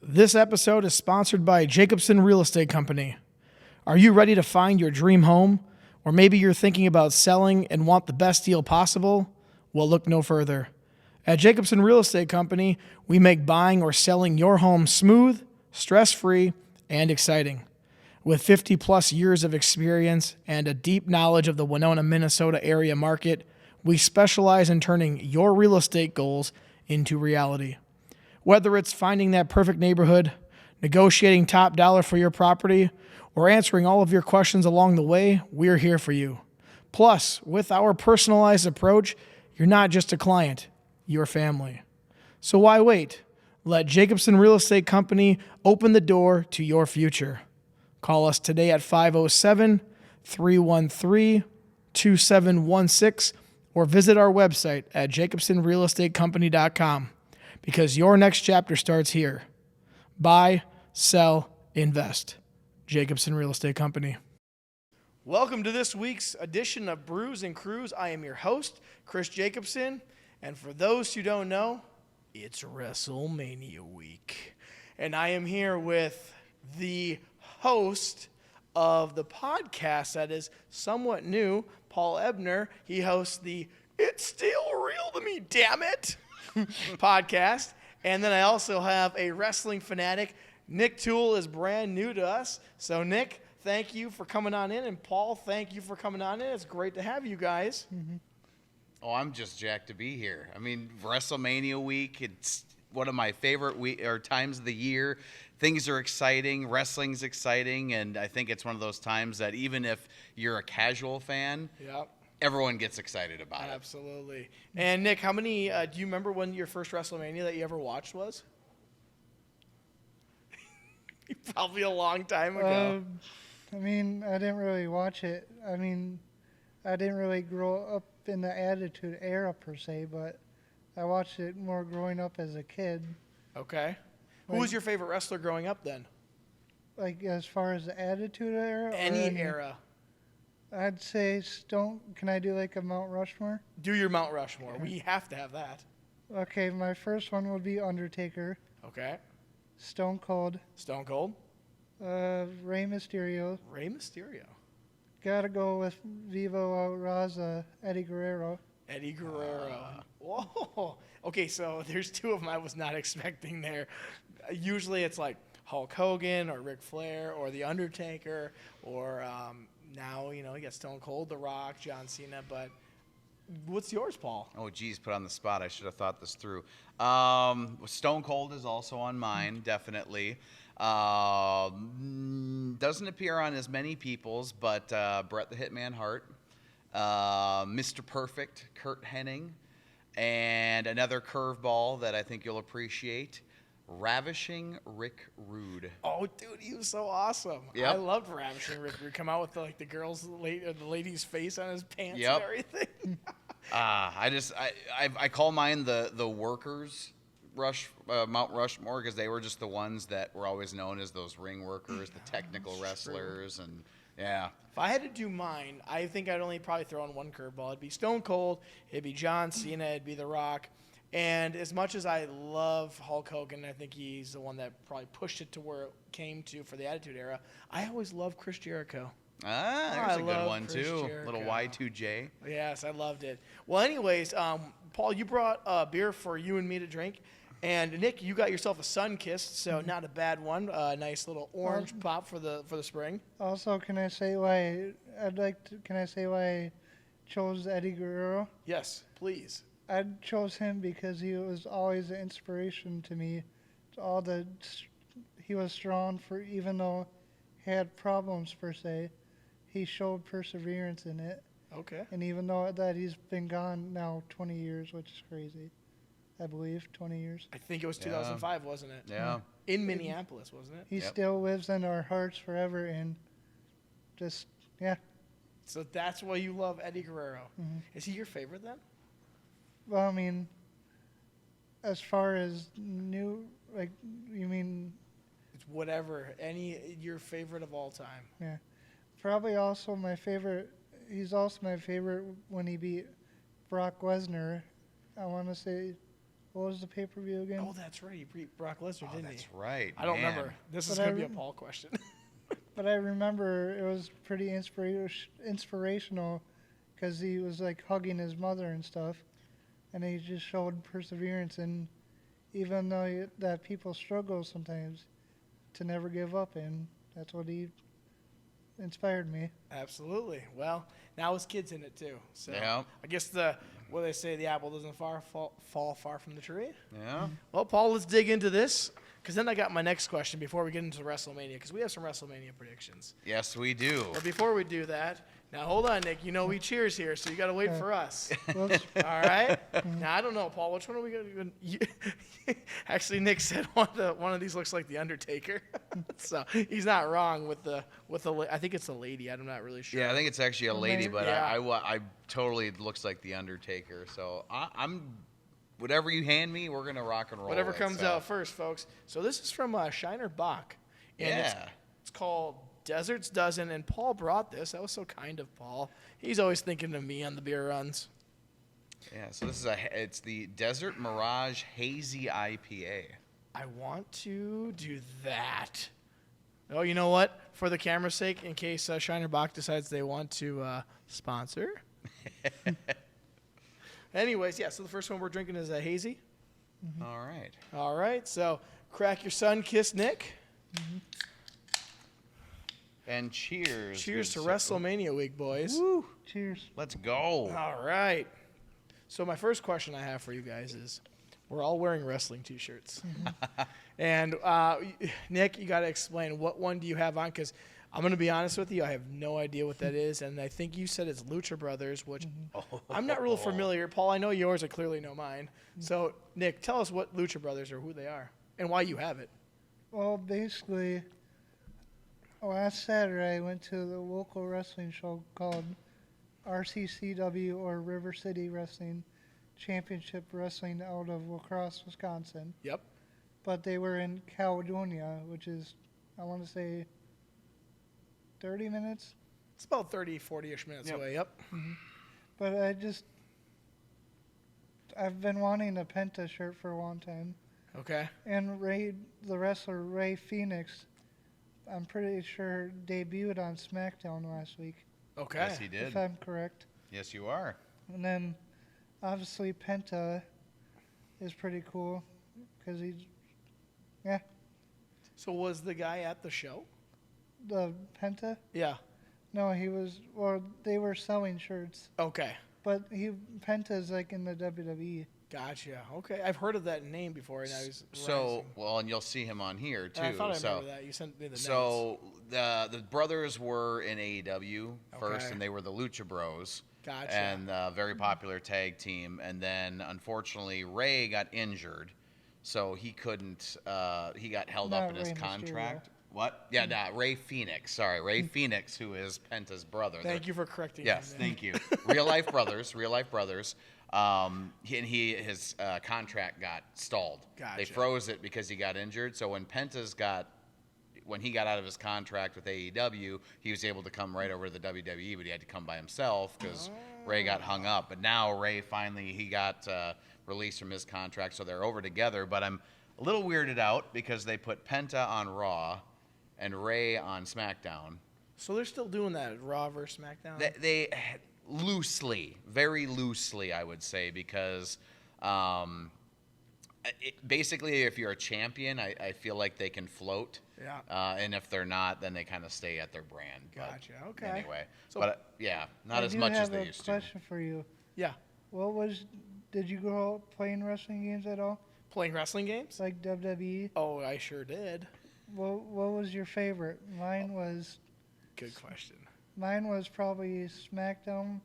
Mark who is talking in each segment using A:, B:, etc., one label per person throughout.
A: This episode is sponsored by Jacobson Real Estate Company. Are you ready to find your dream home? Or maybe you're thinking about selling and want the best deal possible? Well, look no further. At Jacobson Real Estate Company, we make buying or selling your home smooth, stress-free, and exciting. With 50 plus years of experience and a deep knowledge of the Winona, Minnesota area market, we specialize in turning your real estate goals into reality. Whether it's finding that perfect neighborhood, negotiating top dollar for your property, or answering all of your questions along the way, we're here for you. Plus, with our personalized approach, you're not just a client, you're family. So why wait? Let Jacobson Real Estate Company open the door to your future. Call us today at 507-313-2716 or visit our website at jacobsonrealestatecompany.com. Because your next chapter starts here. Buy, sell, invest. Jacobson Real Estate Company. Welcome to this week's edition of Brews Cruise. I am your host, Chris Jacobson. And for those who don't know, it's WrestleMania week. And I am here with the host of the podcast that is somewhat new, Paul Ebner. He hosts the It's Still Real to Me, Damn It! podcast. And then I also have a wrestling fanatic. Nick Thull is brand new to us. So Nick, thank you for coming on in. And Paul, thank you for coming on in. It's great to have you guys.
B: Mm-hmm. Oh, I'm just jacked to be here. I mean, WrestleMania week, it's one of my favorite times of the year. Things are exciting, wrestling's exciting, and I think it's one of those times that even if you're a casual fan, everyone gets excited about it.
A: Absolutely. And Nick, how many, do you remember when your first WrestleMania that you ever watched was? Probably a long time ago.
C: I didn't really watch it. I didn't really grow up in the Attitude Era per se, but I watched it more growing up as a kid.
A: Okay. Who was your favorite wrestler growing up then?
C: Like as far as the Attitude Era?
A: Any era.
C: I'd say Stone. Can I do like a Mount Rushmore?
A: Do your Mount Rushmore. Okay. We have to have that.
C: Okay, my first one would be Undertaker.
A: Okay.
C: Stone Cold.
A: Stone Cold.
C: Rey Mysterio.
A: Rey Mysterio.
C: Gotta go with Vivo Raza, Eddie Guerrero.
A: Eddie Guerrero. Whoa. Okay, so there's two of them I was not expecting there. Usually it's like Hulk Hogan or Ric Flair or The Undertaker or... now, you got Stone Cold, The Rock, John Cena, but what's yours, Paul?
B: Oh, geez, put on the spot. I should have thought this through. Stone Cold is also on mine, definitely. Doesn't appear on as many people's, but Bret the Hitman Hart, Mr. Perfect, Kurt Hennig, and another curveball that I think you'll appreciate, Ravishing Rick Rude.
A: Oh, dude, he was so awesome. Yep. I loved Ravishing Rick Rude. Come out with the lady's face on his pants and everything.
B: I call mine the workers Mount Rushmore because they were just the ones that were always known as those ring workers, the technical wrestlers, and yeah.
A: If I had to do mine, I think I'd only probably throw in one curveball. It'd be Stone Cold, it'd be John Cena, it'd be The Rock. And as much as I love Hulk Hogan, I think he's the one that probably pushed it to where it came to for the Attitude Era. I always loved Chris Jericho.
B: There's a good one, too. Jericho. Little Y2J.
A: Yes, I loved it. Well, anyways, Paul, you brought a beer for you and me to drink. And, Nick, you got yourself a Sunkist, so not a bad one. Nice little orange pop for the spring.
C: Also, can I say why I chose Eddie Guerrero?
A: Yes, please.
C: I chose him because he was always an inspiration to me. He was strong even though he had problems per se. He showed perseverance in it.
A: Okay.
C: And even though that he's been gone now 20 years, which is crazy. I believe 20 years.
A: I think it was 2005, wasn't it?
B: Yeah.
A: In Minneapolis, wasn't it?
C: He still lives in our hearts forever, and just Yeah.
A: So that's why you love Eddie Guerrero.
C: Mm-hmm.
A: Is he your favorite then?
C: Well, I mean, as far as new, like, you mean,
A: It's whatever. Your favorite of all time.
C: yeah. Probably also my favorite, he's also my favorite when he beat Brock Lesnar. I want to say, what was the pay-per-view again?
A: Oh, that's right. He beat Brock Lesnar, didn't he?
B: That's right.
A: I don't
B: man.
A: remember. This is
C: But
A: going to be a Paul question.
C: But I remember it was pretty inspirational because he was like hugging his mother and stuff, and he just showed perseverance. And even though that people struggle sometimes, to never give up, and that's what he inspired me.
A: Absolutely. Well, now his kid's in it too. So
B: Yeah.
A: I guess what they say, the apple doesn't fall far from the tree.
B: Yeah.
A: Well, Paul, let's dig into this, because then I got my next question before we get into WrestleMania, because we have some WrestleMania predictions.
B: Yes, we do.
A: But before we do that, now hold on, Nick. You know we cheers here, so you got to wait for us.
C: Well,
A: All right? Now, I don't know, Paul. Which one are we going to Actually, Nick said one of these looks like The Undertaker. So he's not wrong with the I think it's a lady. I'm not really sure.
B: Yeah, I think it's actually a lady, but
A: Yeah.
B: I totally looks like the Undertaker. So I'm whatever you hand me, we're gonna rock and roll.
A: Whatever
B: it,
A: comes
B: so.
A: out first, folks. So this is from Shiner Bach. And
B: Yeah.
A: It's called Desert's Dozen, and Paul brought this. That was so kind of Paul. He's always thinking of me on the beer runs.
B: Yeah. So this is it's the Desert Mirage Hazy IPA.
A: I want to do that. Oh, you know what? For the camera's sake, in case Shiner Bach decides they want to sponsor. Anyways, yeah, so the first one we're drinking is a hazy.
B: All right.
A: All right, so crack your sun, kiss Nick.
B: And cheers.
A: Cheers to
B: good
A: WrestleMania week, boys.
B: Woo.
C: cheers.
B: Let's go.
A: All right. So my first question I have for you guys is, we're all wearing wrestling T-shirts. And Nick, you got to explain, what one do you have on? Because I'm going to be honest with you, I have no idea what that is. And I think you said it's Lucha Brothers, which I'm not real familiar. Paul, I know yours. I clearly know mine. So, Nick, tell us what Lucha Brothers are, who they are, and why you have it.
C: Well, basically, last Saturday I went to the local wrestling show called RCCW, or River City Wrestling Championship Wrestling, out of La Crosse, Wisconsin.
A: Yep.
C: But they were in Caledonia, which is, I want to say, 30 minutes.
A: It's about 30, 40-ish minutes away. Yep.
C: But I've been wanting a Penta shirt for a long time.
A: Okay.
C: And the wrestler Ray Phoenix, I'm pretty sure debuted on SmackDown last week,
A: Okay.
B: Yes, he did.
C: if I'm correct.
B: Yes, you are.
C: And then, obviously, Penta is pretty cool because
A: So was the guy at the show?
C: the Penta.
A: Yeah.
C: No, he was. Well, they were selling shirts,
A: Okay.
C: but Penta's like in the WWE.
A: Gotcha. Okay. I've heard of that name before. And I was
B: So, well, and you'll see him on here too.
A: I thought I
B: so,
A: remember that. You sent me the notes.
B: so the brothers were in AEW first,
A: Okay.
B: and they were the Lucha Bros.
A: Gotcha.
B: And a very popular tag team. And then, unfortunately, Ray got injured, so he couldn't. He got held up
C: Not
B: in his
C: Rey Mysterio.
B: contract. What? Yeah, nah, Ray Phoenix. Sorry, Ray Phoenix, who is Penta's brother.
A: Thank you for correcting
B: Yes,
A: me.
B: thank you. Real life brothers. Real life brothers. His contract got stalled. They
A: Gotcha.
B: froze it because he got injured. So when when he got out of his contract with AEW, he was able to come right over to the WWE, but he had to come by himself because Ray got hung up. But now Ray he got released from his contract, so they're over together. But I'm a little weirded out because they put Penta on Raw and Ray on SmackDown.
A: So they're still doing that, Raw versus SmackDown?
B: They loosely, very loosely, I would say, because basically, if you're a champion, I feel like they can float.
A: Yeah.
B: And if they're not, then they kind of stay at their brand. But
A: Gotcha. Okay.
B: Anyway,
A: So-
B: but yeah, not
C: I
B: as
C: do
B: much as
C: have
B: they
C: a
B: used to.
C: question for you.
A: Yeah.
C: Did you grow up playing wrestling games at all?
A: Playing wrestling games?
C: Like WWE?
A: Oh, I sure did.
C: What was your favorite? Mine was
A: Good question.
C: probably SmackDown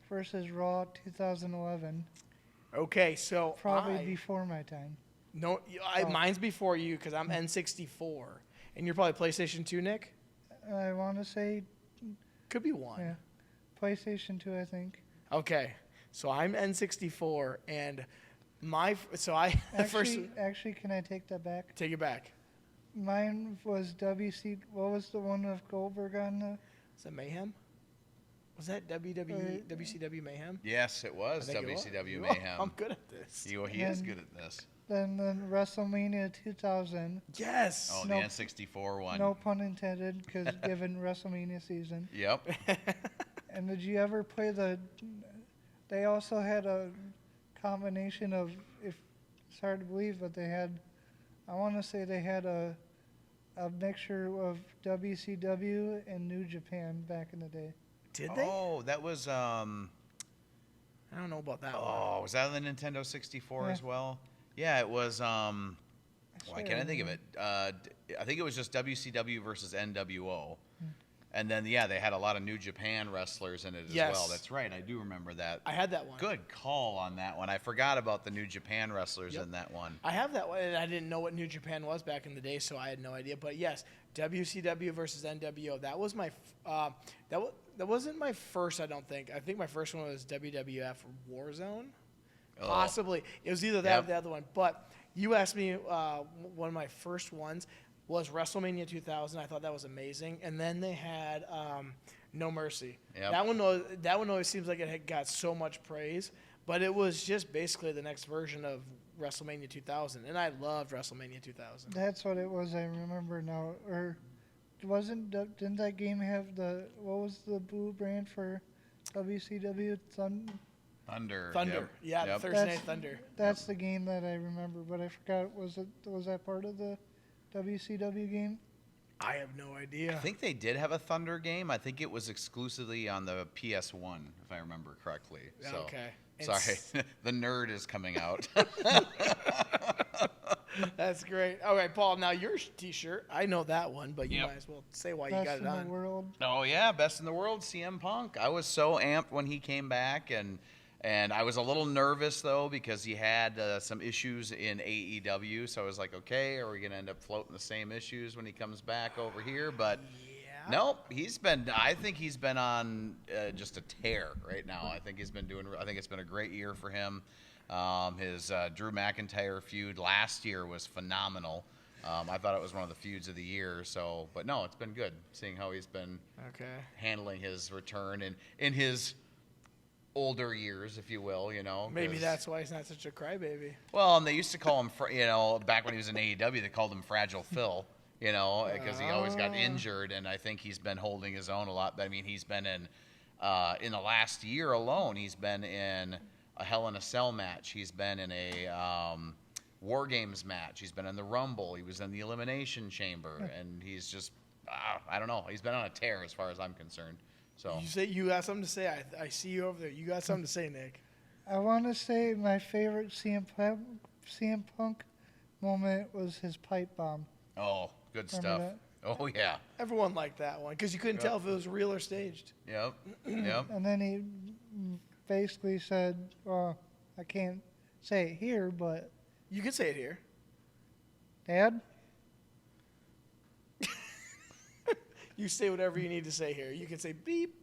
C: versus Raw 2011.
A: Okay, so
C: Probably before my time.
A: No,
C: Oh.
A: mine's before you because I'm N64. And you're probably PlayStation 2, Nick?
C: I want to say
A: Could be 1.
C: Yeah. PlayStation 2, I think.
A: Okay. So I'm N64, and
C: Actually, can I take that back?
A: Take it back.
C: Mine was What was the one with Goldberg on the?
A: Is that Mayhem? Was that WCW Mayhem?
B: Yes, it was
A: I think it
B: WCW
A: was.
B: Mayhem.
A: I'm good at this.
B: He is good at this.
C: Then WrestleMania 2000.
A: Yes.
B: Oh,
C: No-
B: the N64 one.
C: No pun intended, because given WrestleMania season.
B: Yep.
C: And did you ever play They also had a combination of, it's hard to believe, but I want to say they had a mixture of WCW and New Japan back in the day.
A: Did they?
B: Oh, that was
A: I don't know about that one.
B: Oh, was that on the Nintendo 64
C: Yeah.
B: as well? Yeah, it was. Why
C: swear
B: can't I
C: it
B: think of
C: was.
B: it? I think it was just WCW versus NWO, and then they had a lot of New Japan wrestlers in it as
A: Yes.
B: well. That's right, I do remember that.
A: I had that one.
B: Good call on that one. I forgot about the New Japan wrestlers
A: Yep.
B: in that one.
A: I have that one, and I didn't know what New Japan was back in the day, so I had no idea. But yes, WCW versus NWO. That was my. That wasn't my first. I don't think. I think my first one was WWF Warzone.
B: Oh.
A: Possibly. It was either that or
B: Yep.
A: the other one. But you asked me, one of my first ones was WrestleMania 2000. I thought that was amazing. And then they had No Mercy.
B: Yep.
A: That one always seems like it had got so much praise, but it was just basically the next version of WrestleMania 2000. And I loved WrestleMania 2000.
C: That's what it was, I remember now. Or didn't that game have what was the blue brand for WCW?
B: Thunder.
A: Thunder.
B: Yep.
A: Yeah,
B: Yep.
A: Thursday Night Thunder.
C: That's the game that I remember, but I forgot, was that part of the WCW game?
A: I have no idea.
B: I think they did have a Thunder game. I think it was exclusively on the PS1, if I remember correctly. So,
A: Okay.
B: Sorry, the nerd is coming out.
A: That's great. All right, Paul, now your T-shirt. I know that one, but you
B: Yep.
A: might as well say why you
C: Best
A: got
C: in
A: it on.
C: the world.
B: Oh yeah, best in the world, CM Punk. I was so amped when he came back, and I was a little nervous though because he had some issues in AEW. So I was like, okay, are we gonna end up floating the same issues when he comes back over here? But nope, I think he's been on just a tear right now. I think it's been a great year for him. His Drew McIntyre feud last year was phenomenal. I thought it was one of the feuds of the year. So, but no, it's been good seeing how he's been handling his return and in his older years, if you will.
A: Maybe that's why he's not such a crybaby.
B: Well, and they used to call him, back when he was in AEW, they called him Fragile Phil. Because he always got injured, and I think he's been holding his own a lot. I mean, he's been in the last year alone, he's been in a Hell in a Cell match. He's been in a War Games match. He's been in the Rumble. He was in the Elimination Chamber, and he's just, I don't know. He's been on a tear as far as I'm concerned. So
A: You got something to say? I see you over there. You got something to say, Nick?
C: I want to say my favorite CM Punk moment was his pipe bomb.
B: Oh, good
C: Remember
B: stuff. Oh, yeah.
A: Everyone liked that one because you couldn't tell if it was real or staged.
B: Yep. Yep.
C: And then he basically said, well, I can't say it here, but
A: You can say it here.
C: Dad?
A: You say whatever you need to say here. You can say beep.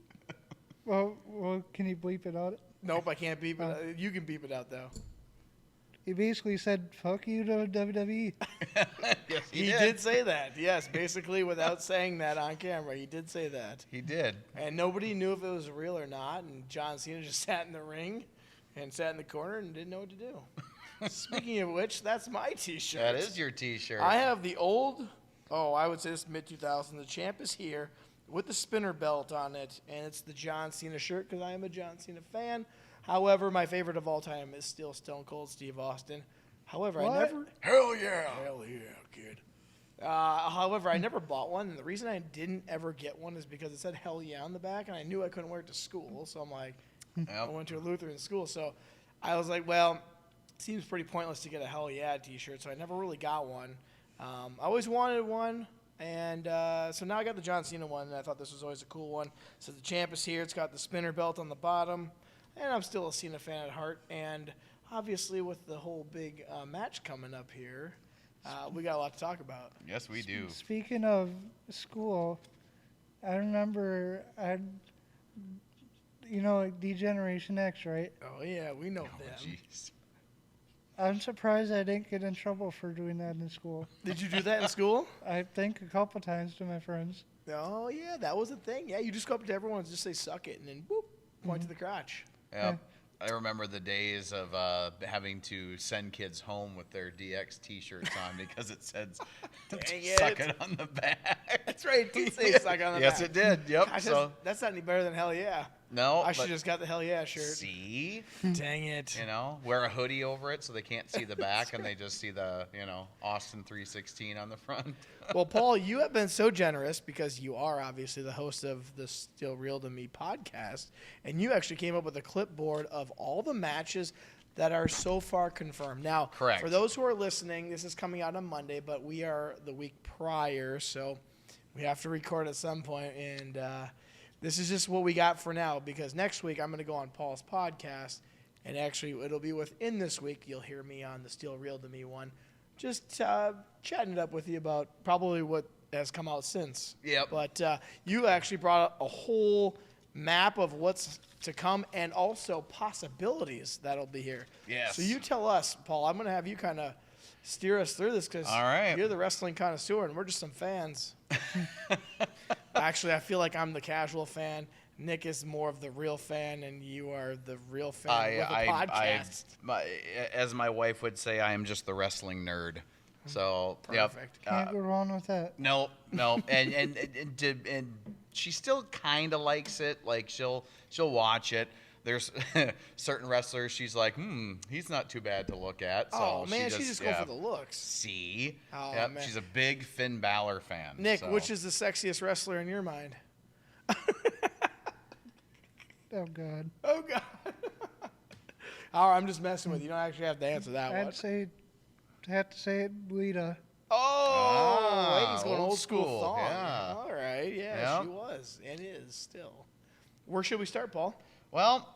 C: Well, can you bleep it out?
A: Nope, I can't beep it out. You can beep it out, though.
C: He basically said, fuck you to WWE.
B: Yes,
A: He did say that, yes. Basically, without saying that on camera, he did say that.
B: He did.
A: And nobody knew if it was real or not. And John Cena just sat in the ring and sat in the corner and didn't know what to do. Speaking of which, that's my T-shirt.
B: That is your T-shirt.
A: I have the old, I would say this mid-2000s. The champ is here with the spinner belt on it, and it's the John Cena shirt because I am a John Cena fan. However, my favorite of all time is still Stone Cold Steve Austin. However,
C: What?
A: I never...
B: Hell yeah.
A: Hell yeah, kid. However, I never bought one, and the reason I didn't ever get one is because it said hell yeah on the back, and I knew I couldn't wear it to school, so I'm like, I went to a Lutheran school, so I was like, well, it seems pretty pointless to get a hell yeah t-shirt, so I never really got one. I always wanted one, and so now I got the John Cena one, and I thought this was always a cool one. So the champ is here. It's got the spinner belt on the bottom, and I'm still a Cena fan at heart, and obviously with the whole big match coming up here, we got a lot to talk about.
B: Yes, we do.
C: Speaking of school, I remember like D-Generation X, right?
A: Oh yeah, we know them.
B: Jeez.
C: I'm surprised I didn't get in trouble for doing that in school.
A: Did you do that in school?
C: I think a couple times to my friends.
A: Oh yeah, that was a thing. Yeah, you just go up to everyone and just say "suck it" and then boop, point to the crotch.
B: Yep. I remember the days of having to send kids home with their DX T-shirts on because it said "suck it" on the back.
A: That's right. It did say "suck" on the back.
B: Yes, it did. Yep.
A: Gosh,
B: So
A: that's not any better than "hell yeah."
B: no,
A: I should have just got the "hell yeah" shirt.
B: See,
A: Dang it.
B: wear a hoodie over it so they can't see the back and they just see the Austin 316 on the front.
A: Well, Paul, you have been so generous because you are obviously the host of the Still Real to Me podcast, and you actually came up with a clipboard of all the matches that are so far confirmed. Now,
B: Correct.
A: For those who are listening, this is coming out on Monday, but we are the week prior, so we have to record at some point, and this is just what we got for now because next week I'm going to go on Paul's podcast, and actually it'll be within this week. You'll hear me on the Still Real to Me one. Just chatting it up with you about probably what has come out since.
B: Yep.
A: But you actually brought a whole map of what's to come and also possibilities that'll be here.
B: Yes.
A: So you tell us, Paul. I'm going to have you kind of steer us through this because
B: All right.
A: you're the wrestling connoisseur and we're just some fans. Actually, I feel like I'm the casual fan. Nick is more of the real fan, and you are the real fan with a podcast.
B: As my wife would say, I am just the wrestling nerd. So
A: Perfect.
C: Can't go wrong with that.
B: No, and she still kind of likes it. Like she'll watch it. There's certain wrestlers she's like, he's not too bad to look at. So
A: she just go for the looks.
B: See,
A: Oh,
B: yep,
A: man.
B: she's a big Finn Balor fan.
A: Nick,
B: so.
A: which is the sexiest wrestler in your mind?
C: Oh, God.
A: Oh, God. All right, I'm just messing with you. You don't actually have to answer that one.
C: Have to say it, Lita.
A: Oh, he's going
B: old
A: old school
B: school,
A: thong.
B: yeah.
A: All right, yeah,
B: Yep.
A: she was and is still. Where should we start, Paul?
B: Well,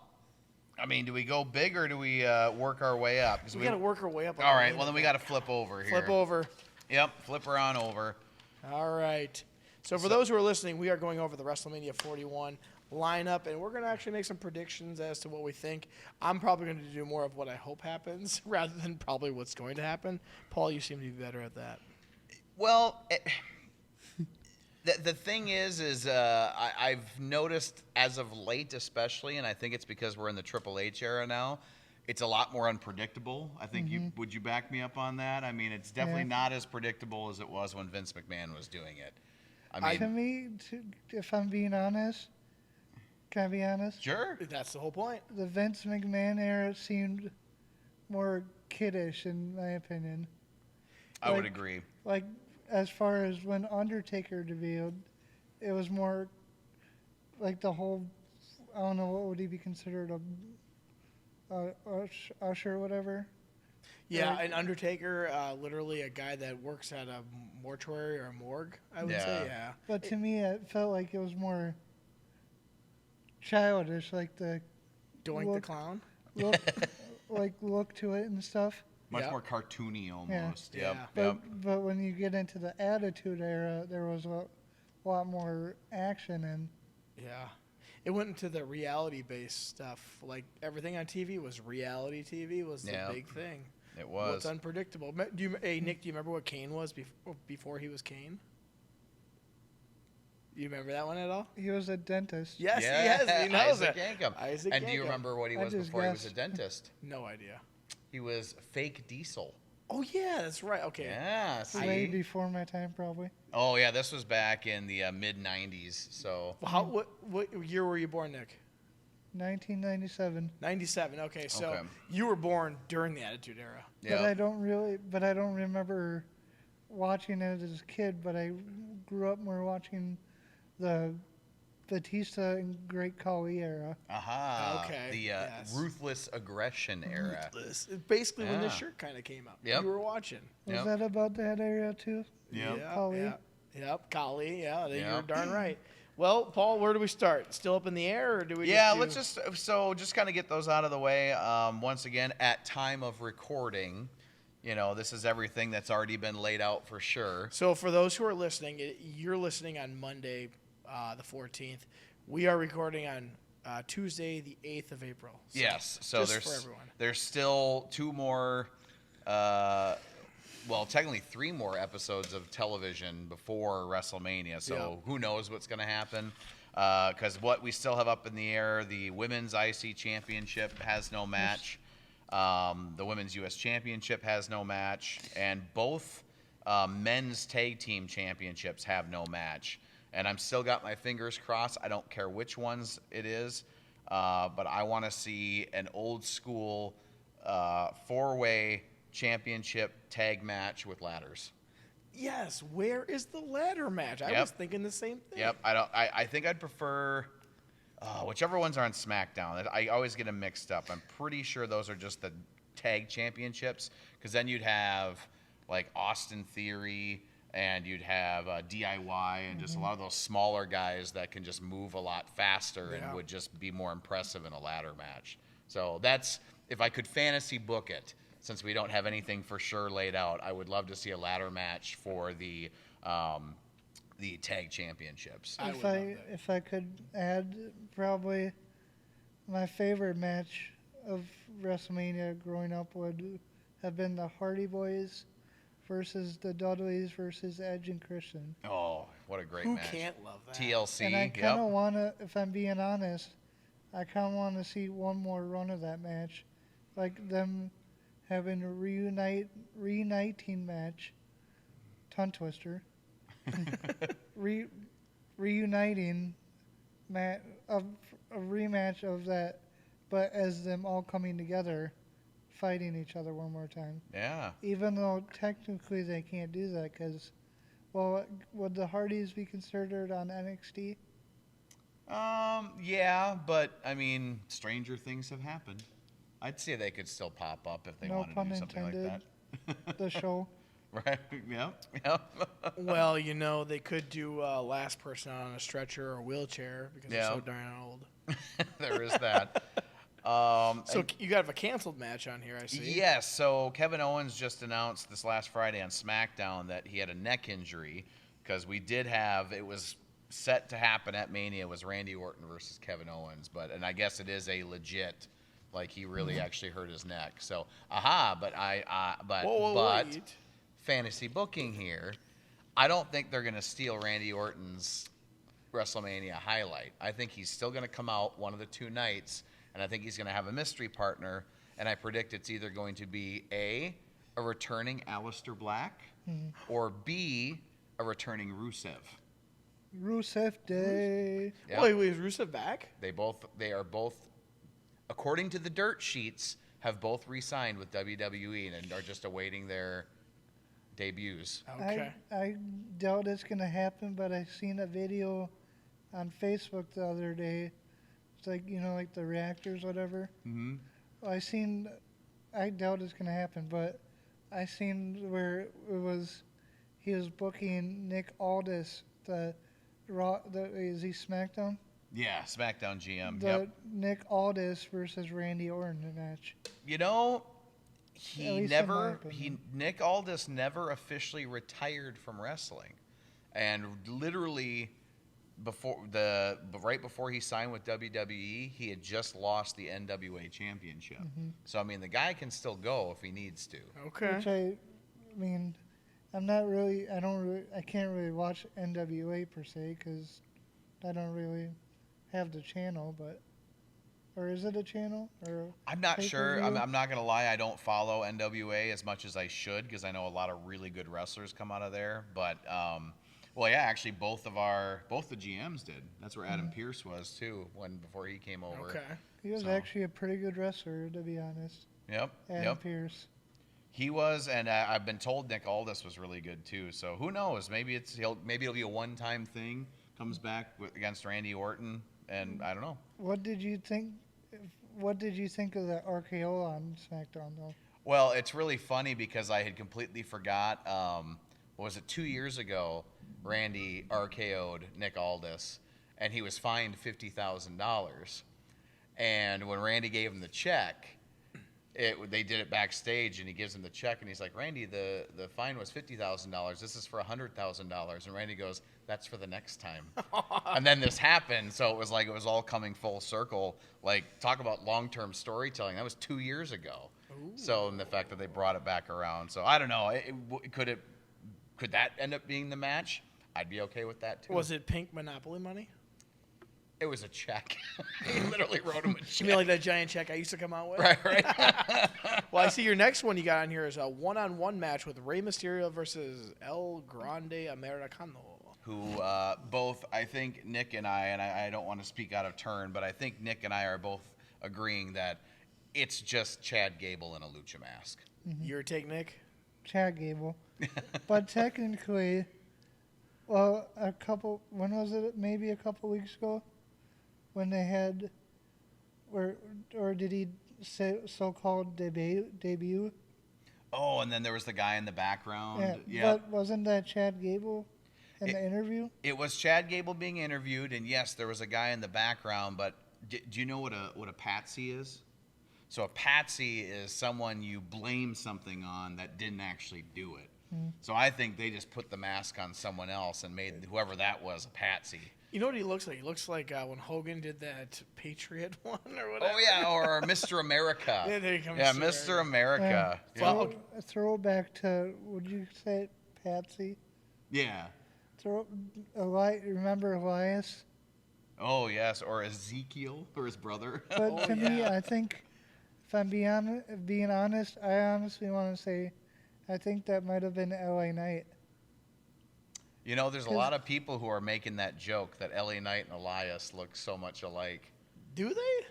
B: I mean, do we go big or do we work our way up? 'Cause
A: We got to work our way up.
B: All right, well then we got to flip over here.
A: flip over.
B: Yep, flip her on over.
A: All right. So for those who are listening, we are going over the WrestleMania 41 lineup, and we're going to actually make some predictions as to what we think. I'm probably going to do more of what I hope happens rather than probably what's going to happen. Paul, you seem to be better at that.
B: Well, the thing is I've noticed as of late, especially, and I think it's because we're in the Triple H era now. It's a lot more unpredictable. I think would you back me up on that? I mean, it's definitely not as predictable as it was when Vince McMahon was doing it.
C: To me, if I'm being honest, can I be honest?
B: Sure.
A: That's the whole point.
C: The Vince McMahon era seemed more kiddish, in my opinion.
B: I would agree.
C: Like, as far as when Undertaker debuted, it was more like the whole, I don't know, what would he be considered, a usher or whatever?
A: Yeah, an Undertaker, literally a guy that works at a mortuary or a morgue, I would say, yeah.
C: But to me, it felt like it was more childish, like the
A: Doink the Clown?
C: look to it and stuff.
B: Much
A: Yep.
B: more cartoony almost.
A: Yeah.
B: Yep.
C: But when you get into the Attitude Era, there was a lot more action and
A: Yeah. It went into the reality-based stuff. Like, everything on TV was reality TV was the big thing.
B: It was.
A: What's unpredictable. Hey, Nick, do you remember what Kane was before he was Kane? You remember that one at all?
C: he was a dentist.
A: Yes, he knows
B: Isaac
A: it.
B: Yankem.
A: Isaac
B: And do you
A: Yankem.
B: remember what he
C: I
B: was
C: just
B: before he was a
C: guessed.
B: dentist?
A: No idea.
B: He was fake Diesel.
A: Oh, yeah, that's right. Okay.
B: Yeah, see?
C: Way before my time, probably.
B: Oh, yeah, this was back in the mid-'90s, so...
A: Well, what year were you born, Nick?
C: 1997.
A: 97. Okay, so
B: Okay.
A: you were born during the Attitude Era.
C: But I don't remember watching it as a kid, but I grew up more watching the Batista and Great Khali era.
B: Aha.
A: Okay,
B: The
A: yes.
B: ruthless aggression era.
A: It's basically when this
B: Yeah.
A: shirt kind of came out.
B: Yep.
A: You were watching.
C: Was
B: Yep.
C: that about that era too?
B: Yep.
C: Khali?
A: Yep, Khali. Yeah, you're
B: Yep.
A: darn right. Well, Paul, where do we start? Still up in the air, or do we?
B: Yeah,
A: just
B: let's just kind of get those out of the way. Once again, at time of recording, this is everything that's already been laid out for sure.
A: So for those who are listening, you're listening on Monday, the 14th. We are recording on Tuesday, the 8th of April. So
B: Yes, so
A: just for everyone.
B: there's still 2 more, technically 3 more episodes of television before WrestleMania. So who knows what's going to happen? Because what we still have up in the air, the Women's IC Championship has no match. The Women's U.S. Championship has no match. And both Men's Tag Team Championships have no match. And I'm still got my fingers crossed. I don't care which ones it is. But I want to see an old school 4-way championship tag match with ladders.
A: Yes, where is the ladder match? I was thinking the same thing.
B: Yep, I think I'd prefer whichever ones are on SmackDown. I always get them mixed up. I'm pretty sure those are just the tag championships, because then you'd have like Austin Theory and you'd have DIY and just a lot of those smaller guys that can just move a lot faster and would just be more impressive in a ladder match. So that's, if I could fantasy book it, since we don't have anything for sure laid out, I would love to see a ladder match for the tag championships.
C: If I could add, probably my favorite match of WrestleMania growing up would have been the Hardy Boys versus the Dudleys versus Edge and Christian.
B: Oh, what a great
A: Who
B: match.
A: Who can't love that?
B: TLC,
C: and I kind of want to, if I'm being honest, I kind of want to see one more run of that match. Like them having a reuniting match, tongue twister, reuniting a rematch of that, but as them all coming together, fighting each other one more time.
B: Yeah.
C: Even though technically they can't do that, because, well, would the Hardys be considered on NXT?
B: Yeah, but I mean, stranger things have happened. I'd say they could still pop up if they wanted to do something like that.
C: The show.
B: Right. Yep.
A: Well, they could do last person on a stretcher or wheelchair because they're so darn old.
B: There is that.
A: So you got a canceled match on here, I see.
B: Yes. So Kevin Owens just announced this last Friday on SmackDown that he had a neck injury, because we did have, it was set to happen at Mania, was Randy Orton versus Kevin Owens, and I guess it is a legit, like he really actually hurt his neck. So, but
A: Wait.
B: Fantasy booking here, I don't think they're going to steal Randy Orton's WrestleMania highlight. I think he's still going to come out one of the 2 nights, and I think he's going to have a mystery partner, and I predict it's either going to be A, a returning Aleister Black, or B, a returning Rusev.
C: Rusev Day.
B: Yep.
A: Wait, is Rusev back?
B: They are both, according to the dirt sheets, have both re-signed with WWE and are just awaiting their debuts.
A: Okay.
C: I doubt it's going to happen, but I seen a video on Facebook the other day. It's like, like the reactors, whatever.
B: Mm-hmm.
C: I doubt it's going to happen, but I seen where he was booking Nick Aldis, is he SmackDown?
B: Yeah, SmackDown GM.
C: Nick Aldis versus Randy Orton match.
B: Nick Aldis never officially retired from wrestling, and literally right before he signed with WWE, he had just lost the NWA Championship. Mm-hmm. So I mean, the guy can still go if he needs to.
A: Okay.
C: Which I can't really watch NWA per se, because I don't really have the channel, or is it a channel? Or
B: I'm not sure. I'm not going to lie. I don't follow NWA as much as I should, because I know a lot of really good wrestlers come out of there. But, actually both the GMs did. That's where Adam Pearce was, too, before he came over.
A: Okay.
C: He was actually a pretty good wrestler, to be honest.
B: Yep.
C: Adam Pearce.
B: He was, and I've been told Nick Aldis was really good, too. So who knows? Maybe it'll be a one-time thing. Comes back against Randy Orton, and I don't know.
C: What did you think of the RKO on SmackDown, though?
B: Well, it's really funny because I had completely forgot. What was it, 2 years ago, Randy RKO'd Nick Aldis, and he was fined $50,000. And when Randy gave him the check, they did it backstage, and he gives him the check, and he's like, Randy, the fine was $50,000. This is for $100,000. And Randy goes, that's for the next time. And then this happened, so it was all coming full circle. Like, talk about long-term storytelling. That was 2 years ago. Ooh. So, and the fact that they brought it back around. So, I don't know. Could that end up being the match? I'd be okay with that, too.
A: Was it pink Monopoly money?
B: It was a check. He literally wrote him a check.
A: You mean like that giant check I used to come out with?
B: Right.
A: Well, I see your next one you got on here is a one-on-one match with Rey Mysterio versus El Grande Americano.
B: Who both, I think Nick and I don't want to speak out of turn, but I think Nick and I are both agreeing that it's just Chad Gable in a lucha mask.
A: Mm-hmm. Your take, Nick?
C: Chad Gable. But technically, well, when was it? Maybe a couple weeks ago? When they had, or did he say so-called debut?
B: Oh, and then there was the guy in the background.
C: Yeah. But wasn't that Chad Gable in the interview?
B: It was Chad Gable being interviewed, and yes, there was a guy in the background. But do you know what a patsy is? So a patsy is someone you blame something on that didn't actually do it. Mm. So I think they just put the mask on someone else and made whoever that was a patsy.
A: You know what he looks like? He looks like when Hogan did that Patriot one or whatever.
B: Oh, yeah, or Mr. America.
A: Yeah, there he comes.
B: Yeah, Mr. America.
C: Yeah. Throwback to, would you say it, Patsy?
B: Yeah.
C: Remember Elias?
B: Oh, yes, or Ezekiel, or his brother.
C: But to me, I think, if I'm being honest, I honestly want to say, I think that might have been LA Knight.
B: You know, there's a lot of people who are making that joke that LA Knight and Elias look so much alike.
A: Do they?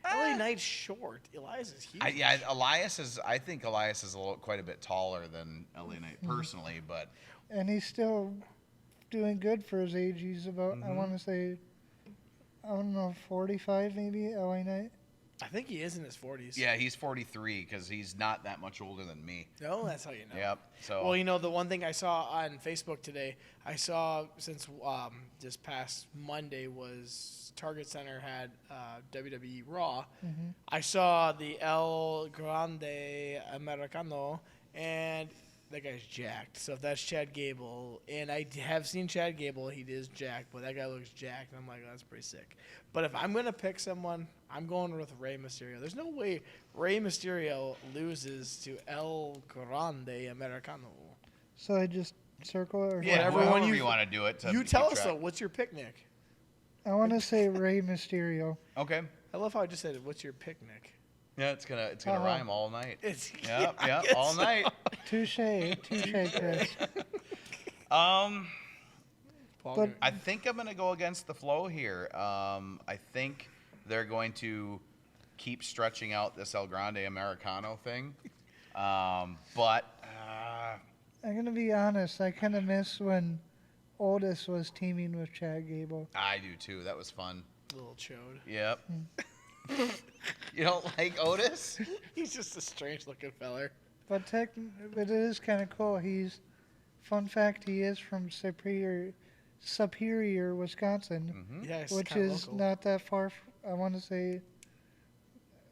A: LA Knight's short. Elias is huge.
B: I think Elias is quite a bit taller than LA Knight personally, but.
C: And he's still doing good for his age. He's about, I want to say, I don't know, 45 maybe, LA Knight.
A: I think he is in his 40s.
B: Yeah, he's 43 because he's not that much older than me.
A: No, that's how you know.
B: Yep. So.
A: Well, you know, the one thing I saw on Facebook today, since this past Monday was Target Center had WWE Raw. Mm-hmm. I saw the El Grande Americano, and that guy's jacked. So if that's Chad Gable, and I have seen Chad Gable, he is jacked, but that guy looks jacked, and I'm like, oh, that's pretty sick. But if I'm going to pick someone, I'm going with Rey Mysterio. There's no way Rey Mysterio loses to El Grande Americano.
C: So I just circle it? Or
B: whatever you want to do it.
A: You tell us, though. What's your picnic?
C: I want to say Rey Mysterio.
B: Okay.
A: I love how I just said it. What's your picnic?
B: Yeah, it's gonna rhyme all night.
A: Yeah,
B: all night.
C: Touche, Chris.
B: But I think I'm gonna go against the flow here. I think they're going to keep stretching out this El Grande Americano thing, but
C: I'm gonna be honest. I kind of miss when Otis was teaming with Chad Gable.
B: I do too. That was fun.
A: Little chode.
B: Yep. You don't like Otis?
A: He's just a strange-looking feller.
C: But it is kind of cool. Fun fact, he is from Superior, Wisconsin,
A: mm-hmm.
C: which is local. Not that far. I want to say,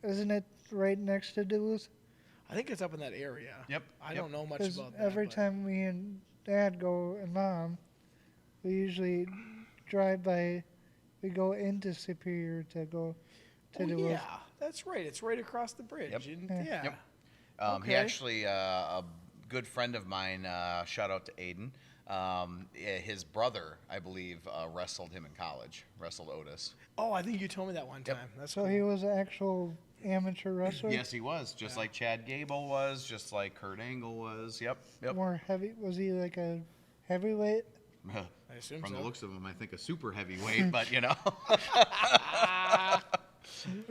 C: isn't it right next to Duluth?
A: I think it's up in that area.
B: Yep.
A: I don't know much about that.
C: Every time me and Dad go and Mom, we usually drive by. We go into Superior to go.
A: Yeah, that's right. It's right across the bridge.
B: Yep.
A: Yeah.
B: Yep.
A: Okay.
B: He actually, a good friend of mine, shout out to Aiden, his brother, I believe, wrestled him in college, wrestled Otis.
A: Oh, I think you told me that one time.
B: Yep.
A: That's
C: so
A: cool.
C: He was an actual amateur wrestler?
B: Yes, he was. Just like Chad Gable was, just like Kurt Angle was. Yep.
C: More heavy? Was he like a heavyweight?
A: I assume
B: From
A: so.
B: the looks of him, I think a super heavyweight, but you know.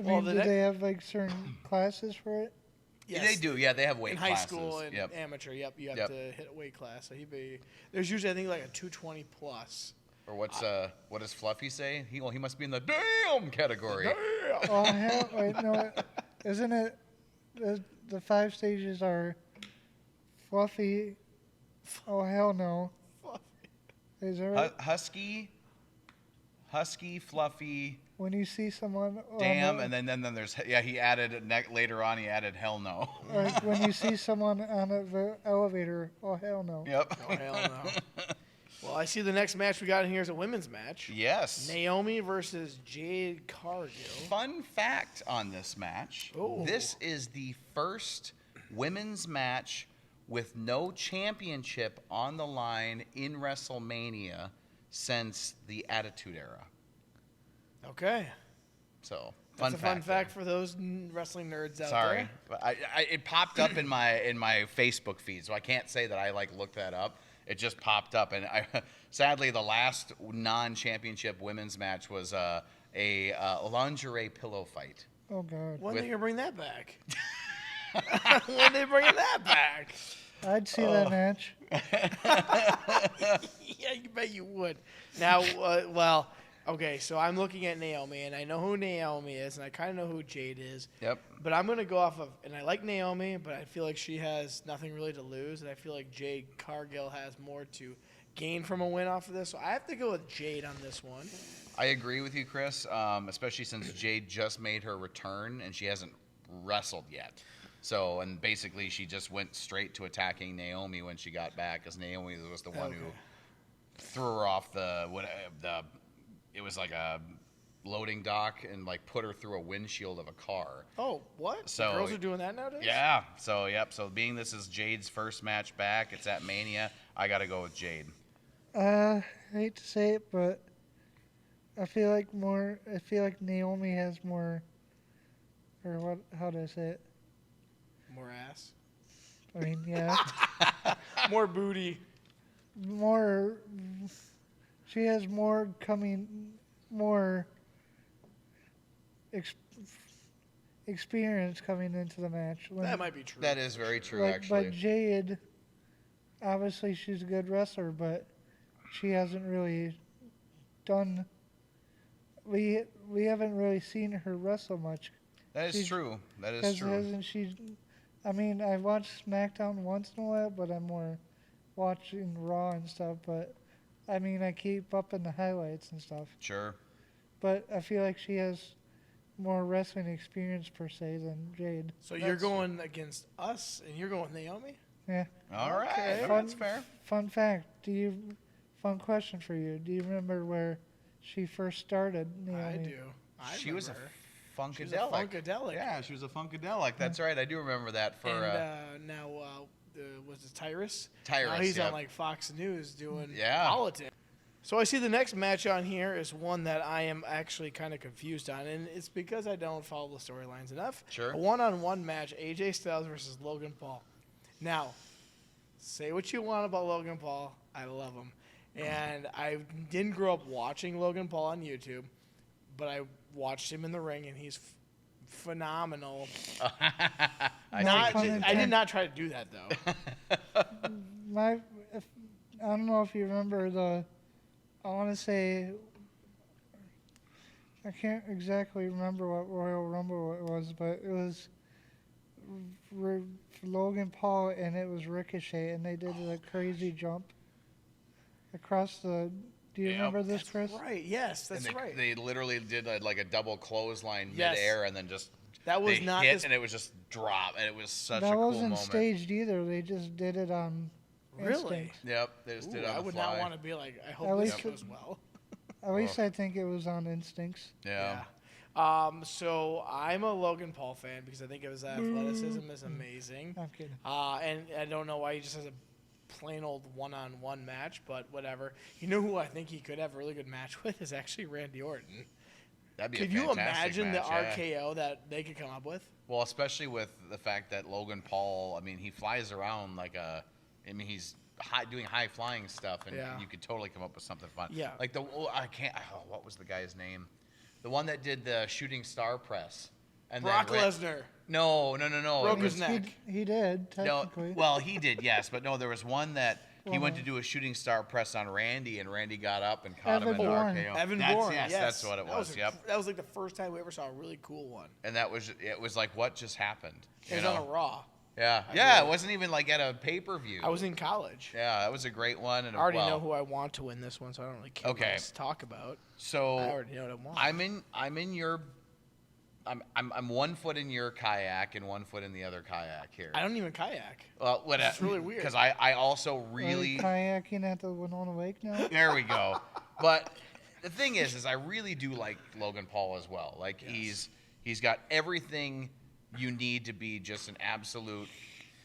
C: Do they have like certain classes for it?
B: Yes. They do, yeah. They have weight classes.
A: In high school and amateur, you have to hit a weight class. So there's usually, I think, like a 220 plus.
B: Or what does Fluffy say? He must be in the damn category.
C: Damn. Oh, hell, wait, no. Isn't it, the 5 stages are Fluffy, oh, hell no.
A: Fluffy.
C: Is that right?
B: Husky, husky, fluffy,
C: When you see someone
B: damn, and then there's he added later on he added hell no.
C: like when you see someone on the elevator, oh hell no.
B: Yep.
A: Oh, hell no. Well, I see the next match we got in here is a women's match.
B: Yes.
A: Naomi versus Jade Cargill.
B: Fun fact on this match.
A: Oh.
B: This is the first women's match with no championship on the line in WrestleMania since the Attitude Era.
A: Okay.
B: So,
A: That's a fun fact for those wrestling nerds out
B: Sorry.
A: there.
B: It popped up in my Facebook feed, so I can't say that I looked that up. It just popped up, and sadly, the last non-championship women's match was a lingerie pillow fight.
C: Oh God.
A: When are they going to bring that back? When are they bringing that back?
C: I'd see that match.
A: Yeah, you bet you would. Now, okay, so I'm looking at Naomi, and I know who Naomi is, and I kind of know who Jade is.
B: Yep.
A: But I'm going to go off of, and I like Naomi, but I feel like she has nothing really to lose, and I feel like Jade Cargill has more to gain from a win off of this. So I have to go with Jade on this one.
B: I agree with you, Chris, especially since Jade just made her return, and she hasn't wrestled yet. So, and basically she just went straight to attacking Naomi when she got back, because Naomi was the one who threw her off it was like a loading dock and put her through a windshield of a car.
A: Oh, what?
B: So,
A: girls are doing that nowadays?
B: Yeah. So, yep. So, being this is Jade's first match back, it's at Mania, I got to go with Jade.
C: I hate to say it, but I feel like Naomi has more, or what? How do I say it?
A: More ass.
C: I mean, yeah,
A: More booty.
C: more. She has more experience coming into the match.
A: That might be true.
B: That is very true, actually.
C: But Jade, obviously she's a good wrestler, but she hasn't really done. We haven't really seen her wrestle much.
B: That is true. That is true.
C: Hasn't she? I mean, I watch SmackDown once in a while, but I'm more watching Raw and stuff. But I mean, I keep up in the highlights and stuff.
B: Sure.
C: But I feel like she has more wrestling experience per se than Jade.
A: So you're going against us, and you're going with Naomi?
C: Yeah.
B: All right.
A: Okay.
B: That's fair.
C: Fun fact. Fun question for you. Do you remember where she first started, Naomi?
A: I do.
B: She was a funkadelic.
A: She was a funkadelic.
B: Yeah, she was a funkadelic. That's right. I do remember that.
A: And now, was it Tyrus?
B: Tyrus,
A: Now he's
B: yep.
A: on Fox News doing
B: Yeah.
A: politics. So I see the next match on here is one that I am actually kind of confused on, and it's because I don't follow the storylines enough.
B: Sure.
A: A one-on-one match, AJ Styles versus Logan Paul. Now, say what you want about Logan Paul. I love him. And I didn't grow up watching Logan Paul on YouTube, but I watched him in the ring, and he's phenomenal. I did not try to do that, though.
C: I don't know if you remember I want to say, I can't exactly remember what Royal Rumble it was, but it was Logan Paul and it was Ricochet, and they did a crazy jump across the. Do you remember this, Chris?
A: Right. Yes, that's right.
B: They literally did a double clothesline
A: Yes.
B: midair, and then just
A: That was
B: they
A: not
B: hit,
A: this-
B: and it was just drop, and it was such a
C: That
B: cool
C: wasn't
B: moment.
C: staged either. They just did it on
A: Really?
C: instinct.
B: Yep, they just did it on
A: I
B: the
A: would
B: fly.
A: not want to be like, I
C: At
A: hope this
C: least-
A: goes well.
C: At least I think it was on instincts.
B: Yeah.
A: So I'm a Logan Paul fan because I think his athleticism is amazing.
C: I'm kidding.
A: And I don't know why he just has a plain old one-on-one match, but whatever. You know who I think he could have a really good match with is actually Randy Orton.
B: That'd be
A: Could
B: a
A: you
B: fantastic
A: imagine
B: match,
A: the
B: yeah.
A: RKO that they could come up with?
B: Well, especially with the fact that Logan Paul, I mean, he flies around he's doing high flying stuff, and
A: Yeah.
B: you could totally come up with something fun.
A: Yeah.
B: What was the guy's name? The one that did the shooting star press. And
A: Brock
B: then
A: Lesnar.
B: No.
A: Broke
B: It
A: his
B: was-
A: neck.
C: He did,
B: No,
C: technically.
B: well, he did, yes, but no, there was one that he went to do a shooting star press on Randy, and Randy got up and caught him
C: Evan
B: in the
C: Bourne.
B: RKO.
A: Evan
B: That's,
A: Bourne.
B: yes, that's what it was. Yep.
A: That was the first time we ever saw a really cool one.
B: And it was like, what just happened?
A: It was on a Raw.
B: Yeah. It wasn't even like at a pay-per-view.
A: I was in college.
B: Yeah, that was a great one. And
A: I already know who I want to win this one, so I don't really care what else to talk about.
B: So
A: I already know what I want.
B: I'm 1 foot in your kayak and 1 foot in the other kayak here.
A: I don't even kayak.
B: Well,
A: It's really weird.
B: Because I also really
C: Are you kayaking at the Winona Lake now?
B: There we go. But the thing is I really do like Logan Paul as well. Like he's got everything you need to be just an absolute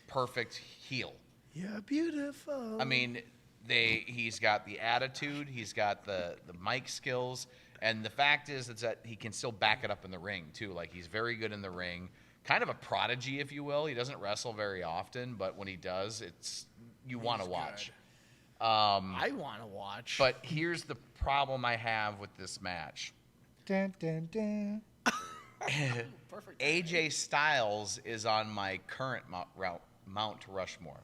B: perfect heel.
A: You're beautiful.
B: I mean, he's got the attitude, he's got the mic skills, and the fact is that he can still back it up in the ring too. Like he's very good in the ring, kind of a prodigy, if you will. He doesn't wrestle very often, but when he does, you want to watch.
A: I want to watch.
B: But here's the problem I have with this match.
C: Dun, dun, dun.
A: Perfect.
B: AJ Styles is on my current Mount Rushmore.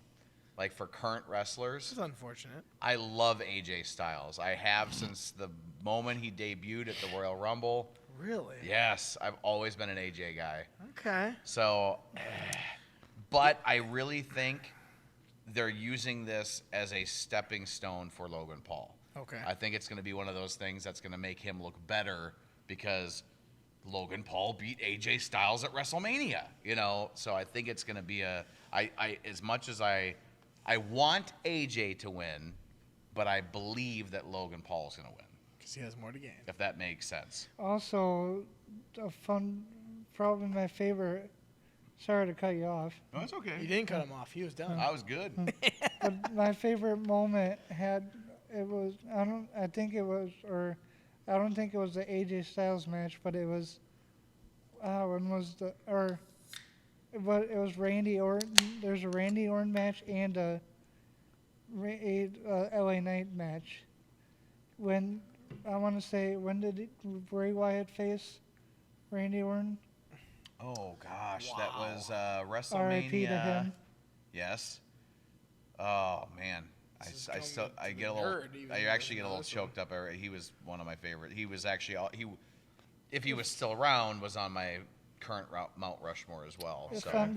B: Like for current wrestlers,
A: It's unfortunate.
B: I love AJ Styles. I have since the moment he debuted at the Royal Rumble.
A: Really?
B: Yes, I've always been an AJ guy.
A: Okay.
B: So, but I really think they're using this as a stepping stone for Logan Paul.
A: Okay.
B: I think it's going to be one of those things that's going to make him look better because Logan Paul beat AJ Styles at WrestleMania, So I think it's going to be as much as I want AJ to win, but I believe that Logan Paul is going to win.
A: Because he has more to gain.
B: If that makes sense.
C: Also, probably my favorite. Sorry to cut you off.
B: No, it's okay.
A: You didn't cut him off. He was done.
B: I was good.
C: But my favorite moment I don't think it was the AJ Styles match, but it was it was Randy Orton. There's a Randy Orton match and a LA Knight match. When did Bray Wyatt face Randy Orton?
B: Oh gosh,
A: Wow.
B: that was WrestleMania.
C: R.I.P. to him.
B: Yes. Oh man,
A: This is
B: I still
A: coming to
B: get a
A: the
B: little.
A: nerd even
B: I actually get a
A: more
B: little
A: than this one.
B: choked up. He was one of my favorite. He was actually if he was still around, was on my current Mount Rushmore as well.
C: If
B: So
C: I'm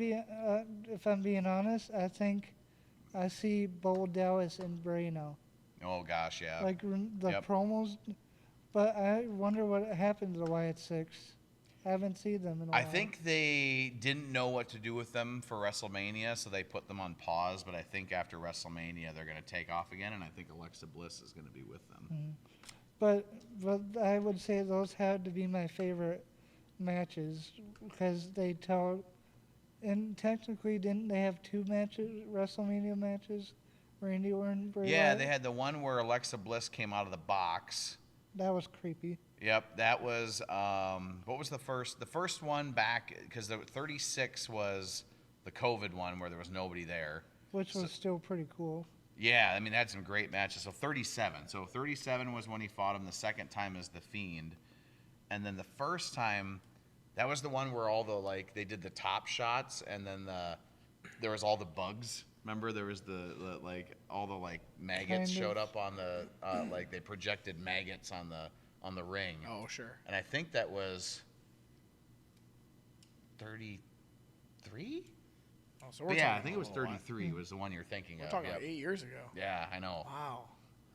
C: being honest, I think I see Bo Dallas and Bray now.
B: oh gosh, yeah.
C: Like the
B: Yep.
C: promos, but I wonder what happened to the Wyatt Six. I haven't seen them in a while.
B: I think they didn't know what to do with them for WrestleMania, so they put them on pause. But I think after WrestleMania, they're going to take off again, and I think Alexa Bliss is going to be with them.
C: But I would say those had to be my favorite matches because they tell. And technically, didn't they have 2 WrestleMania matches? Randy Orton, Bray
B: Yeah,
C: Wyatt?
B: they had the one where Alexa Bliss came out of the box.
C: That was creepy.
B: Yep, that was what was the first? The first one back because the 36 was the COVID one where there was nobody there.
C: Which was still pretty cool.
B: Yeah, I mean, they had some great matches. So 37. So 37 was when he fought him. The second time is The Fiend. And then the first time, that was the one where all the, they did the top shots, and then there was all the bugs. Remember, there was all the maggots
C: Kind of.
B: showed up on the, they projected maggots on the ring.
A: Oh, sure.
B: And I think that was 33?
A: Oh, so
B: But
A: we're
B: yeah,
A: talking
B: I think it was
A: a lot.
B: 33 was the one you're thinking
A: We're
B: of.
A: talking
B: Yep.
A: like 8 years ago.
B: Yeah, I know.
A: Wow.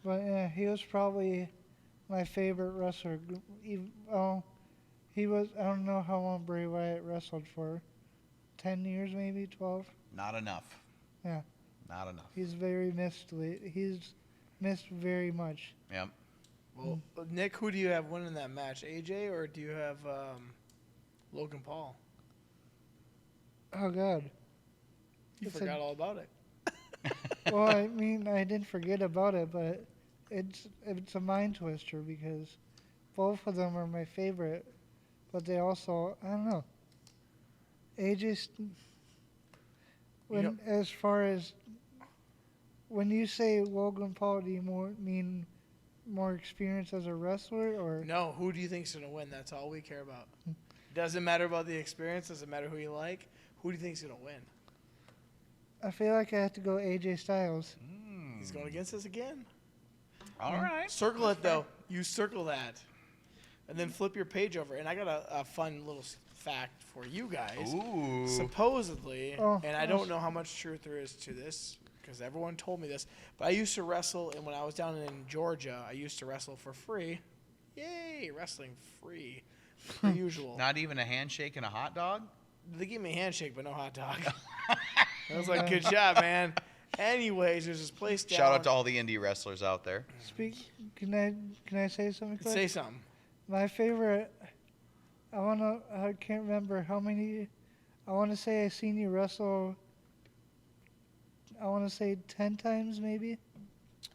C: But yeah, he was probably my favorite wrestler. He was, I don't know how long Bray Wyatt wrestled for. 10 years maybe, 12?
B: Not enough.
C: Yeah.
B: Not enough.
C: He's very missed. He's missed very much.
B: Yep.
A: Well, Nick, who do you have winning that match? AJ or do you have Logan Paul?
C: Oh, God.
A: You
C: It's
A: forgot all about it.
C: Well, I mean, I didn't forget about it, but it's a mind twister because both of them are my favorite, but they also, I don't know. AJ, as far as, when you say Logan Paul, do you mean more experience as a wrestler, or?
A: No, who do you think's going to win? That's all we care about. Doesn't matter about the experience. Doesn't matter who you like. Who do you think's going to win?
C: I feel like I have to go AJ Styles.
A: He's going against us again.
B: All right.
A: Circle it, though. You circle that. And then flip your page over. And I got a fun little fact for you guys.
B: Ooh.
A: Supposedly,
C: Oh,
A: and I don't know how much truth there is to this because everyone told me this, but I used to wrestle, and when I was down in Georgia, I used to wrestle for free. Yay, wrestling free, per usual.
B: Not even a handshake and a hot dog?
A: They gave me a handshake, but no hot dog. I was like, good job, man. Anyways, there's this place down.
B: Shout out to all the indie wrestlers out there.
C: Can I say something quick?
A: Say something.
C: My favorite. I can't remember how many. I want to say I seen you wrestle. I want to say 10 times maybe.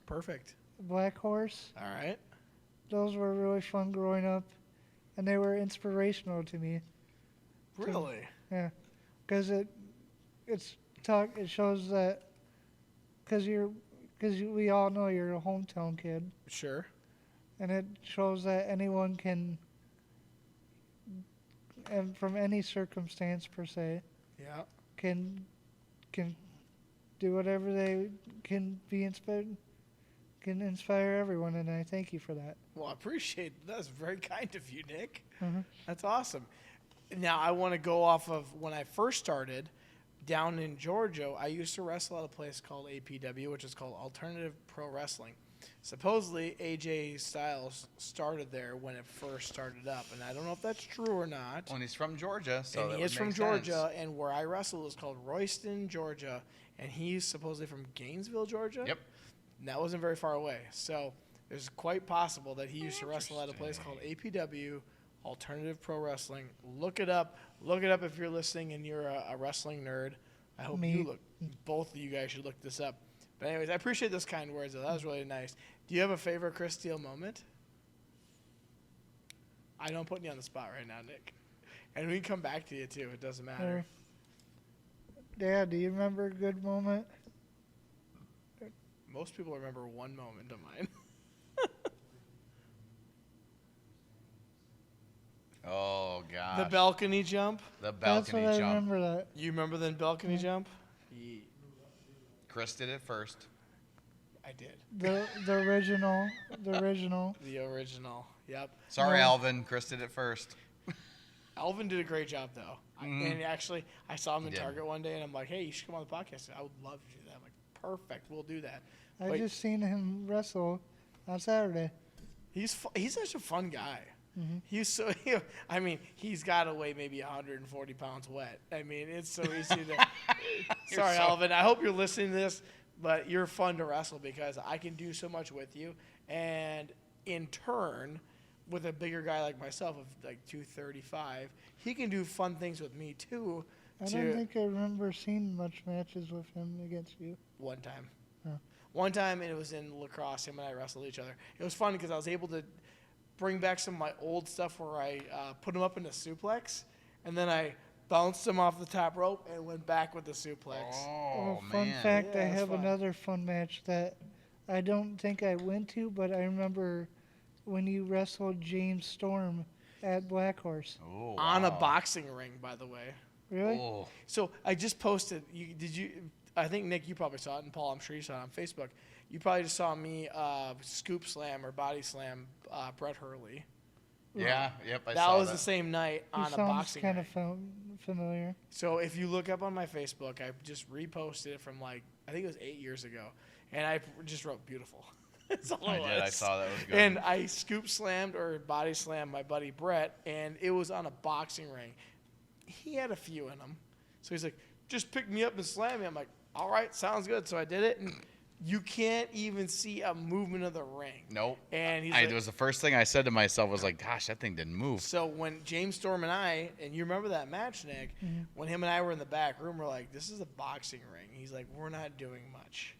A: Perfect.
C: Black Horse.
A: All right.
C: Those were really fun growing up, and they were inspirational to me.
A: Really?
C: Yeah, because it shows that because we all know you're a hometown kid,
A: Sure.
C: and it shows that anyone can, and from any circumstance per se,
A: Yeah.
C: can do whatever they can be inspired, can inspire everyone, and I thank you for that.
A: Well, I appreciate that. That's very kind of you, Nick.
C: Mhm.
A: That's awesome. Now, I want to go off of when I first started down in Georgia. I used to wrestle at a place called APW, which is called Alternative Pro Wrestling. Supposedly, AJ Styles started there when it first started up, and I don't know if that's true or not.
B: Well, and he's from Georgia, so
A: And
B: that
A: he
B: would
A: is from
B: make
A: Georgia,
B: sense.
A: and where I wrestle is called Royston, Georgia, and he's supposedly from Gainesville, Georgia.
B: Yep.
A: And that wasn't very far away, so it's quite possible that he used to wrestle at a place called APW, Alternative Pro Wrestling. Look it up. Look it up if you're listening and you're a wrestling nerd. I hope
C: Me.
A: you look. Both of you guys should look this up. But anyways, I appreciate those kind words, though. That was really nice. Do you have a favorite Chris Steele moment? I don't put you on the spot right now, Nick. And we can come back to you, too. It doesn't matter.
C: Dad, do you remember a good moment?
A: Most people remember one moment of mine.
B: Oh, gosh.
A: The balcony jump.
B: The
C: That's
B: balcony
C: what I
B: jump.
C: remember that.
A: You remember the balcony jump?
B: Chris did it first.
A: I did.
C: The original.
A: The original. Yep.
B: Sorry,
C: No.
B: Alvin. Chris did it first.
A: Alvin did a great job, though. And actually, I saw him in
B: He did.
A: Target one day, and I'm like, hey, you should come on the podcast. I would love to do that. I'm like, perfect. We'll do that.
C: I
A: But
C: just seen him wrestle on Saturday.
A: he's such a fun guy.
C: Mm-hmm.
A: He's so, I mean, he's got to weigh maybe 140 pounds wet. I mean, it's so easy to. Sorry, Alvin. I hope you're listening to this, but you're fun to wrestle because I can do so much with you. And in turn, with a bigger guy like myself of like 235, he can do fun things with me too.
C: I don't think I remember seeing much matches with him against you.
A: One time.
C: Oh.
A: One time, and it was in lacrosse. Him and I wrestled each other. It was fun because I was able to bring back some of my old stuff where I put him up in a suplex, and then I bounced him off the top rope and went back with the suplex.
B: Oh,
C: Fun
B: man.
C: fact,
A: Yeah,
C: I
A: it's
C: have
A: fun.
C: another fun match that I don't think I went to, but I remember when you wrestled James Storm at Black Horse.
B: Oh,
A: On a
B: wow.
A: boxing ring, by the way.
C: Really?
B: Oh.
A: So I just posted. I think Nick, you probably saw it, and Paul, I'm sure you saw it on Facebook. You probably just saw me scoop slam or body slam Brett Hurley.
B: Yeah, yep, I
A: That
B: saw
A: was
B: that.
A: the same night
C: He
A: on a
C: sounds
A: boxing
C: kind
A: ring.
C: of familiar.
A: So if you look up on my Facebook, I just reposted it from like I think it was 8 years ago, and I just wrote beautiful. That's all
B: I
A: it
B: did. I
A: was.
B: saw that. It was good.
A: And I scoop slammed or body slammed my buddy Brett, and it was on a boxing ring. He had a few in him, so he's like, "Just pick me up and slam me." I'm like, "All right, sounds good." So I did it, and you can't even see a movement of the ring.
B: Nope.
A: And he's
B: It
A: like,
B: was the first thing I said to myself was like, gosh, that thing didn't move.
A: so when James Storm and I, and you remember that match, Nick, when him and I were in the back room, we're like, this is a boxing ring. He's like, we're not doing much.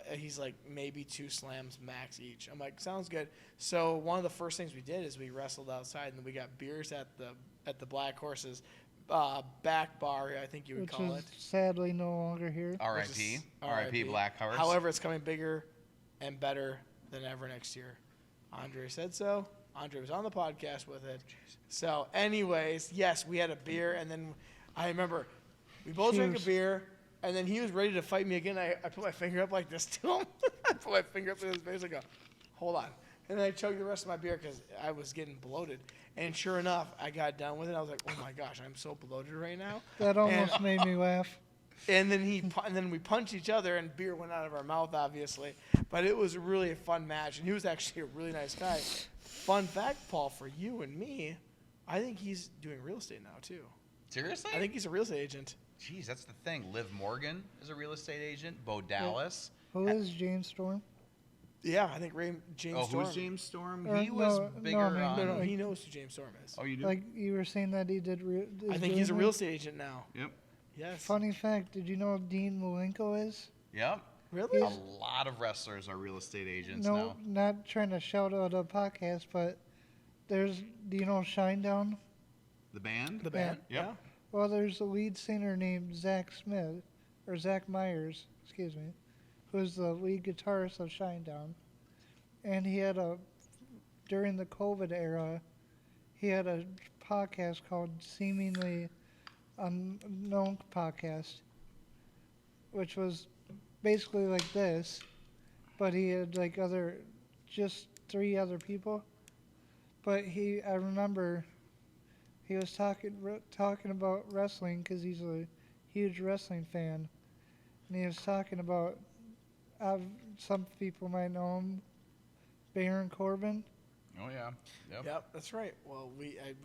A: He's like, maybe 2 slams max each. I'm like, sounds good. So one of the first things we did is we wrestled outside, and then we got beers at the Black Horse's back bar, I think you would
C: Which
A: call
C: is
A: it.
C: sadly no longer here.
A: which
B: R.I.P.
A: is
B: R.I.P. Black Horse.
A: However, it's coming bigger and better than ever next year. Andre said so. Andre was on the podcast with it. So, anyways, yes, we had a beer, and then I remember we both drank a
C: Cheers.
A: beer, and then he was ready to fight me again. I put my finger up like this to him. I put my finger up in his face. I go, hold on. And then I chugged the rest of my beer because I was getting bloated. And sure enough, I got done with it. I was like, oh my gosh, I'm so bloated right now.
C: That almost made me laugh.
A: And then we punched each other, and beer went out of our mouth, obviously. But it was really a fun match, and he was actually a really nice guy. Fun fact, Paul, for you and me, I think he's doing real estate now too.
B: Seriously?
A: I think he's a real estate agent.
B: Jeez, that's the thing. Liv Morgan is a real estate agent. Bo Dallas.
C: Who is James Storm?
A: Yeah, I think James Storm.
B: Who's James Storm?
C: Or
B: He was
C: no,
B: bigger
C: no, I mean,
B: on...
A: No, he knows who James Storm is.
B: Oh, you do?
C: Like you were saying that he did.
A: I think he's a real estate agent now.
B: Yep.
A: Yes.
C: Funny fact: did you know Dean Malenko is?
B: Yep.
A: Really?
B: A lot of wrestlers are real estate agents
C: No,
B: now.
C: not trying to shout out a podcast, but do you know Shinedown?
B: The band?
A: The band.
B: Yep.
A: Yeah.
C: Well, there's a lead singer named Zach Myers, excuse me, who's the lead guitarist of Shinedown. And he had during the COVID era, he had a podcast called Seemingly Unknown Podcast, which was basically like this, but he had like just 3 other people. But I remember he was talking about wrestling because he's a huge wrestling fan, and he was talking about some people might know him, Baron Corbin.
B: Oh, yeah.
A: Yep, that's right. Well,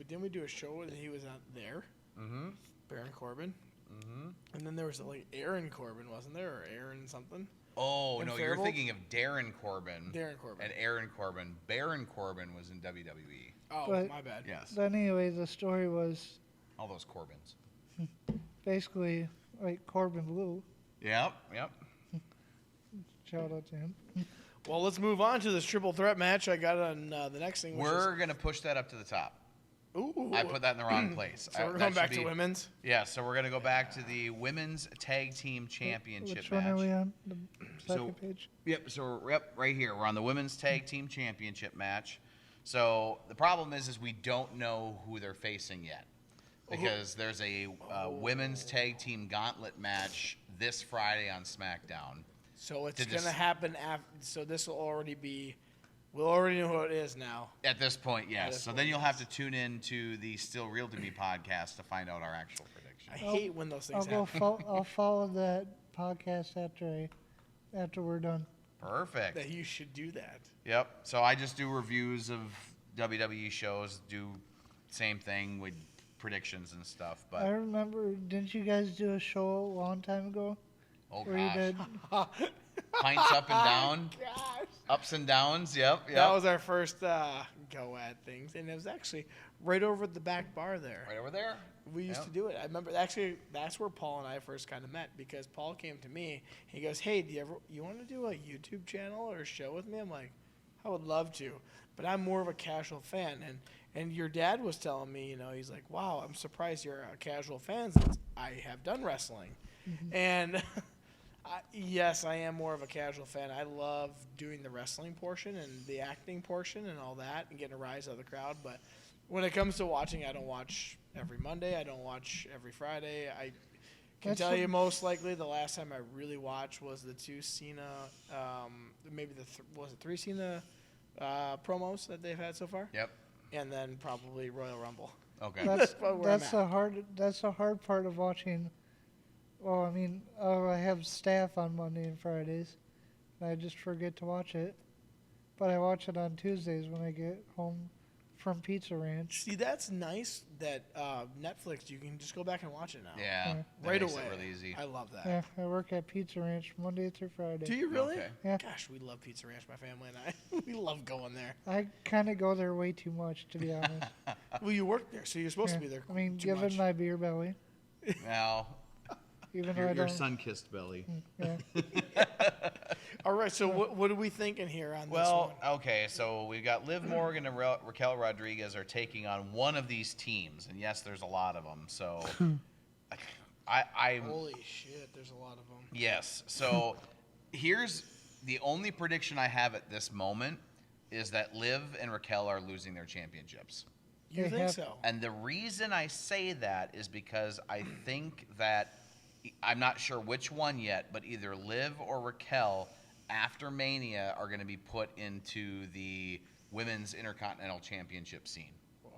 A: didn't we do a show and he was out there?
B: Mm-hmm.
A: Baron Corbin.
B: Mm-hmm.
A: And then there was Aaron Corbin, wasn't there, or Aaron something?
B: Oh,
A: And
B: no,
A: Faribault?
B: you're thinking of Darren Corbin.
A: Darren Corbin.
B: And Aaron Corbin. Baron Corbin was in WWE.
A: Oh,
C: But-
A: my bad.
B: Yes.
C: But anyway, the story was
B: All those Corbins.
C: basically like Corbin Blue.
B: Yep.
C: Shout out to him.
A: Well, let's move on to this triple threat match I got on the next thing. Which
B: We're going to push that up to the top.
A: Ooh.
B: I put that in the wrong place.
A: So we're going back to women's?
B: Yeah, so we're going to go back to the Women's Tag Team Championship
C: Which
B: match.
C: one are we on? The
B: So-
C: second page?
B: Yep, so we're right here. We're on the Women's Tag Team Championship match. So the problem is we don't know who they're facing yet. Because there's a Women's Tag Team Gauntlet match this Friday on SmackDown.
A: So it's
B: To
A: going to
B: just-
A: happen after. So this will already be. We'll already know who it is now.
B: At this point, yes.
A: this
B: So
A: point,
B: then you'll have to tune in to the Still Real to Me podcast to find out our actual prediction.
A: I hate when those things
C: I'll
A: happen.
C: I'll follow that podcast after we're done.
B: Perfect.
A: That you should do that.
B: Yep. So I just do reviews of WWE shows, do same thing with predictions and stuff.
C: I
B: But
C: remember, didn't you guys do a show a long time ago
B: oh
C: where you
B: gosh,
C: did?
B: pints up and down,
A: Gosh.
B: ups and downs. Yep.
A: That was our first go at things, and it was actually right over at the back bar there.
B: right over there.
A: We used to do it. I remember actually that's where Paul and I first kind of met because Paul came to me. He goes, "Hey, you want to do a YouTube channel or a show with me?" I'm like, "I would love to, but I'm more of a casual fan." And your dad was telling me, he's like, "Wow, I'm surprised you're a casual fan since I have done wrestling." And yes, I am more of a casual fan. I love doing the wrestling portion and the acting portion and all that and getting a rise out of the crowd. But when it comes to watching, I don't watch every Monday. I don't watch every Friday. I can
C: That's
A: tell
C: what-
A: you most likely the last time I really watched was the 2 Cena, maybe was it 3 Cena promos that they've had so far?
B: Yep.
A: And then probably Royal Rumble.
B: Okay.
C: That's
A: about where I'm
C: that's the hard part of watching. Well, I mean, I have staff on Monday and Fridays, and I just forget to watch it. But I watch it on Tuesdays when I get home from Pizza Ranch.
A: See, that's nice that Netflix, you can just go back and watch it now.
B: Yeah. that
A: Right
B: makes
A: away.
B: It really easy.
A: I love that.
C: Yeah, I work at Pizza Ranch Monday through Friday.
A: Do you really?
B: Okay.
C: Yeah.
A: Gosh, we love Pizza Ranch, my family and I. We love going there.
C: I kind of go there way too much, to be honest.
A: Well, you work there, so you're supposed
C: Yeah.
A: to be there.
C: I mean,
A: too
C: given
A: much.
C: my beer belly,
B: Now,
C: even though I
B: your
C: don't.
B: sun-kissed belly.
C: Yeah.
A: All right, so what are we thinking here on
B: Well,
A: this one?
B: okay, so we've got Liv Morgan and Raquel Rodriguez are taking on one of these teams, and yes, there's a lot of them. So, I'm
A: Holy shit, there's a lot of them.
B: yes. So, here's the only prediction I have at this moment is that Liv and Raquel are losing their championships.
A: You
C: They
A: think
C: have-
A: so?
B: And the reason I say that is because I think that I'm not sure which one yet, but either Liv or Raquel after Mania are going to be put into the Women's Intercontinental Championship scene.
A: Wow.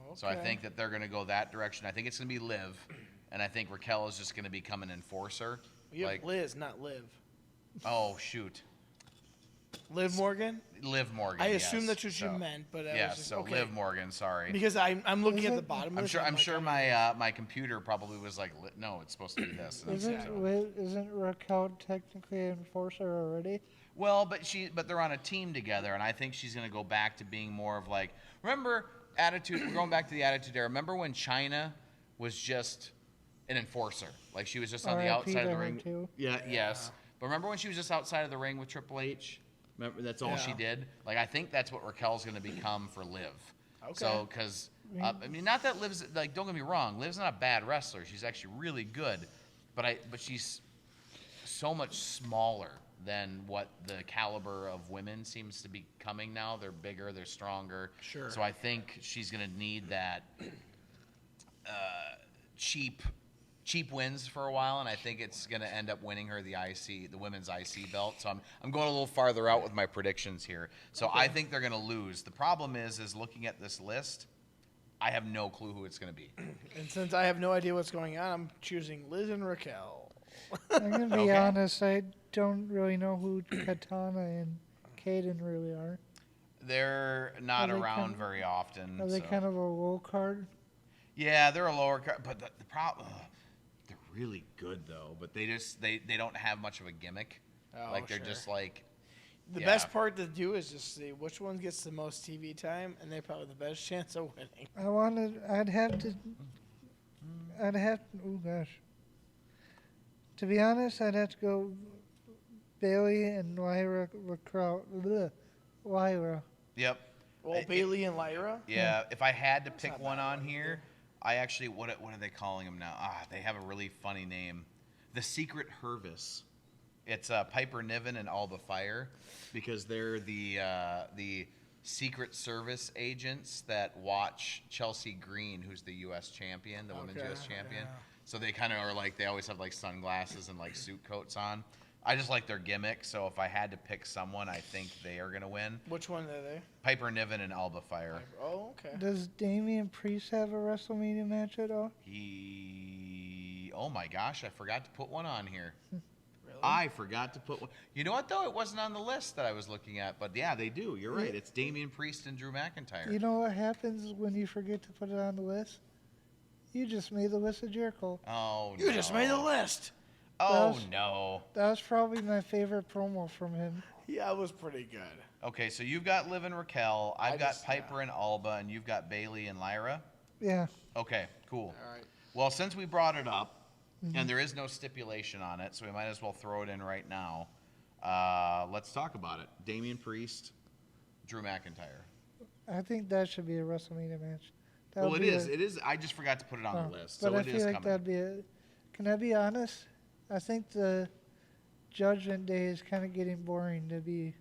A: Okay.
B: So I think that they're going to go that direction. I think it's going to be Liv, and I think Raquel is just going to become an enforcer.
A: You have Liz, not Liv.
B: Oh, shoot.
A: Liv Morgan?
B: Liv Morgan.
A: I assume that's what you meant, but okay.
B: Liv Morgan. Sorry.
A: Because I'm looking at the bottom.
B: I'm sure my computer probably was like, no, it's supposed to be this.
C: Isn't Raquel technically an enforcer already?
B: Well, but they're on a team together, and I think she's going to go back to being more of like, remember Attitude? We're going back to the Attitude Era. Remember when Chyna was just an enforcer, like she was just on the outside of the ring.
C: Too.
B: Yeah. Yes. But remember when she was just outside of the ring with Triple H? Remember, that's all she did. Like, I think that's what Raquel's going to become for Liv. Okay. So, because not that Liv's like, don't get me wrong, Liv's not a bad wrestler. She's actually really good, but she's so much smaller than what the caliber of women seems to be coming now. They're bigger, they're stronger.
A: Sure.
B: So I think she's going to need that cheap wins for a while, and I think it's going to end up winning her the women's IC belt. So I'm going a little farther out with my predictions here. So I think they're going to lose. The problem is looking at this list, I have no clue who it's going to be.
A: And since I have no idea what's going on, I'm choosing Liz and Raquel.
C: I'm going to be honest, I don't really know who Katana and Kaden really are.
B: They're not around very often.
C: Are they kind of a low card?
B: Yeah, they're a lower card, but the problem... they're really good though, but they don't have much of a gimmick. They're just like
A: the best part to do is just see which one gets the most TV time, and they probably the best chance of winning.
C: I'd have to. Oh gosh. To be honest, I'd have to go Bailey and Lyra. Lyra.
B: Yep.
A: Well, Bailey and Lyra.
B: Yeah. If I had to pick one on here. I actually, what are they calling them now? They have a really funny name. The Secret Hervis. It's Piper Niven and Alba Fire, because they're the Secret Service agents that watch Chelsea Green, who's the U.S. champion, the women's U.S. champion. Yeah. So they kind of are like, they always have like sunglasses and like suit coats on. I just like their gimmick, so if I had to pick someone, I think they are going to win.
A: Which one are they?
B: Piper Niven and Alba Fire.
A: Oh, okay.
C: Does Damian Priest have a WrestleMania match at all?
B: Oh my gosh, I forgot to put one on here.
A: Really?
B: I forgot to put one. You know what, though? It wasn't on the list that I was looking at, but yeah, they do. You're right. It's Damian Priest and Drew McIntyre.
C: You know what happens when you forget to put it on the list? You just made the list of Jericho.
B: Oh, no.
A: You just made the list.
B: Oh, no.
C: That was probably my favorite promo from him.
A: Yeah, it was pretty good.
B: Okay, so you've got Liv and Raquel. I've got Piper and Alba, and you've got Bailey and Lyra?
C: Yeah.
B: Okay, cool.
A: All right.
B: Well, since we brought it up, and there is no stipulation on it, so we might as well throw it in right now, let's talk about it. Damian Priest, Drew McIntyre.
C: I think that should be a WrestleMania match.
B: Well, it is. It is. I just forgot to put it on the list, so
C: but
B: it is
C: I feel like
B: coming.
C: that'd be a... Can I be honest? I think the Judgment Day is kind of getting boring, to be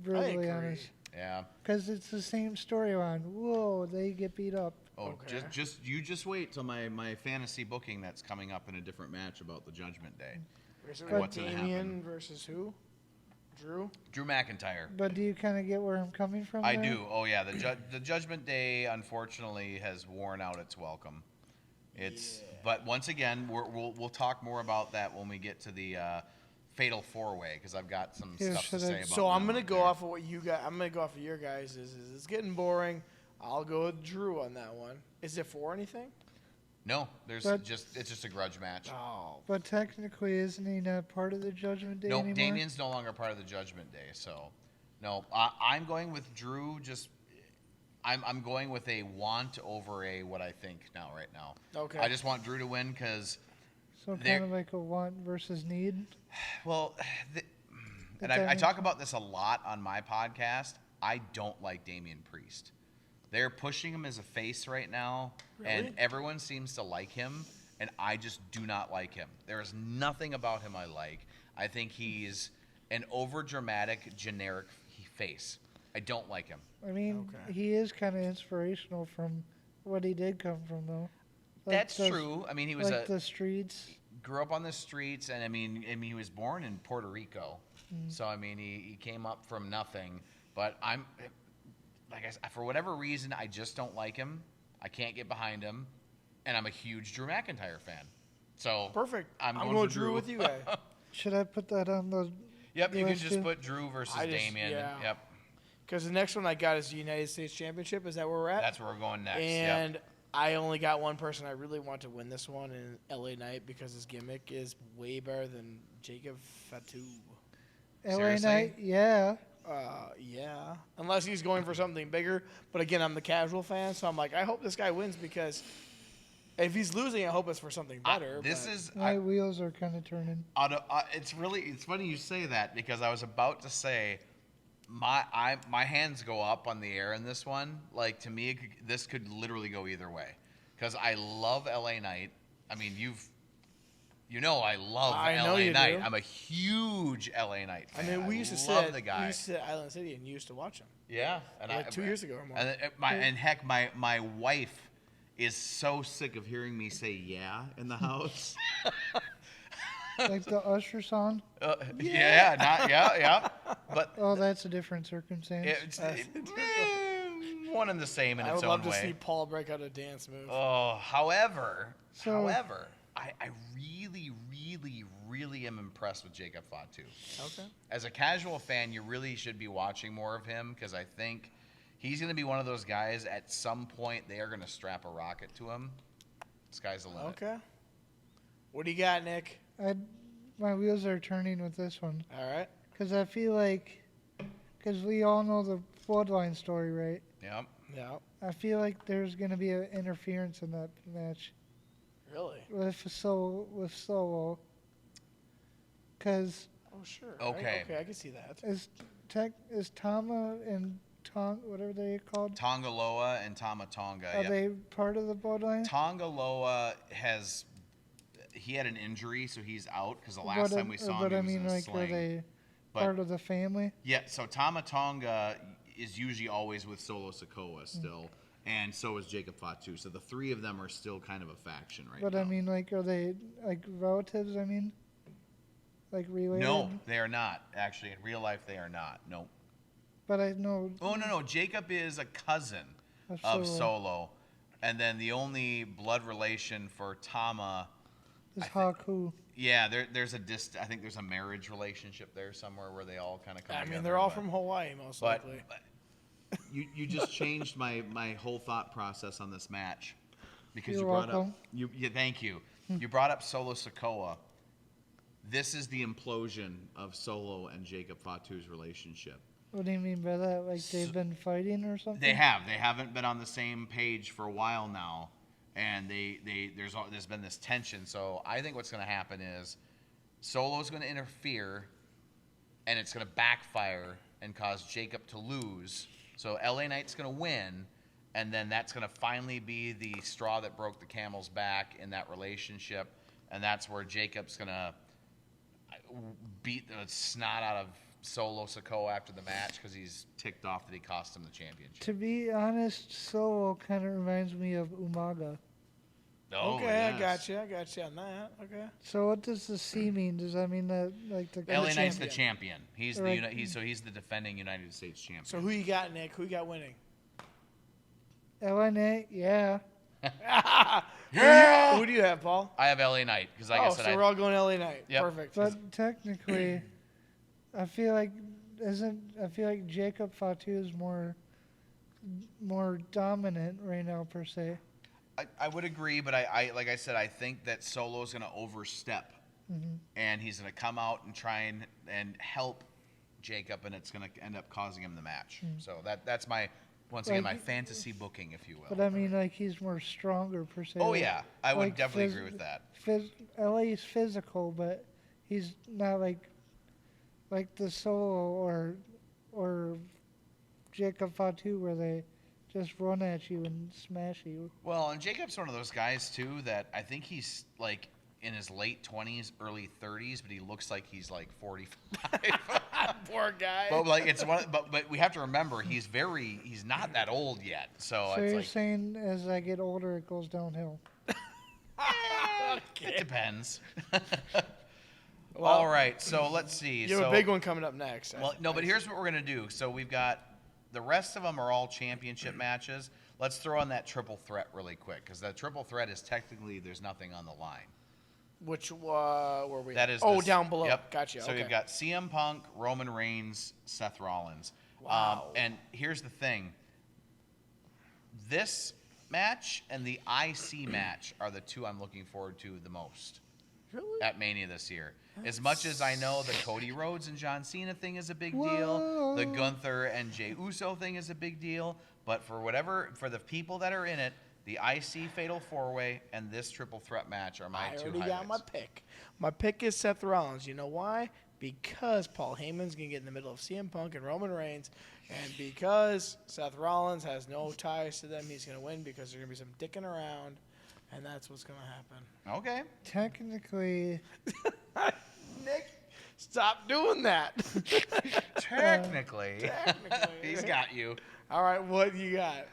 C: brutally honest.
B: Yeah.
C: Because it's the same storyline. Whoa, they get beat up.
B: Oh, okay. just wait till my fantasy booking that's coming up in a different match about the Judgment Day.
A: What's Damian versus who? Drew? Drew
B: McIntyre.
C: But do you kind of get where I'm coming from?
B: I do. Oh yeah, the Judgment Day unfortunately has worn out its welcome. But once again, we'll talk more about that when we get to the Fatal 4-Way, because I've got some stuff to say about.
A: So I'm gonna go off of what you got. I'm gonna go off of your guys. Is it's getting boring? I'll go with Drew on that one. Is it for anything?
B: No, it's just a grudge match.
A: Oh.
C: But technically, isn't he not part of the Judgment Day anymore?
B: No, Damian's no longer part of the Judgment Day. So, no, I'm going with Drew. I'm going with a want over a what I think right now.
A: Okay.
B: I just want Drew to win because.
C: So kind of like a want versus need?
B: Well, and I talk about this a lot on my podcast. I don't like Damian Priest. They're pushing him as a face right now, and everyone seems to like him, and I just do not like him. There is nothing about him I like. I think he's an overdramatic, generic face. I don't like him.
C: I mean, he is kind of inspirational from what he did come from, though.
B: That's true. I mean, he was
C: the streets.
B: Grew up on the streets, and I mean, he was born in Puerto Rico. So I mean, he came up from nothing. But I'm, like I said, for whatever reason, I just don't like him. I can't get behind him, and I'm a huge Drew McIntyre fan. So
A: Perfect.
B: I'm
A: going
B: going
A: Drew with you guys.
C: Should I put that on the?
B: Yep, you can
C: list
B: just
C: too?
B: put Drew versus Damian.
A: Yeah.
B: Yep,
A: Because the next one I got is the United States Championship. Is that where we're at?
B: that's where we're going next.
A: And
B: Yep.
A: I only got one person I really want to win this one in LA Knight because his gimmick is way better than Jacob Fatu.
C: LA
B: Seriously?
C: Knight, yeah.
A: Yeah. Unless he's going for something bigger. But again, I'm the casual fan, so I'm like, I hope this guy wins because if he's losing, I hope it's for something better.
C: My wheels are kind of turning.
B: It's funny you say that because I was about to say my hands go up on the air in this one. Like, to me, this could literally go either way because I love LA Knight. I mean, I love LA Knight. I'm a huge LA Knight fan.
A: I mean, we used to sit at Island City and you used to watch him.
B: Yeah, and
A: like 2 years ago or more.
B: And heck, my wife is so sick of hearing me say "yeah" in the house.
C: Like the Usher song?
B: Yeah. But
C: oh, that's a different circumstance.
B: It's one and the same in its own way.
A: I would love to see Paul break out a dance move.
B: Oh, however, I really, really, really am impressed with Jacob Fatu.
A: Okay. As
B: a casual fan, you really should be watching more of him because I think he's going to be one of those guys at some point they are going to strap a rocket to him. Sky's the limit.
A: Okay. What do you got, Nick?
C: My wheels are turning with this one.
A: All right.
C: Because I feel like, because we all know the Bloodline story, right?
B: Yep.
A: Yeah.
C: I feel like there's going to be an interference in that match.
A: Really?
C: With Solo. Because.
A: Oh, sure.
B: Okay.
A: Okay, I can see that.
C: Is Tama and whatever they're called?
B: Tongaloa and Tama Tonga.
C: Are they part of the Bloodline?
B: Tongaloa he had an injury, so he's out because the last time we saw him, he was in a sling.
C: Are they part of the family?
B: Yeah, so Tama Tonga is usually always with Solo Sikoa still, and so is Jacob Fatu. So the three of them are still kind of a faction right now.
C: But I mean, like, are they like relatives? I mean, like related?
B: No, they are not. Actually, in real life, they are not. Nope.
C: But I know.
B: Oh no! Jacob is a cousin of Solo, and then the only blood relation for Tama
C: is Haku.
B: Yeah, there's I think there's a marriage relationship there somewhere where they all kind of come together.
A: I mean, they're all from Hawaii, most likely.
B: But you just changed my whole thought process on this match because
C: You're
B: you brought
C: welcome.
B: up thank you. You brought up Solo Sikoa. This is the implosion of Solo and Jacob Fatu's relationship.
C: What do you mean by that? Like they've been fighting or something?
B: They have. They haven't been on the same page for a while now, and there's been this tension. So I think what's going to happen is Solo's going to interfere, and it's going to backfire and cause Jacob to lose. So LA Knight's going to win, and then that's going to finally be the straw that broke the camel's back in that relationship, and that's where Jacob's going to beat the snot out of Solo Sikoa after the match because he's ticked off that he cost him the championship.
C: To be honest, Solo kind of reminds me of Umaga.
B: Oh,
A: okay,
B: yes.
A: I got you on that. Okay.
C: So what does the C mean? Does that mean that like the
B: LA Knight's the champion. He's
C: right.
B: he's the defending United States champion.
A: So who you got, Nick? Who you got winning?
C: LA Knight? Yeah.
A: Yeah. Who do you have, Paul?
B: I have LA Knight because like I said,
A: so we're all going LA Knight.
B: Yep.
A: Perfect.
C: But technically, I feel like Jacob Fatu is more dominant right now per se.
B: I would agree, but I like I said, I think that Solo's going to overstep, and he's going to come out and try and help Jacob, and it's going to end up causing him the match. So that's my my fantasy booking, if you will.
C: But I mean, like he's more stronger per se.
B: Oh yeah, I would
C: like
B: definitely agree with that.
C: LA's physical, but he's not like the Solo or Jacob Fatu where they just run at you and smash you.
B: Well, and Jacob's one of those guys too that I think he's like in his late 20s, early 30s, but he looks like he's like 45.
A: Poor guy.
B: But like it's one, but we have to remember he's not that old yet. So it's
C: you're
B: like,
C: saying as I get older it goes downhill?
B: It depends.
A: Well,
B: All right, so let's see.
A: You have a big one coming up next.
B: Well, no, but here's what we're going to do. So we've got the rest of them are all championship matches. Let's throw in that triple threat really quick because that triple threat is technically there's nothing on the line.
A: Which were we?
B: That is
A: down below.
B: Yep.
A: Gotcha.
B: So
A: okay.
B: you've got CM Punk, Roman Reigns, Seth Rollins.
A: Wow.
B: And here's the thing. This match and the IC match are the two I'm looking forward to the most.
A: Really?
B: At Mania this year. As much as I know the Cody Rhodes and John Cena thing is a big deal, the Gunther and Jey Uso thing is a big deal, but for the people that are in it, the IC Fatal 4-Way and this triple threat match are my two
A: I already
B: highlights.
A: got my pick. My pick is Seth Rollins. You know why? Because Paul Heyman's going to get in the middle of CM Punk and Roman Reigns, and because Seth Rollins has no ties to them, he's going to win because there's going to be some dicking around, and that's what's going to happen.
B: Okay.
C: Technically,
A: Nick, stop doing that.
B: Technically. He's got you.
A: All right, what you got?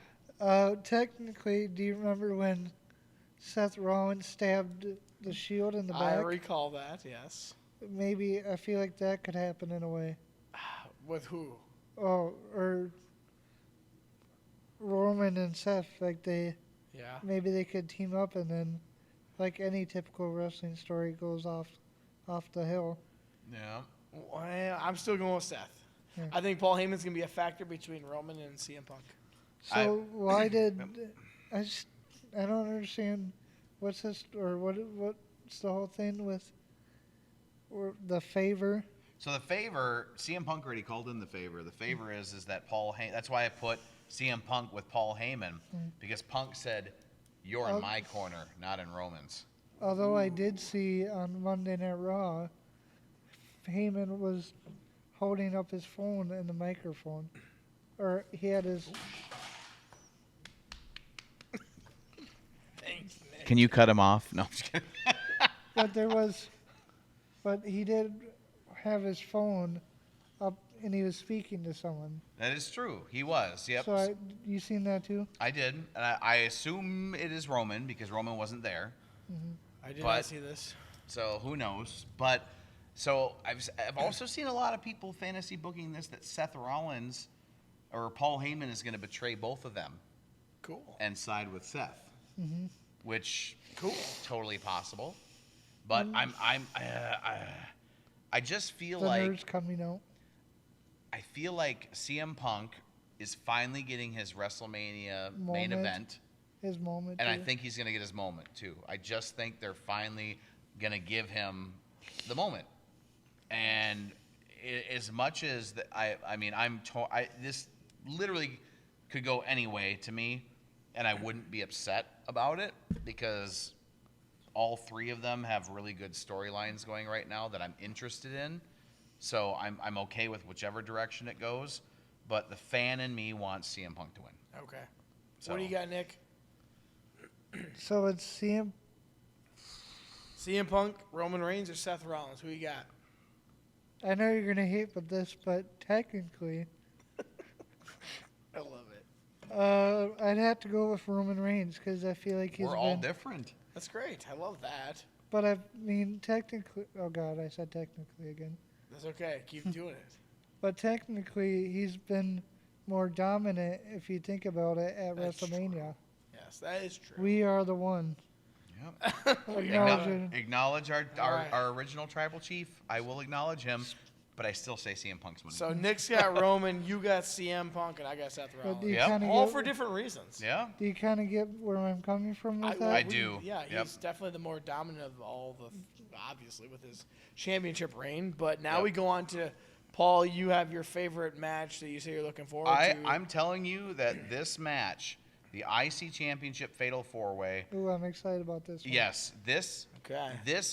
C: technically, do you remember when Seth Rollins stabbed the Shield in the
A: I
C: back?
A: recall that, yes.
C: Maybe I feel like that could happen in a way.
A: With who?
C: Oh, or Roman and Seth, like
A: Yeah.
C: maybe they could team up and then, like any typical wrestling story, goes off the hill.
B: Yeah.
A: Well, I'm still going with Seth.
C: Yeah.
A: I think Paul Heyman's going to be a factor between Roman and CM Punk.
C: So why did I don't understand what's this or what's the whole thing with or the favor?
B: So the favor, CM Punk already called in the favor. The favor is that Paul Heyman, that's why I put CM Punk with Paul Heyman, because Punk said, you're in my corner, not in Roman's.
C: Although I did see on Monday Night Raw, Heyman was holding up his phone and the microphone. Or he had his...
A: Thanks, Nick.
B: Can you cut him off? No, I'm just kidding.
C: But he did have his phone up and he was speaking to someone.
B: That is true. He was, yep.
C: So you seen that too?
B: I did, and I assume it is Roman because Roman wasn't there.
A: I did not see this.
B: So who knows? But so I've also seen a lot of people fantasy booking this that Seth Rollins or Paul Heyman is going to betray both of them.
A: Cool.
B: And side with Seth, which
A: Cool.
B: totally possible. But I just feel
C: The
B: like
C: nerds coming out.
B: I feel like CM Punk is finally getting his WrestleMania main
C: Moment.
B: event.
C: His moment.
B: And I
C: too.
B: think he's going to get his moment, too. I just think they're finally going to give him the moment. And as much as this literally could go any way to me, and I wouldn't be upset about it because all three of them have really good storylines going right now that I'm interested in. So I'm okay with whichever direction it goes. But the fan in me wants CM Punk to win.
A: Okay.
B: So.
A: What do you got, Nick?
C: So it's CM.
A: CM Punk, Roman Reigns, or Seth Rollins? Who you got?
C: I know you're gonna hate with this, but technically,
A: I love it.
C: I'd have to go with Roman Reigns because I feel like
B: We're all different.
A: That's great. I love that.
C: But I mean, technically, oh God, I said technically again.
A: That's okay. Keep doing it.
C: But technically, he's been more dominant if you think about it at
A: That's
C: WrestleMania.
A: true. Yes, that is true.
C: We are the one.
B: Yep.
C: Acknowledge it.
B: Acknowledge
A: All right.
B: our original tribal chief. I will acknowledge him, but I still say CM Punk's winning.
A: So Nick's got Roman, you got CM Punk, and I got Seth
C: But
A: Rollins.
C: do you
B: Yep.
C: kind of
A: All
C: get,
A: for different reasons.
B: Yeah.
C: do you kind of get where I'm coming from with that?
B: I do.
A: Yeah,
B: Yep.
A: he's definitely the more dominant of all obviously with his championship reign. But now
B: Yep.
A: we go on to Paul. You have your favorite match that you say you're looking forward to.
B: I'm telling you that this match, the IC Championship Fatal 4-Way,
C: Ooh, I'm excited about this one.
B: yes, this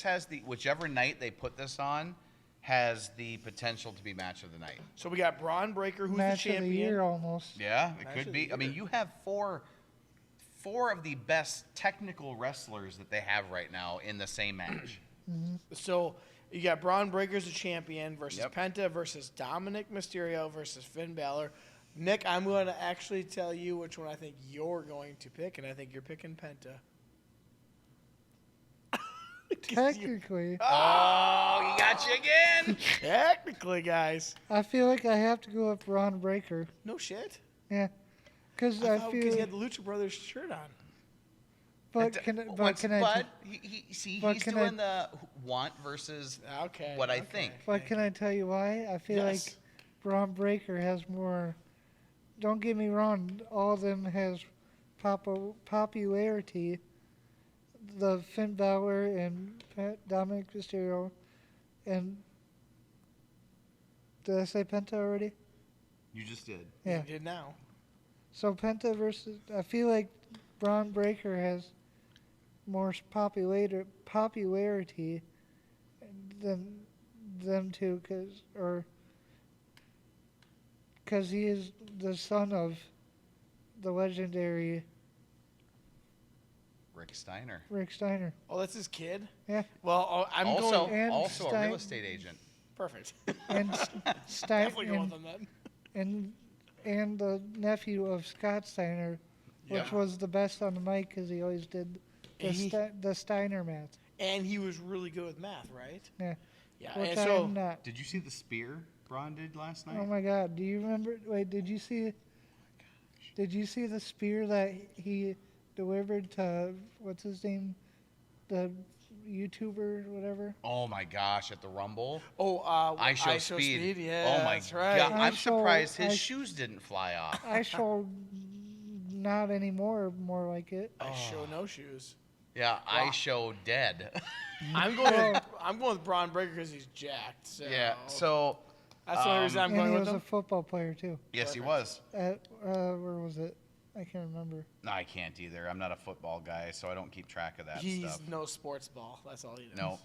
B: has whichever night they put this on has the potential to be match of the night.
A: So we got Braun Breaker, who's
C: Match
A: the champion.
C: of the year almost.
B: Yeah, it
A: Match
B: could
A: of
B: be.
A: the
B: I mean,
A: year.
B: you have four of the best technical wrestlers that they have right now in the same match.
A: So you got Braun Breaker as the champion versus
B: Yep.
A: Penta versus Dominic Mysterio versus Finn Balor. Nick, I'm going to actually tell you which one I think you're going to pick, and I think you're picking Penta.
C: Technically,
B: Oh, he got you again.
A: Technically, guys.
C: I feel like I have to go with Braun Breaker.
A: No shit.
C: Yeah, because I
A: Because
C: feel.
A: he had the Lucha Brothers shirt on.
C: But can I?
B: He's
C: but can
B: doing the want versus
A: Okay.
B: what I think.
C: But can I tell you why? I feel
A: Yes.
C: like Braun Breaker has more. Don't get me wrong. All of them has popularity. The Finn Balor and Dominic Mysterio, and did I say Penta already?
B: You just did.
C: Yeah.
A: You did now.
C: So Penta versus. I feel like Braun Breaker has more popularity than them two, because he is the son of the legendary
B: Rick Steiner.
C: Rick Steiner.
A: Oh, that's his kid?
C: Yeah.
A: Well, I'm
B: Also,
A: going.
C: And
B: also a
C: Stein-
B: real estate agent.
A: Perfect.
C: And
A: Definitely going
C: Steiner
A: with him
C: and
A: then.
C: the nephew of Scott Steiner, which
B: Yeah.
C: was the best on the mic because he always did the Steiner math.
A: And he was really good with math, right?
C: Yeah.
A: Yeah.
C: Which
A: And
C: I
A: so,
C: am not.
B: Did you see the spear Braun did last night?
C: Oh my God! Do you remember? Wait, did you see? Did you see the spear that he delivered to what's his name, the YouTuber, whatever?
B: Oh my gosh! At the Rumble,
A: I
B: Show Speed.
A: Yeah,
B: Oh my
A: that's right.
B: God!
C: I
B: I'm surprised
C: Show-
B: his
C: I-
B: shoes didn't fly off.
C: I showed not anymore. More like it.
A: I show no shoes.
B: Yeah, I Show dead.
A: I'm going with Braun Breaker because he's jacked. So
B: Yeah. So
A: that's the only reason I'm
C: And
A: going
C: he
A: with
C: was a
A: him.
C: football player too.
B: yes, he was.
C: At where was it? I can't remember.
B: No, I can't either. I'm not a football guy, so I don't keep track of that
A: He's
B: stuff.
A: no sports ball. That's all he knows.
B: No.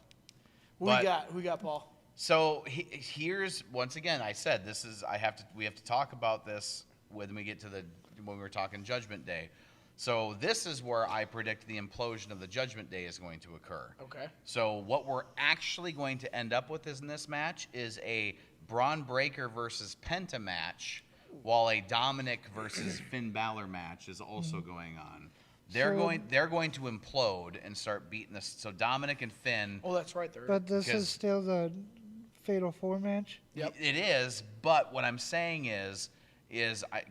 A: Who
B: But-
A: we got? Who we got, Paul?
B: So here's once again. I said this is. We have to talk about this when we get to when we were talking Judgment Day. So this is where I predict the implosion of the Judgment Day is going to occur.
A: Okay.
B: So what we're actually going to end up with in this match is a Braun Breaker versus Penta match, while a Dominic versus Finn Balor match is also going on. They're going to implode and start beating this. So Dominic and Finn.
A: Oh, that's right. There.
C: But this
B: Because-
C: is still the Fatal 4 match.
A: Yep.
B: It is, but what I'm saying is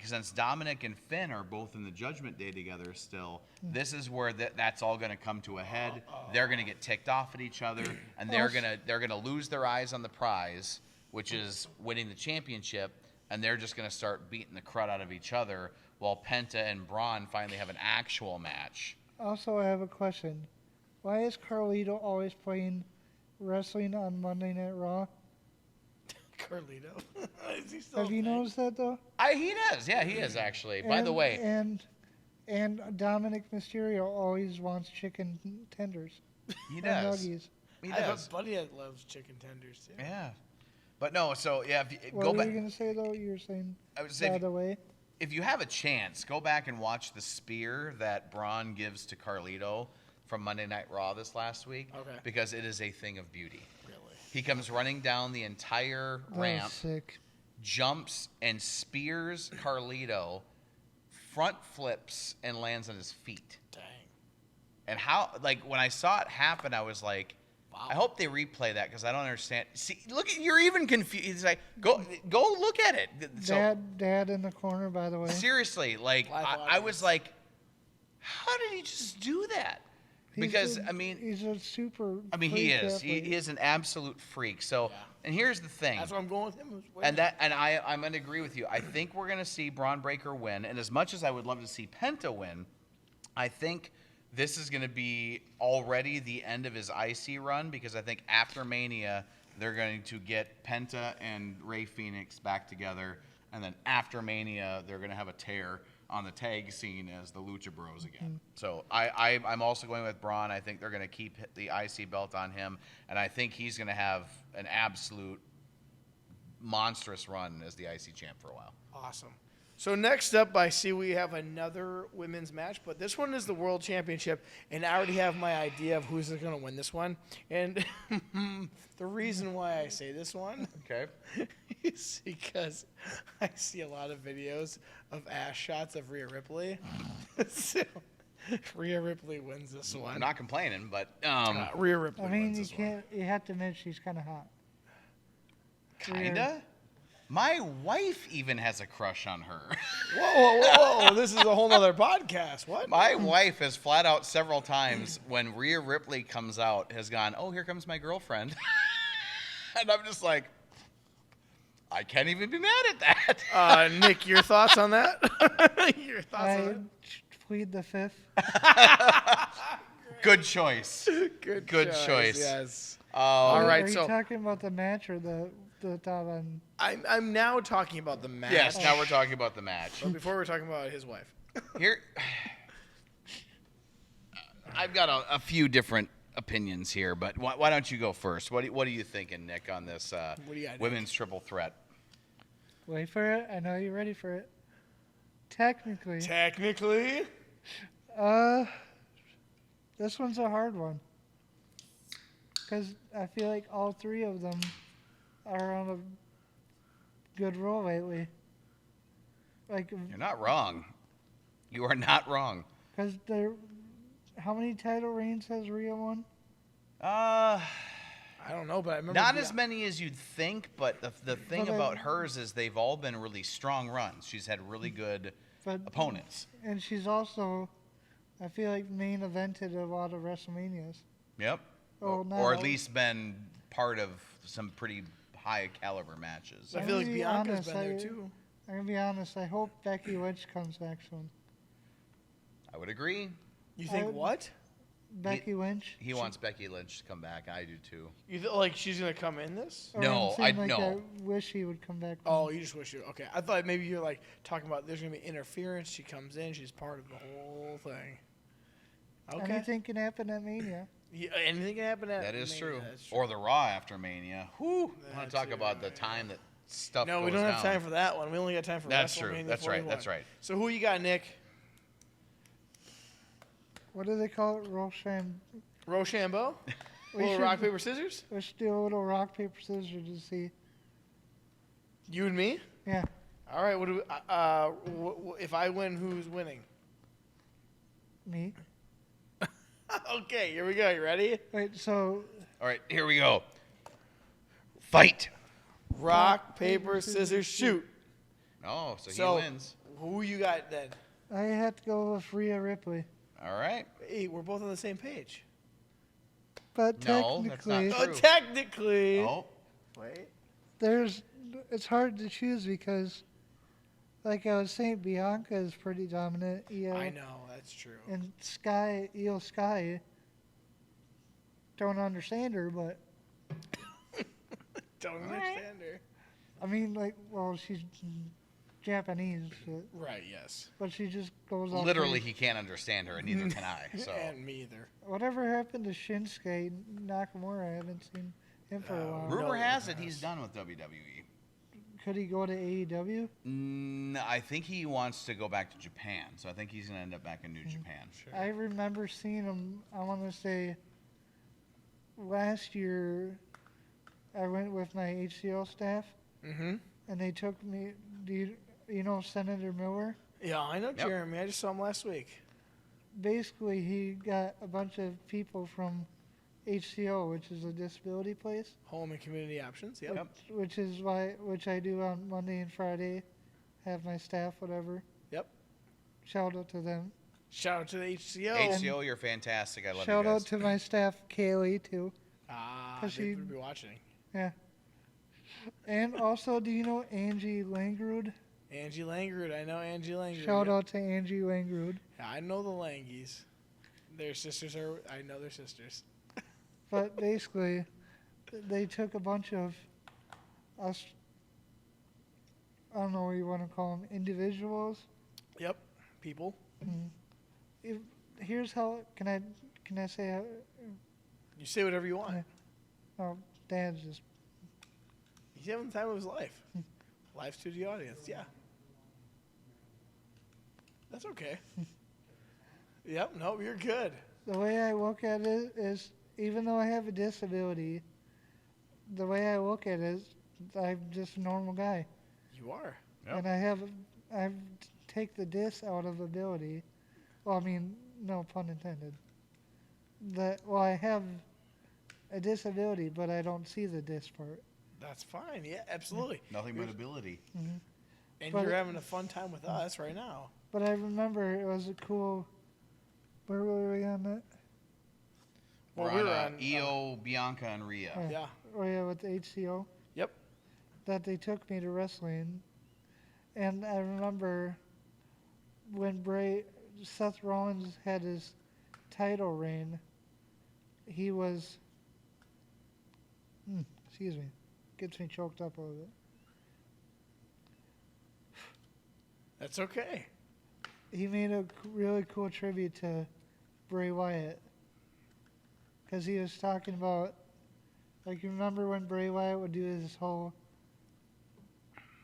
B: since Dominic and Finn are both in the Judgment Day together still, this is where that's all going to come to a head. They're going to get ticked off at each other, and they're going to lose their eyes on the prize, which is winning the championship, and they're just going to start beating the crud out of each other while Penta and Braun finally have an actual match.
C: Also, I have a question. Why is Carlito always playing wrestling on Monday Night Raw?
A: Carlito. Is he still
C: Have you noticed that though?
B: He does. Yeah, he is actually. By the way,
C: and Dominic Mysterio always wants chicken tenders.
B: he
C: and
B: does.
C: nuggies.
B: He
A: I have
B: does.
A: a buddy that loves chicken tenders too.
B: Yeah. But no, so yeah, if you,
C: What
B: go
C: were
B: back.
C: you gonna say though? You were saying
B: I would say
C: by the way.
B: if you have a chance, go back and watch the spear that Braun gives to Carlito from Monday Night Raw this last week.
A: Okay.
B: Because it is a thing of beauty.
A: Really.
B: He comes running down the entire
C: That was
B: ramp,
C: sick.
B: jumps and spears Carlito, front flips and lands on his feet.
A: Dang.
B: And how, like, when I saw it happen, I was like,
A: Wow.
B: I hope they replay that because I don't understand. See, look, you're even confused. It's like, go look at it. So,
C: Dad in the corner, by the way.
B: seriously, like,
A: Live
B: I was
A: audience.
B: like, how did he just do that? Because,
C: he's a super.
B: he
C: freak
B: is. He
C: athlete.
B: is an absolute freak. So,
A: Yeah.
B: and here's the thing.
A: That's why I'm going with him.
B: I'm going to agree with you. I think we're going to see Braun Breaker win. And as much as I would love to see Penta win, I think this is going to be already the end of his IC run because I think after Mania, they're going to get Penta and Rey Fenix back together. And then after Mania, they're going to have a tear on the tag scene as the Lucha Bros again. So I'm also going with Braun. I think they're going to keep the IC belt on him. And I think he's going to have an absolute monstrous run as the IC champ for a while.
A: Awesome. So next up, I see we have another women's match, but this one is the World Championship, and I already have my idea of who's going to win this one. And the reason why I say this one
B: Okay.
A: is because I see a lot of videos of ass shots of Rhea Ripley. So Rhea Ripley wins this one.
B: I'm not complaining, but
A: Rhea Ripley
C: I mean,
A: wins
C: you
A: this one.
C: can't. You have to admit she's kind of hot.
B: kinda. My wife even has a crush on her.
A: Whoa. This is a whole nother podcast. What?
B: My wife has flat out several times when Rhea Ripley comes out has gone, "Oh, here comes my girlfriend." And I'm just like, I can't even be mad at that.
A: Nick, your thoughts on that? Your thoughts
C: I
A: on
C: plead the fifth.
B: Good choice.
A: that?
B: Good choice.
A: Yes.
B: All
A: right,
C: Are you
A: so-
C: talking about the match or the thought on?
A: I'm now talking about the match.
B: Yes, now we're talking about the match.
A: But before we're talking about his wife.
B: Here, I've got a few different opinions here, but why don't you go first? What are you thinking, Nick, on this
A: What do you got, Nick?
B: women's triple threat?
C: Wait for it. I know you're ready for it. Technically, this one's a hard one because I feel like all three of them are on a good roll lately. Like,
B: You're not wrong. You are not wrong.
C: because they're. How many title reigns has Rhea won?
A: I don't know, but I remember
B: Not as many as you'd think, but the thing
C: But I-
B: about hers is they've all been really strong runs. She's had really good
C: But
B: opponents.
C: and she's also, I feel like, main evented a lot of WrestleManias.
B: Yep.
C: Oh,
B: Or at
C: no.
B: least been part of some pretty high caliber matches.
A: I
C: I'm
A: feel like
C: gonna be
A: Bianca's
C: honest,
A: been there too.
C: I'm gonna be honest. I hope Becky Lynch comes back soon.
B: I would agree.
A: You think
C: I-
A: what?
C: Becky Lynch.
B: He wants Becky Lynch to come back. I do too.
A: You like she's gonna come in this?
C: Or
B: No,
C: I'm saying,
B: I-
C: like,
B: no.
C: I wish he would come back.
A: Oh, you just wish you. Okay, I thought maybe you're like talking about there's gonna be interference. She comes in, she's part of the whole thing. Okay.
C: Anything can happen at Mania.
A: Yeah, anything can happen at
B: That is
A: Mania,
B: true.
A: that's true.
B: Or the Raw after Mania. Whew. I want
A: That
B: to talk
A: too,
B: about the
A: yeah.
B: time that stuff
A: No,
B: goes
A: we don't have
B: down.
A: time for that one. We only got time for
B: That's true.
A: WrestleMania
B: That's right.
A: 41.
B: That's right.
A: So who you got, Nick?
C: What do they call it? Roshan.
A: Rochambeau?
C: We
A: Little
C: should-
A: rock paper scissors?
C: Let's do a little rock paper scissors to see.
A: You and me?
C: Yeah,
A: All right. What do we, if I win, who's winning?
C: me.
A: Okay, here we go. You ready?
C: Wait, so
B: All right, here we go. Fight.
A: Rock, paper, scissors, shoot.
B: Oh, so
A: So-
B: he wins.
A: Who you got then?
C: I have to go with Rhea Ripley.
B: All right.
A: Hey, we're both on the same page.
C: But
B: No, that's not
C: technically,
B: true.
A: Technically.
B: Oh,
A: Wait.
C: it's hard to choose because, like I was saying, Bianca is pretty dominant.
A: I know, that's true.
C: And Io Sky, don't understand her, but
A: Don't understand her.
C: I mean, like, well, she's Japanese,
A: Right, yes.
C: but she just goes off.
B: literally, he can't understand her, and neither can I. So
A: And me either.
C: Whatever happened to Shinsuke Nakamura? I haven't seen him for a while.
B: rumor
A: No,
B: has
A: it
B: it he's
A: has.
B: done with WWE.
C: Could he go to AEW?
B: I think he wants to go back to Japan, so I think he's gonna end up back in New Japan.
C: I remember seeing him, I want to say, last year, I went with my HCL staff,
A: Mm-hmm.
C: and they took me, you know Senator Miller?
A: Yeah, I know
B: Yep.
A: Jeremy. I just saw him last week.
C: Basically, he got a bunch of people from HCO, which is a disability place,
A: Home and community options. Yep.
C: which I do on Monday and Friday, have my staff, whatever.
A: Yep.
C: Shout out to them.
A: Shout out to the HCO.
B: HCO, you're fantastic. I love
C: Shout
B: you guys.
C: out to my staff, Kaylee, too.
A: Ah,
C: 'Cause
A: they
C: she-
A: would be watching.
C: Yeah. And also, do you know Angie Langrud?
A: Angie Langrud. I know Angie Langrud.
C: Shout
A: Yep.
C: out to Angie Langrud.
A: I know the Langies. Their sisters are. I know their sisters.
C: But basically, they took a bunch of us, I don't know what you want to call them, individuals.
A: Yep. People.
C: Here's how, can I say how,
A: You say whatever you want.
C: oh, Dad's just,
A: He's having the time of his life. Live to the audience. Yeah. That's okay. Yep. No, you're good.
C: the way I look at it is, even though I have a disability, the way I look at it is, I'm just a normal guy.
A: You are.
B: Yep.
C: And I take the dis out of ability. Well, I mean, no pun intended. I have a disability, but I don't see the dis part.
A: That's fine. Yeah, absolutely.
B: Nothing but ability.
A: And
C: But-
A: you're having a fun time with us right now.
C: But I remember it was a cool. Where were we on that?
B: We're
A: we
B: on
A: were on
B: EO, Bianca, and Rhea.
A: Yeah.
C: Oh yeah, with the HCO.
A: Yep.
C: That they took me to wrestling, and I remember when Seth Rollins had his title reign. He was. Excuse me, gets me choked up a little bit.
A: That's okay.
C: He made a really cool tribute to Bray Wyatt. Because he was talking about, like, you remember when Bray Wyatt would do his whole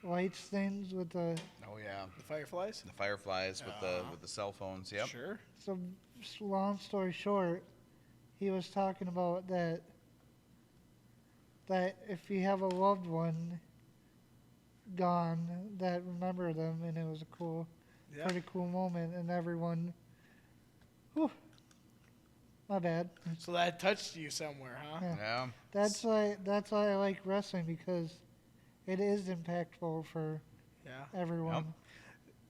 C: lights things with the.
B: Oh yeah,
A: The Fireflies?
B: the Fireflies with the cell phones. Yep.
A: Sure.
C: So, long story short, he was talking about that if you have a loved one gone, that remember them, and it was a
A: Yeah.
C: pretty cool moment, and everyone. Whew, my bad.
A: So that touched you somewhere, huh?
C: Yeah.
B: Yeah.
C: That's why I like wrestling, because it is impactful for
A: Yeah.
C: everyone.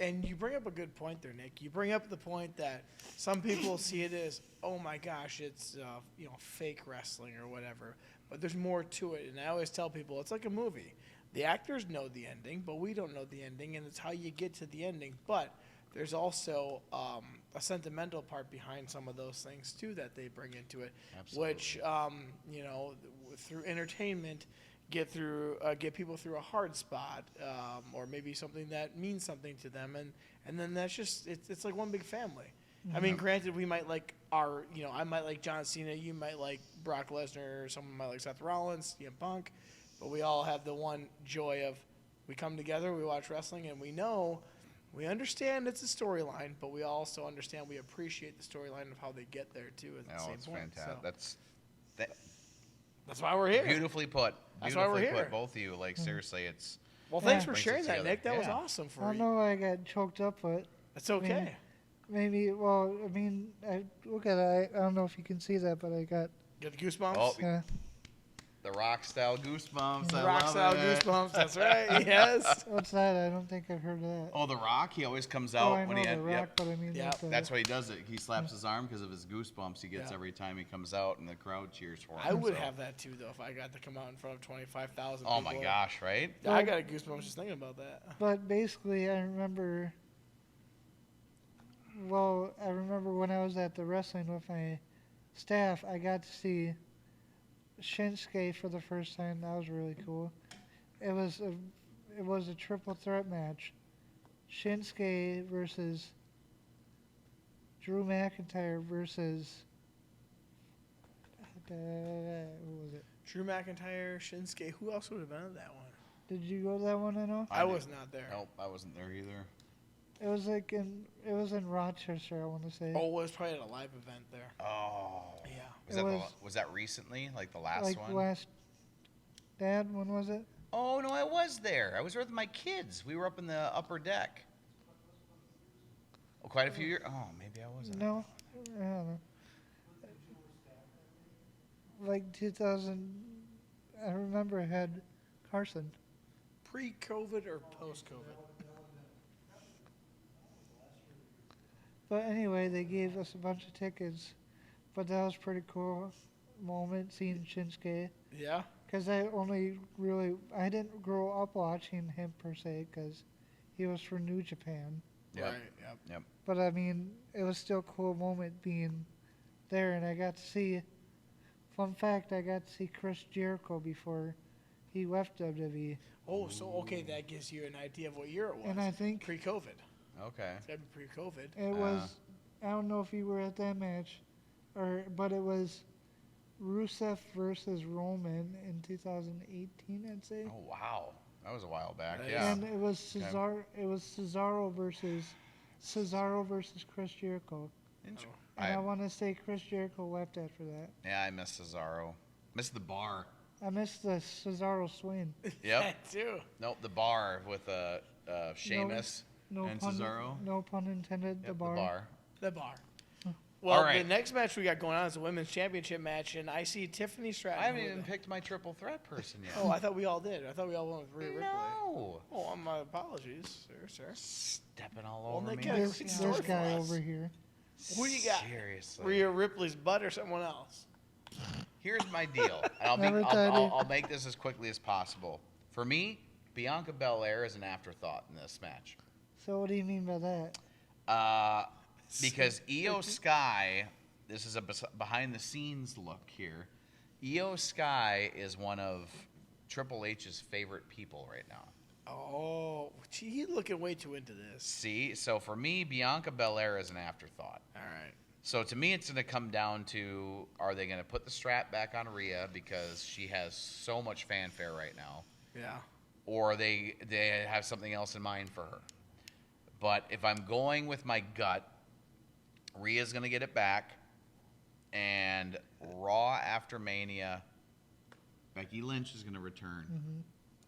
A: And you bring up a good point there, Nick. You bring up the point that some people see it as, oh my gosh, it's fake wrestling or whatever. But there's more to it. And I always tell people it's like a movie. The actors know the ending, but we don't know the ending, and it's how you get to the ending. But there's also a sentimental part behind some of those things too that they bring into it,
B: Absolutely.
A: which through entertainment get people through a hard spot, or maybe something that means something to them, and then that's just it's like one big family. I mean, granted, we might like I might like John Cena, you might like Brock Lesnar, someone might like Seth Rollins, CM Punk, but we all have the one joy of we come together, we watch wrestling, and we understand it's a storyline, but we also understand we appreciate the storyline of how they get there too at the
B: Oh,
A: same
B: it's
A: point.
B: fantastic.
A: So that's why we're here.
B: Beautifully put.
A: That's why we're
B: Beautifully
A: here.
B: put, both of you. Like, seriously, it's.
A: Well, thanks
C: Yeah.
A: for
B: Brings
A: sharing
B: us
A: that,
B: together.
A: Nick. That was
B: Yeah.
A: awesome
C: I
A: for
C: don't
A: you.
C: know why I got choked up, but
A: That's okay.
C: maybe. Well, I mean, look at it. I don't know if you can see that, but I got.
A: Get the goosebumps.
B: Oh,
C: Yeah.
B: the rock style goosebumps. I
A: Rock
B: love
A: style
B: it.
A: goosebumps. That's right. Yes.
C: What's that? I don't think I've heard of that.
B: Oh, the Rock. He always comes
C: Oh,
B: out
C: I
B: when
C: know
B: he.
C: the Rock,
B: Yep.
C: but I mean,
A: Yeah,
C: like the,
B: That's why he does it. He slaps his arm because of his goosebumps he gets
A: Yeah.
B: every time he comes out, and the crowd cheers for him.
A: I would
B: so.
A: have that too, though, if I got to come out in front of 25,000
B: Oh
A: people.
B: my gosh! Right?
A: I got a goosebumps just thinking about that.
C: But basically, I remember. Well, I remember when I was at the wrestling with my staff, I got to see Shinsuke for the first time. That was really cool. It was a triple threat match. Shinsuke versus Drew McIntyre versus who was it?
A: Drew McIntyre, Shinsuke. Who else would have been at that one?
C: Did you go to that one at all?
A: I was not there.
B: Nope, I wasn't there either.
C: It was in Rochester, I want to say.
A: Oh, it was probably at a live event there.
B: Oh.
A: Yeah.
B: Was that recently? Like the last
C: like
B: one?
C: last. Dad, when was it?
B: Oh no, I was there. I was with my kids. We were up in the upper deck. Oh, quite a few years. Oh, maybe I wasn't.
C: No, I don't know. Like 2000, I remember I had Carson.
A: Pre-COVID or post-COVID?
C: But anyway, they gave us a bunch of tickets. But that was a pretty cool moment seeing Shinsuke.
A: Yeah.
C: Because I didn't grow up watching him per se, because he was from New Japan.
B: Yep.
A: Right. Yep.
C: But I mean, it was still a cool moment being there, and I got to see. Fun fact: I got to see Chris Jericho before he left WWE,
A: Oh, so okay, that gives you an idea of what year it was.
C: and I think
A: Pre-COVID.
B: Okay.
A: It's got to be pre-COVID.
C: it was. I don't know if you were at that match, but it was Rusev versus Roman in 2018, I'd say.
B: Oh wow, that was a while back.
A: That
B: Yeah.
C: And it was Cesaro versus Chris Jericho.
B: Inter-
C: And I
B: I,
C: want to say Chris Jericho left after that.
B: yeah, I missed Cesaro. Missed the bar.
C: I missed the Cesaro swing.
B: Yep.
A: That too.
B: Nope, the bar with Sheamus
C: No
B: and
C: pun,
B: Cesaro.
C: No pun intended.
B: Yep,
C: the bar.
A: The bar. Well,
B: All right.
A: the next match we got going on is a women's championship match, and I see Tiffany Stratton.
B: I haven't even picked my triple threat person yet.
A: Oh, I thought we all did. I thought we all went with Rhea Ripley.
B: No.
A: Oh, my apologies, sir.
B: Stepping all over
A: Nick
B: me.
A: got a
C: This,
A: great
C: this
A: story for
C: guy
A: us.
C: over here.
A: Who you got?
B: Seriously.
A: Rhea Ripley's butt or someone else?
B: Here's my deal. And I'll make this as quickly as possible. For me, Bianca Belair is an afterthought in this match.
C: So what do you mean by that?
B: Because Io Sky, this is a behind-the-scenes look here. Io Sky is one of Triple H's favorite people right now.
A: Oh, gee, he's looking way too into this.
B: See? So for me, Bianca Belair is an afterthought.
A: All right.
B: So to me, it's going to come down to, are they going to put the strap back on Rhea because she has so much fanfare right now?
A: Yeah.
B: Or they have something else in mind for her. But if I'm going with my gut, Rhea's going to get it back. And Raw after Mania, Becky Lynch is going to return.
C: Mm-hmm.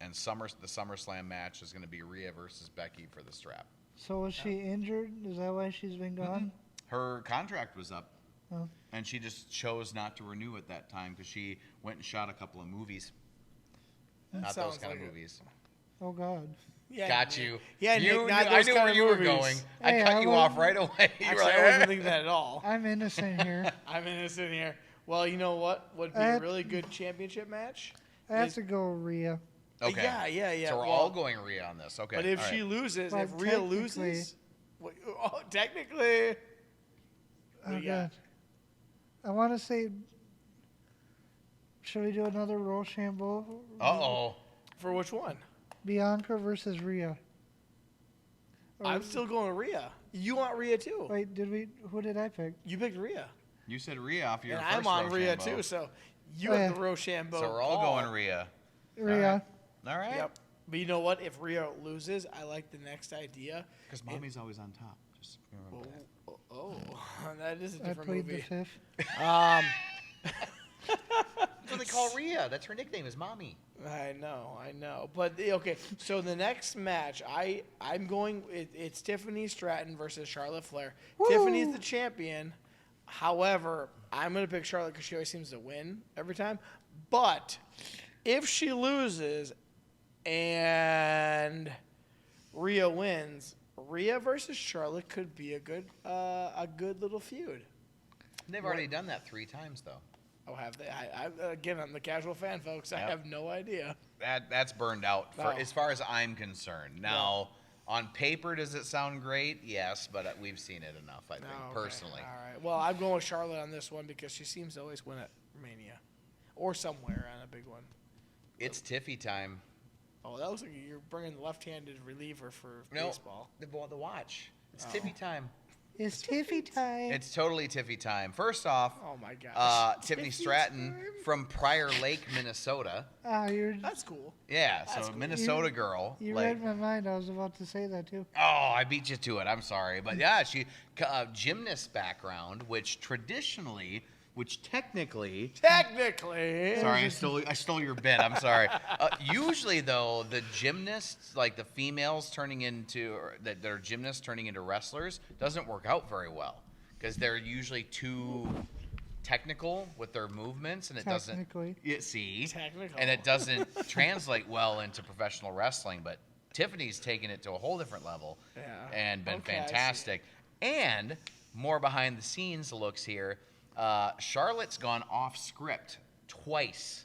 B: And the SummerSlam match is going to be Rhea versus Becky for the strap.
C: So was she injured? Is that why she's been gone?
B: Mm-hmm. Her contract was up.
C: Oh.
B: And she just chose not to renew at that time because she went and shot a couple of movies.
A: That
B: Not those
A: sounds
B: kind of
A: like it.
B: movies.
C: Oh God.
A: Yeah,
B: Got you.
A: Yeah,
B: you,
A: Nick, not
B: I
A: those
B: knew
A: kind
B: where
A: of
B: you were
A: movies.
B: going.
C: Hey,
B: I cut
C: I
B: you
C: was-
B: off right away. You were
A: Actually,
B: like,
A: I wasn't thinking that at all.
C: I'm innocent here.
A: I'm innocent here. Well, you know what would be a really good championship match?
C: I have to go Rhea.
B: Okay.
A: Yeah.
B: So we're
A: Well,
B: all going Rhea on this. Okay.
A: But if
B: all
A: she
B: right.
A: loses,
C: But
A: if Rhea
C: technically-
A: loses, technically,
C: Oh
A: what do you got?
C: God. I want to say. Should we do another Rochambeau?
B: Uh-oh.
A: For which one?
C: Bianca versus Rhea. Or-
A: I'm still going with Rhea. You want Rhea too?
C: Wait, who did I pick?
A: You picked Rhea,
B: You said Rhea off your
A: and
B: first
A: I'm on Rhea
B: Rochambeau.
A: too. So you
C: Oh,
A: have
C: yeah.
A: the Rochambeau.
B: So we're all
A: call.
B: going Rhea.
C: Rhea.
B: All right.
A: Yep. But you know what? If Rhea loses, I like the next idea.
B: Because mommy's always on top. Just remember that.
A: Oh, that is a
C: I
A: different
C: played
A: movie.
C: the fifth.
B: That's what they call Rhea. That's her nickname is Mommy.
A: I know. But okay, so the next match, I'm going. It's Tiffany Stratton versus Charlotte Flair.
C: Woo!
A: Tiffany's the champion. However, I'm gonna pick Charlotte because she always seems to win every time. But if she loses and Rhea wins, Rhea versus Charlotte could be a good little feud.
B: They've already done that 3 times, though.
A: Oh, have they? Again, I'm the casual fan, folks. I
B: Yep.
A: have no idea.
B: That's burned out
A: No.
B: as far as I'm concerned. Now, on paper, does it sound great? Yes, but we've seen it enough, I think,
A: Oh, okay.
B: personally.
A: All right. Well, I'm going with Charlotte on this one because she seems to always win at Mania or somewhere on a big one.
B: It's Tiffy time.
A: Oh, that looks like you're bringing the left-handed reliever for
B: No,
A: baseball.
B: the watch. It's
A: Oh.
B: Tiffy time.
C: It's Tiffy time.
B: It's totally Tiffy time. First off,
A: Oh my gosh.
B: Tiffany
A: Tiffy
B: Stratton
A: time?
B: from Prior Lake, Minnesota.
C: You're.
A: That's cool.
B: Yeah,
A: That's
B: so
A: cool.
B: Minnesota girl.
C: You
B: like,
C: read my mind. I was about to say that too.
B: oh, I beat you to it. I'm sorry, but yeah, she gymnast background, which technically.
A: Technically.
B: Sorry, I stole your bit. I'm sorry. Usually, though, the gymnasts, like the females that are gymnasts turning into wrestlers, doesn't work out very well because they're usually too technical with their movements, and it
C: Technically.
B: see,
A: Technical.
B: and it doesn't translate well into professional wrestling. But Tiffany's taken it to a whole different level,
A: Yeah.
B: and been
A: Okay, I see.
B: fantastic. And more behind the scenes looks here. Charlotte's gone off script twice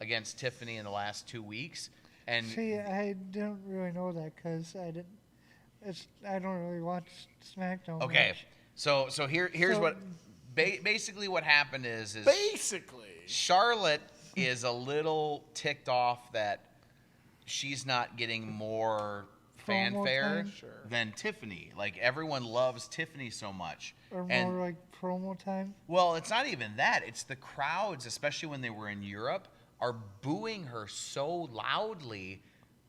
B: against Tiffany in the last 2 weeks, and
C: See, I don't really know that because I didn't. I don't really watch SmackDown.
B: okay.
C: much.
B: So here's
C: So-
B: what basically what happened is
A: Basically.
B: Charlotte is a little ticked off that she's not getting more
C: Promo
B: fanfare
C: time?
A: Sure.
B: than Tiffany. Like everyone loves Tiffany so much.
C: Or
B: And-
C: more like promo time.
B: Well, it's not even that. It's the crowds, especially when they were in Europe, are booing her so loudly,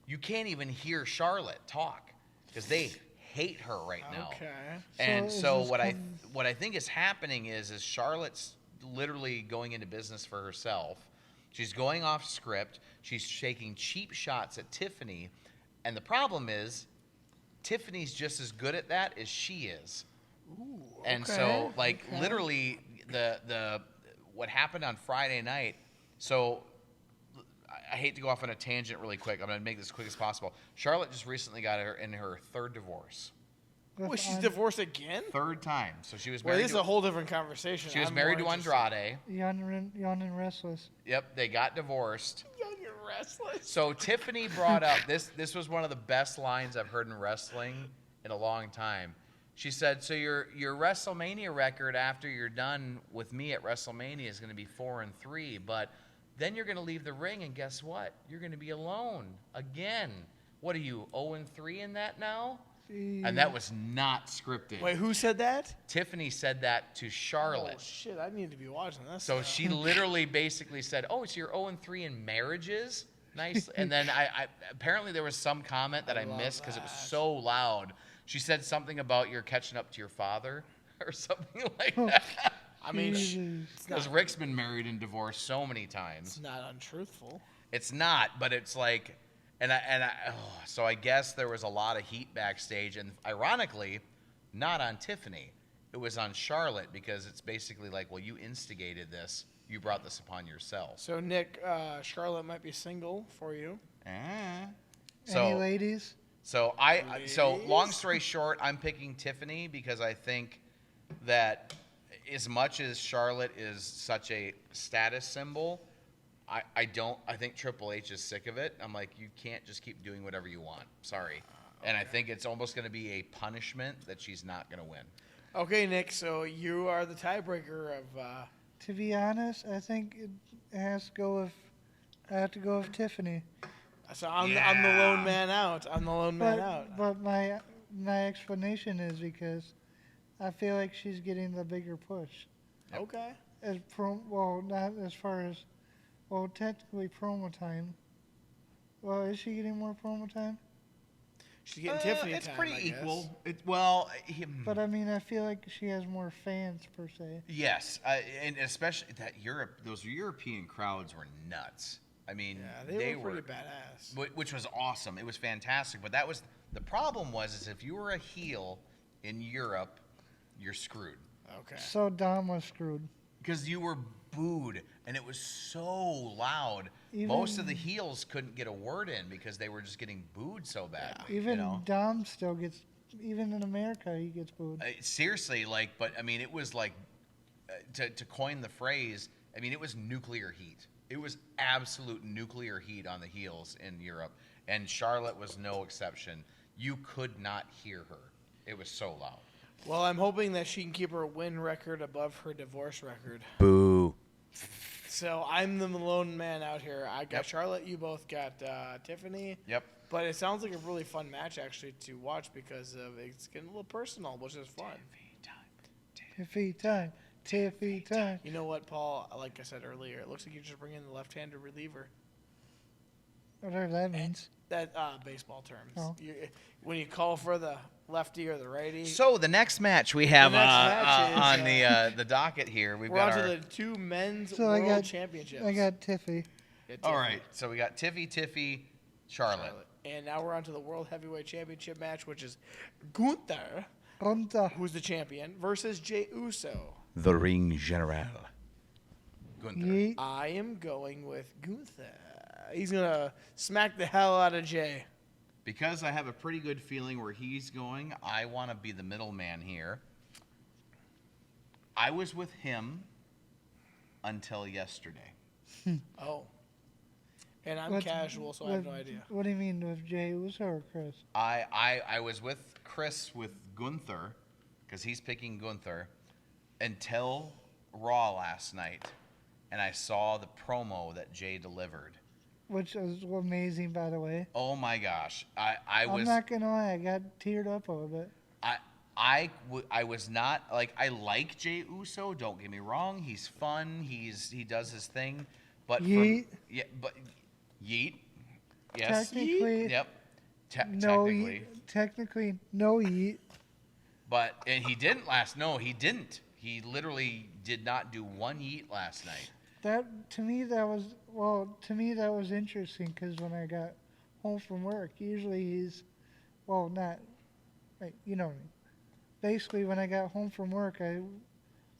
B: you can't even hear Charlotte talk because they hate her right now.
A: Okay.
B: And
C: So
B: so
C: is this
B: what I think is happening is Charlotte's literally going into business for herself. She's going off script. She's taking cheap shots at Tiffany. And the problem is Tiffany's just as good at that as she is.
A: Ooh,
B: And
A: okay,
B: so, like,
A: okay.
B: literally, the what happened on Friday night. So, I hate to go off on a tangent really quick. I'm going to make this as quick as possible. Charlotte just recently got in her third divorce.
A: Wait, she's divorced again?
B: Third time. So she was
A: Well,
B: married.
A: this is a whole different conversation.
B: She was
A: I'm
B: married to
A: more interested.
B: Andrade.
C: Young and restless.
B: Yep, they got divorced.
A: Young and restless.
B: So Tiffany brought up this. This was one of the best lines I've heard in wrestling in a long time. She said, "So your WrestleMania record after you're done with me at WrestleMania is going to be 4-3, but then you're going to leave the ring, and guess what? You're going to be alone again. What are you 0-3 in that now?" And that was not scripted.
A: Wait, who said that?
B: Tiffany said that to Charlotte.
A: Oh, shit, I need to be watching this.
B: So
A: now.
B: she literally basically said, "Oh, so you're 0-3 in marriages? Nice." And then I apparently there was some comment that I missed because it was so loud. She said something about you're catching up to your father or something like that.
A: I mean,
B: Because Rick's been married and divorced so many times.
A: it's not untruthful.
B: It's not, but it's like, so I guess there was a lot of heat backstage, and ironically, not on Tiffany. It was on Charlotte because it's basically like, well, you instigated this. You brought this upon yourself.
A: So, Nick, Charlotte might be single for you.
C: Any ladies?
B: So long story short, I'm picking Tiffany because I think that as much as Charlotte is such a status symbol, I think Triple H is sick of it. I'm like, you can't just keep doing whatever you want. Sorry. Okay. And I think it's almost going to be a punishment that she's not going to win.
A: Okay, Nick, so you are the tiebreaker of...
C: To be honest, I think it has to go with. I have to go with Tiffany.
A: So I'm the lone man out. I'm the lone man out.
C: But my explanation is because I feel like she's getting the bigger push.
B: Yep.
A: Okay.
C: Not as far as, technically promo time. Well, is she getting more promo time?
A: She's getting Tiffany
B: It's
A: time,
B: pretty
A: I
B: equal.
A: guess.
C: But I mean, I feel like she has more fans per se.
B: Yes, and especially that those European crowds were nuts. I mean,
A: yeah, they were pretty badass.
B: Which was awesome. It was fantastic. But the problem is if you were a heel in Europe, you're screwed.
A: Okay.
C: So Dom was screwed.
B: Because you were booed, and it was so loud. Most of the heels couldn't get a word in because they were just getting booed so badly.
C: Even Dom still gets, even in America, he gets booed.
B: Seriously, but I mean, it was like, to coin the phrase, I mean, it was nuclear heat. It was absolute nuclear heat on the heels in Europe, and Charlotte was no exception. You could not hear her. It was so loud.
A: Well, I'm hoping that she can keep her win record above her divorce record.
B: Boo.
A: So I'm the lone man out here. I got Charlotte. You both got Tiffany.
B: Yep.
A: But it sounds like a really fun match, actually, to watch because it's getting a little personal, which is fun.
C: Tiffy time.
A: You know what, Paul? Like I said earlier, it looks like you're just bringing the left-handed reliever.
C: Whatever that means.
A: That baseball terms.
C: Oh.
A: When you call for the lefty or the righty.
B: So the next match we have
A: match
B: on the docket here,
A: we're on to the two men's world championships.
C: I got Tiffy.
B: All right, so we got Tiffy, Charlotte.
A: And now we're on to the World Heavyweight Championship match, which is Gunther, who's the champion, versus Jey Uso.
B: The Ring General. Gunther.
C: Yeet.
A: I am going with Gunther. He's going to smack the hell out of Jey.
B: Because I have a pretty good feeling where he's going, I want to be the middleman here. I was with him until yesterday.
A: Oh. And I'm casual, so I have no idea.
C: What do you mean with Jey Uso or Chris?
B: I was with Chris with Gunther, because he's picking Gunther, until Raw last night. And I saw the promo that Jey delivered.
C: Which was amazing, by the way.
B: Oh my gosh.
C: I'm not going to lie, I got teared up a little bit.
B: I was not, like, I like Jey Uso, don't get me wrong. He's fun, he does his thing. But
C: Yeet.
B: Yeet. Yes.
C: Technically.
B: Yep.
C: Technically. Technically, no yeet.
B: And he didn't he didn't. He literally did not do one yeet last night.
C: To me that was interesting because when I got home from work, usually he's, not, right, you know what I mean. basically when I got home from work, I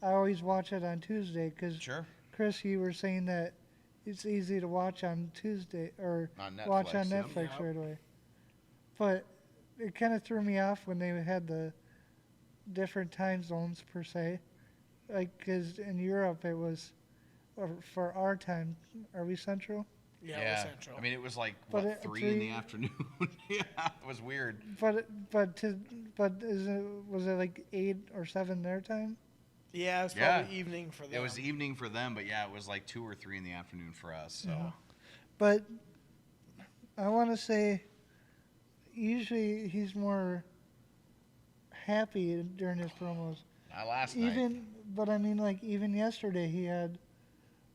C: always watch it on Tuesday because
B: Sure.
C: Chris, you were saying that it's easy to watch on Tuesday or
B: On
C: watch
B: Netflix,
C: on
B: yep.
C: Netflix
A: Yep.
C: right away. But it kind of threw me off when they had the different time zones per se. Like, because in Europe it was, or for our time, are we Central?
A: Yeah,
B: Yeah.
A: we're Central.
B: I mean, it was like,
C: But
B: what,
C: at
B: 3 in the
C: 3
B: afternoon? Yeah, it was weird.
C: But was it like 8 or 7 their time?
A: yeah, it was
B: Yeah.
A: probably evening for them.
B: It was evening for them, but yeah, it was like 2 or 3 in the afternoon for us. So
C: Yeah. But I want to say, usually he's more happy during his promos.
B: not last night.
C: But I mean, like even yesterday he had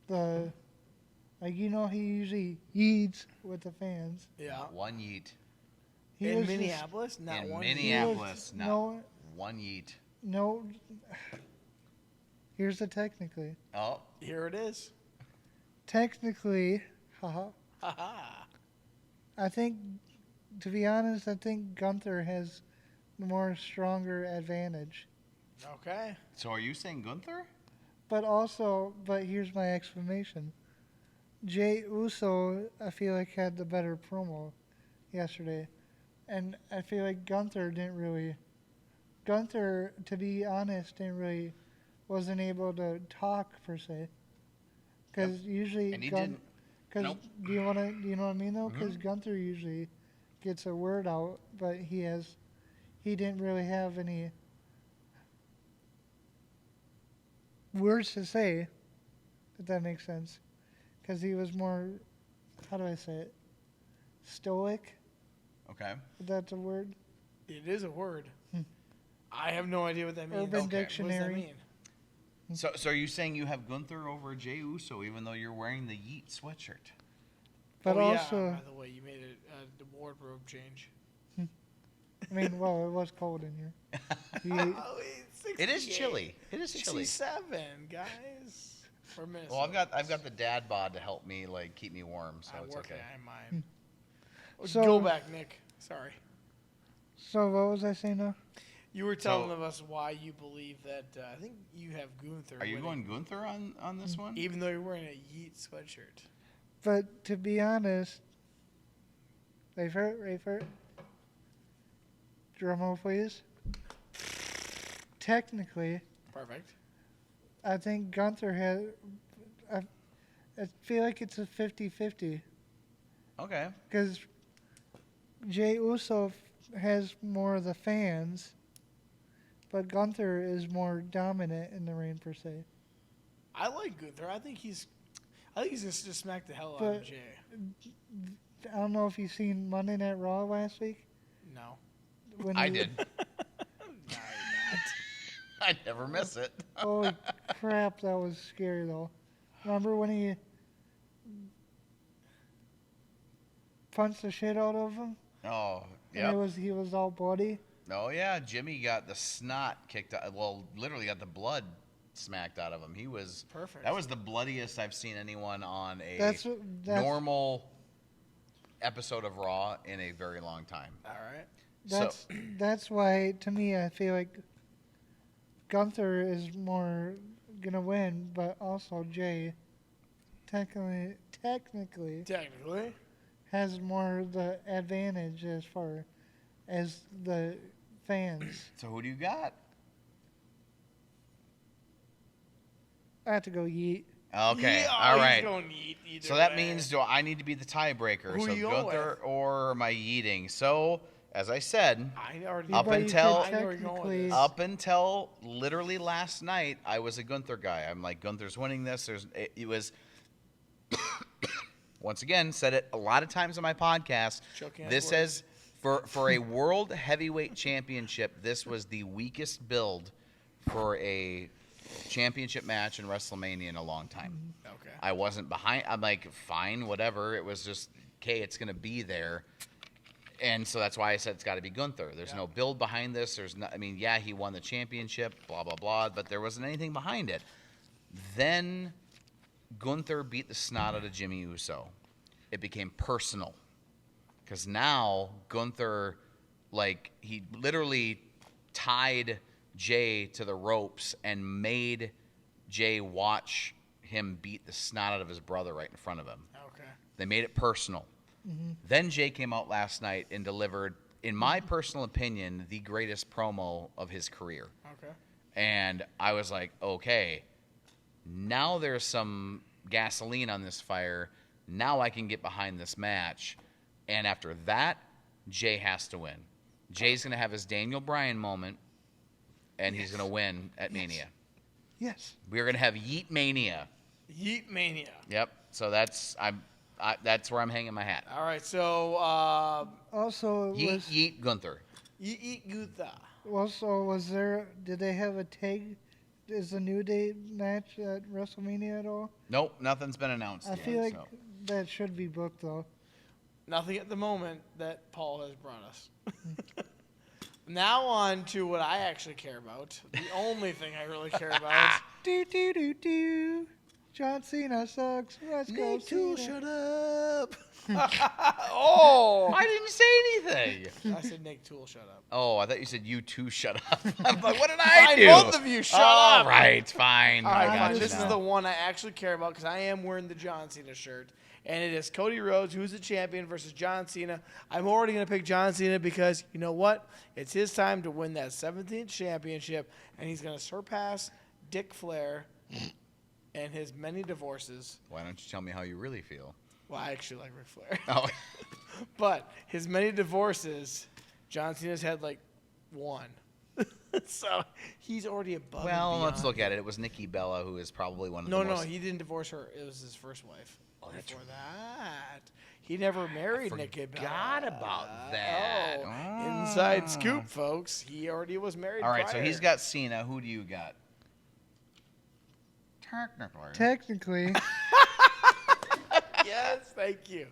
C: the, like he usually eats with the fans.
A: Yeah.
B: One yeet.
C: He
A: In
C: was just-
A: Minneapolis, not
B: In
A: one.
B: Minneapolis, not
C: no,
B: one yeet.
C: no. Here's the technically.
B: Oh,
A: Here it is.
C: Technically, haha.
A: Ha
C: I think, to be honest, I think Gunther has the more stronger advantage.
A: Okay.
B: so are you saying Gunther?
C: But here's my explanation. Jey Uso, I feel like, had the better promo yesterday. And I feel like Gunther, to be honest, wasn't able to talk per se. Because usually,
B: And he didn't.
C: Because
B: Nope.
C: do you know what I mean though? Because Gunther usually gets a word out, but he didn't really have any words to say, if that makes sense. Because he was more, how do I say it? Stoic?
B: Okay.
C: If that's a word?
A: It is a word. I have no idea what that means.
C: Urban
A: What does that
C: Dictionary.
A: mean?
B: So are you saying you have Gunther over Jey Uso, even though you're wearing the Yeet sweatshirt?
C: But
A: Oh,
C: also,
A: yeah, by the way, you made a wardrobe change.
C: I mean, well, it was cold in here. You-
A: Oh, it's
B: It is
A: 68.
B: chilly. It is chilly.
A: 67, guys. For Minnesota.
B: Well, I've got the dad bod to help me keep me warm, so
A: I'm
B: it's
A: working
B: okay.
A: on mine.
C: So-
A: Go back, Nick. Sorry.
C: So what was I saying now?
A: You were telling us why you believe that. I think you have Gunther.
B: Are you
A: winning,
B: going Gunther on this one?
A: even though you're wearing a Yeet sweatshirt?
C: But to be honest, Rayford, drum roll please. Technically,
A: Perfect.
C: I think Gunther had. I feel like it's a 50-50
B: Okay.
C: because Jey Uso has more of the fans, but Gunther is more dominant in the ring per se.
A: I like Gunther. I think he's just to smack the hell out
C: But-
A: of Jay.
C: I don't know if you've seen Monday Night Raw last week.
A: No.
C: When
B: I
C: he-
B: did.
A: No, you're not.
B: I never miss it.
C: Holy crap, that was scary though. Remember when he punched the shit out of him?
B: Oh,
C: And
B: yeah.
C: he was all bloody.
B: Oh, yeah. Jimmy got the snot kicked out. Well, literally got the blood smacked out of him. He was
A: Perfect.
B: That was the bloodiest I've seen anyone on a
C: That's
B: normal episode of Raw in a very long time.
A: All right.
C: that's why to me I feel like Gunther is more gonna win, but also Jay technically
A: Technically.
C: has more the advantage as far as the fans.
B: So who do you got?
C: I have to go Yeet.
B: Okay,
A: Yeah,
B: all
A: he's
B: right.
A: going Yeet either
B: So that
A: way.
B: means do I need to be the tiebreaker?
A: Who
B: so
A: you going
B: Gunther or am I yeeting? So as I said,
A: I already
B: Up
C: But you
B: until-
C: could
A: I know where you're going with
C: technically-
A: this.
B: up until literally last night, I was a Gunther guy. I'm like, Gunther's winning this. It was once again said it a lot of times on my podcast.
A: Choking on
B: This
A: words.
B: has for a world heavyweight championship. This was the weakest build for a championship match in WrestleMania in a long time.
A: Okay.
B: I wasn't behind. I'm like, fine, whatever. It was just, okay, it's going to be there. And so that's why I said it's got to be Gunther. There's no build behind this. There's no, I mean, yeah, he won the championship, blah, blah, blah, but there wasn't anything behind it. Then Gunther beat the snot out of Jimmy Uso. It became personal. Because now Gunther, like, he literally tied Jay to the ropes and made Jay watch him beat the snot out of his brother right in front of him.
A: Okay.
B: They made it personal. Then Jay came out last night and delivered, in my personal opinion, the greatest promo of his career.
A: Okay.
B: And I was like, okay, now there's some gasoline on this fire. Now I can get behind this match. And after that, Jay has to win. Jay's going to have his Daniel Bryan moment, and he's going to win at Mania.
C: Yes.
B: We're going to have Yeet Mania.
A: Yeet Mania.
B: Yep. So that's where I'm hanging my hat.
A: All right. So
C: Also,
B: Yeet Gunther.
A: Yeet Gutha.
C: did they have a tag? Is the New Day match at WrestleMania at all?
B: Nope, nothing's been announced
C: I
B: yet.
C: feel like that should be booked though.
A: Nothing at the moment that Paul has brought us. Now on to what I actually care about. The only thing I really care about.
C: Do do do do. John Cena sucks. Let's go.
B: Nick Thull,
C: Cena.
B: shut up.
A: Oh!
B: I didn't say anything.
A: I said Nick Thull, shut up.
B: Oh, I thought you said you two shut up. I'm like, what did I do?
A: Both of you, shut
B: All
A: up.
B: right, fine.
A: All
B: I
A: right,
B: got
A: fine.
B: you
A: This is
B: now.
A: the one I actually care about because I am wearing the John Cena shirt. And it is Cody Rhodes, who's the champion, versus John Cena. I'm already going to pick John Cena because, you know what? It's his time to win that 17th championship, and he's going to surpass Dick Flair and his many divorces.
B: Why don't you tell me how you really feel?
A: Well, I actually like Ric Flair.
B: Oh,
A: But his many divorces, John Cena's had like one. So he's already above
B: well,
A: and
B: let's
A: beyond.
B: look at it. It was Nikki Bella, who is probably one of
A: No,
B: the
A: no,
B: most...
A: he didn't divorce her. It was his first wife.
B: Oh, that's
A: Before that, he never married Nikki Bella.
B: forgot about that.
A: Oh,
B: Oh.
A: inside scoop, folks. He already was married.
B: All right, so
A: prior.
B: he's got Cena. Who do you got?
C: Technically.
A: Yes, thank you.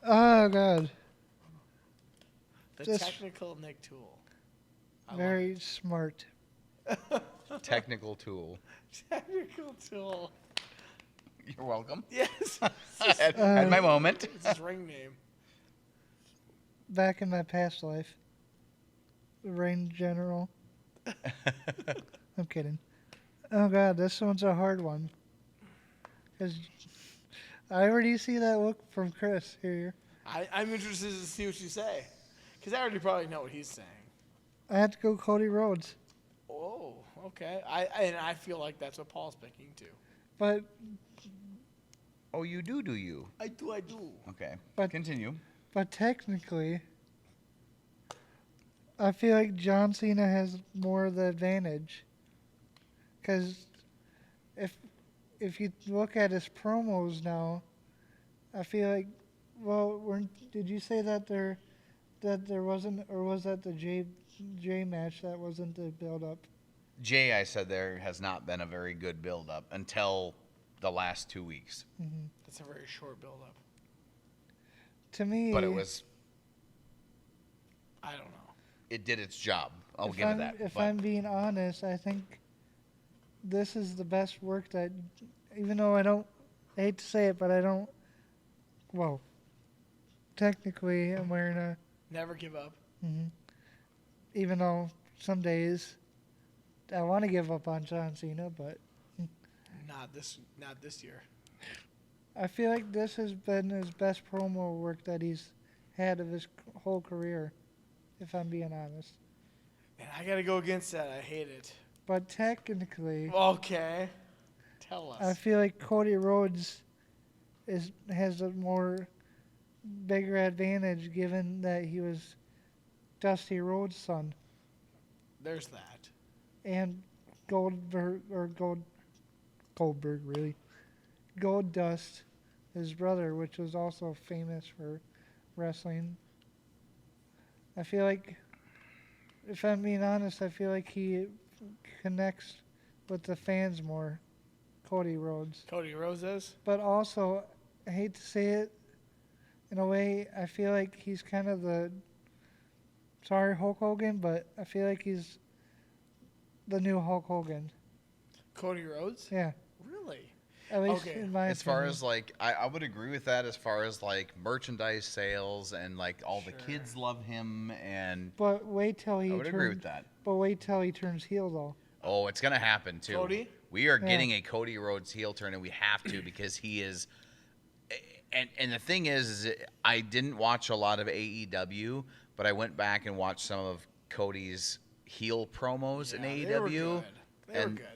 C: Oh God.
A: The
C: Just-
A: technical Nick Tool.
C: Very smart.
B: Technical tool.
A: Technical Tool.
B: You're welcome.
A: Yes,
B: Had my moment.
A: it's his ring name.
C: Back in my past life. Reign General. I'm kidding. Oh God, this one's a hard one. 'Cause I already see that look from Chris here.
A: I'm interested to see what you say, because I already probably know what he's saying.
C: I had to go Cody Rhodes.
A: Oh, okay. I feel like that's what Paul's picking too.
C: But
B: Oh, you do you?
A: I do.
B: Okay.
C: But-
B: Continue.
C: But technically, I feel like John Cena has more of the advantage. Because if you look at his promos now, I feel like, did you say that there wasn't, or was that the J match that wasn't the build up?
B: Jay, I said there has not been a very good build-up until the last 2 weeks.
A: That's a very short build-up.
C: To me,
B: But it was...
A: I don't know.
B: It did its job. I'll give it that.
C: If
B: but
C: I'm being honest, I think this is the best work that, even though I hate to say it, but I don't, well, technically I'm wearing a,
A: Never give up.
C: even though some days I want to give up on John Cena, but
A: Not this year.
C: I feel like this has been his best promo work that he's had of his whole career, if I'm being honest.
A: Man, I gotta go against that. I hate it.
C: But technically,
A: Okay. Tell us.
C: I feel like Cody Rhodes has a more bigger advantage given that he was Dusty Rhodes' son
A: There's that.
C: and Goldberg really Goldust, his brother, which was also famous for wrestling. I feel like, if I'm being honest, I feel like he connects with the fans more, Cody Rhodes.
A: Cody Rhodes is?
C: But also, I hate to say it, in a way, I feel like he's kind of sorry Hulk Hogan, but I feel like he's the new Hulk Hogan.
A: Cody Rhodes?
C: Yeah.
A: Really?
C: At least
A: Okay.
C: in my
B: As far
C: opinion.
B: as like, I would agree with that. As far as like merchandise sales and like all the kids love him, and
C: But wait till he
B: I would agree with that.
C: But wait till he turns heel though.
B: Oh, it's gonna happen too.
A: Cody?
B: We are
C: Yeah.
B: getting a Cody Rhodes heel turn, and we have to because he is. And the thing is I didn't watch a lot of AEW, but I went back and watched some of Cody's heel promos in AEW.
A: They were good. They were
B: and
A: good.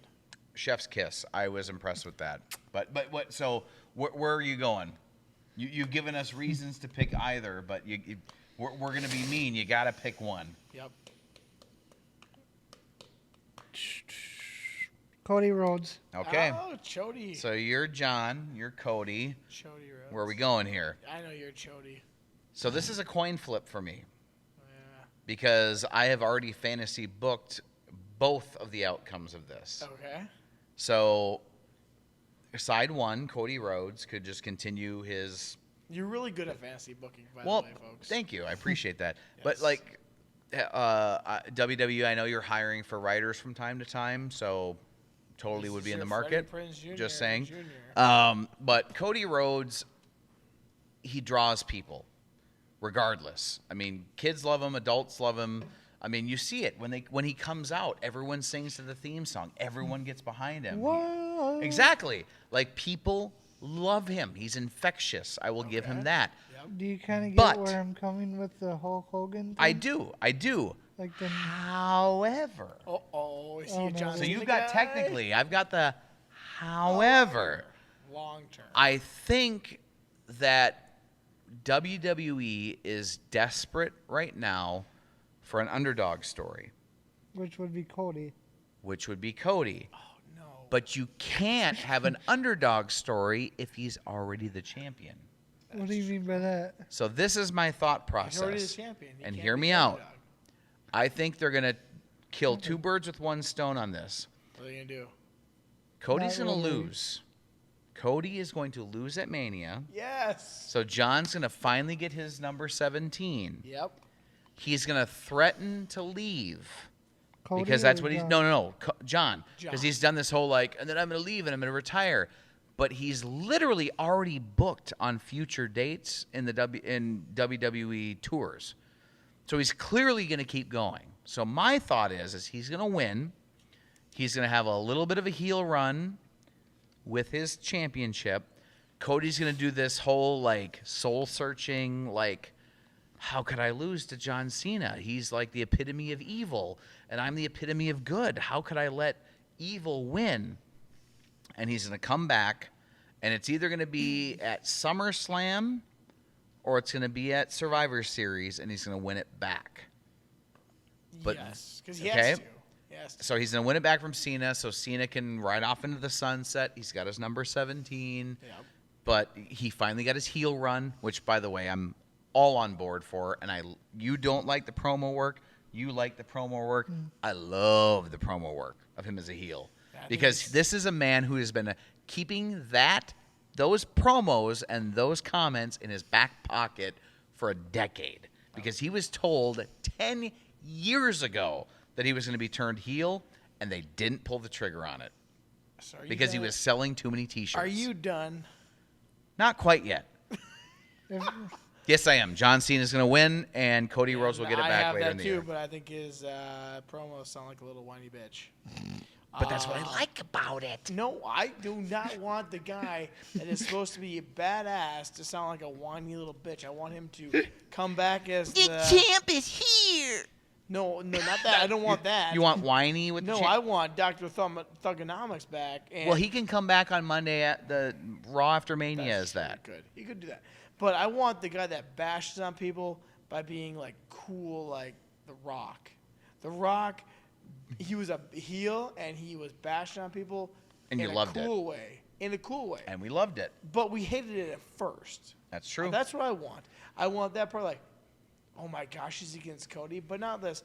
B: Chef's kiss. I was impressed with that. But what? So where are you going? You've given us reasons to pick either, but we're gonna be mean. You gotta pick one.
A: Yep.
C: Cody Rhodes.
B: Okay.
A: Oh, Chody.
B: So you're John. You're Cody.
A: Chody Rhodes.
B: Where are we going here?
A: I know you're Chody.
B: So this is a coin flip for me
A: Yeah.
B: because I have already fantasy booked both of the outcomes of this.
A: Okay.
B: So side one, Cody Rhodes could just continue his.
A: You're really good at fantasy booking, by
B: Well,
A: the way, folks.
B: thank you. I appreciate that.
A: Yes.
B: But like WWE, I know you're hiring for writers from time to time, so totally
A: This
B: would
A: is
B: be in the
A: your
B: market.
A: Freddie Prinze Jr.
B: Just saying.
A: Jr.
B: But Cody Rhodes, he draws people, regardless. I mean, kids love him, adults love him. I mean, you see it when he comes out. Everyone sings to the theme song. Everyone gets behind him.
C: Whoa.
B: Exactly. Like people love him. He's infectious. I will give him that.
C: Do you kind of get
B: But-
C: where I'm coming with the Hulk Hogan thing?
B: I do.
C: Like the
B: However,
A: Is he
C: Oh,
A: a
C: no.
A: John
B: so
A: Cena
B: you've got
A: guy?
B: technically, I've got the however.
A: Long term.
B: I think that WWE is desperate right now for an underdog story,
C: which would be Cody.
B: which would be Cody.
A: No.
B: But you can't have an underdog story if he's already the champion.
C: What do you mean by that?
B: So this is my thought
A: He's already the
B: process.
A: champion. He
B: And
A: can't
B: hear
A: be
B: me
A: the
B: out.
A: underdog.
B: I think they're going to kill two birds with one stone on this.
A: What are they going to do?
B: Cody's
C: Not
B: going to
C: really.
B: lose. Cody is going to lose at Mania.
A: Yes.
B: So John's going to finally get his number 17.
A: Yep.
B: He's going to threaten to leave.
C: Cody
B: Because that's
C: or
B: what he's
C: John?
B: No, John. Because
A: John.
B: he's done this whole like, and then I'm going to leave and I'm going to retire. But he's literally already booked on future dates in the WWE tours. So he's clearly going to keep going. So my thought is he's going to win. He's going to have a little bit of a heel run with his championship. Cody's going to do this whole like soul searching, like, how could I lose to John Cena? He's like the epitome of evil, and I'm the epitome of good. How could I let evil win? And he's going to come back, and it's either going to be at SummerSlam or it's going to be at Survivor Series, and he's going to win it back. But-
A: yes. Because he
B: okay.
A: has to. He has to.
B: So he's going to win it back from Cena, so Cena can ride off into the sunset. He's got his number 17.
A: Yep.
B: But he finally got his heel run, which, by the way, I'm all on board for. And you don't like the promo work. You like the promo work. I love the promo work of him as a heel.
A: That
B: Because
A: is-
B: this is a man who has been keeping those promos and those comments in his back pocket for a decade. Because he was told 10 years ago that he was going to be turned heel, and they didn't pull the trigger on it.
A: So are you
B: Because he
A: done?
B: was selling too many T-shirts.
A: Are you done?
B: Not quite yet.
C: If,
B: Yes, I am. John Cena's going to win, and Cody Rhodes will get it
A: I
B: back
A: have
B: later
A: that
B: in the
A: too,
B: year.
A: but I think his promos sound like a little whiny bitch.
B: But that's what I like about it.
A: No, I do not want the guy that is supposed to be a badass to sound like a whiny little bitch. I want him to come back as the
B: champ is here.
A: No, not that. I don't want that.
B: You want whiny with
A: No,
B: the
A: I
B: champ?
A: want Dr. Thugonomics back. And
B: Well, he can come back on Monday at the Raw after Mania
A: That's
B: as that.
A: true, He could do that. But I want the guy that bashes on people by being like cool, like The Rock. The Rock, he was a heel and he was bashing on people
B: And you
A: in
B: loved
A: a
B: it.
A: cool way. In a cool way.
B: And we loved it.
A: But we hated it at first.
B: That's true.
A: That's what I want. I want that part like, oh my gosh, he's against Cody, but not this.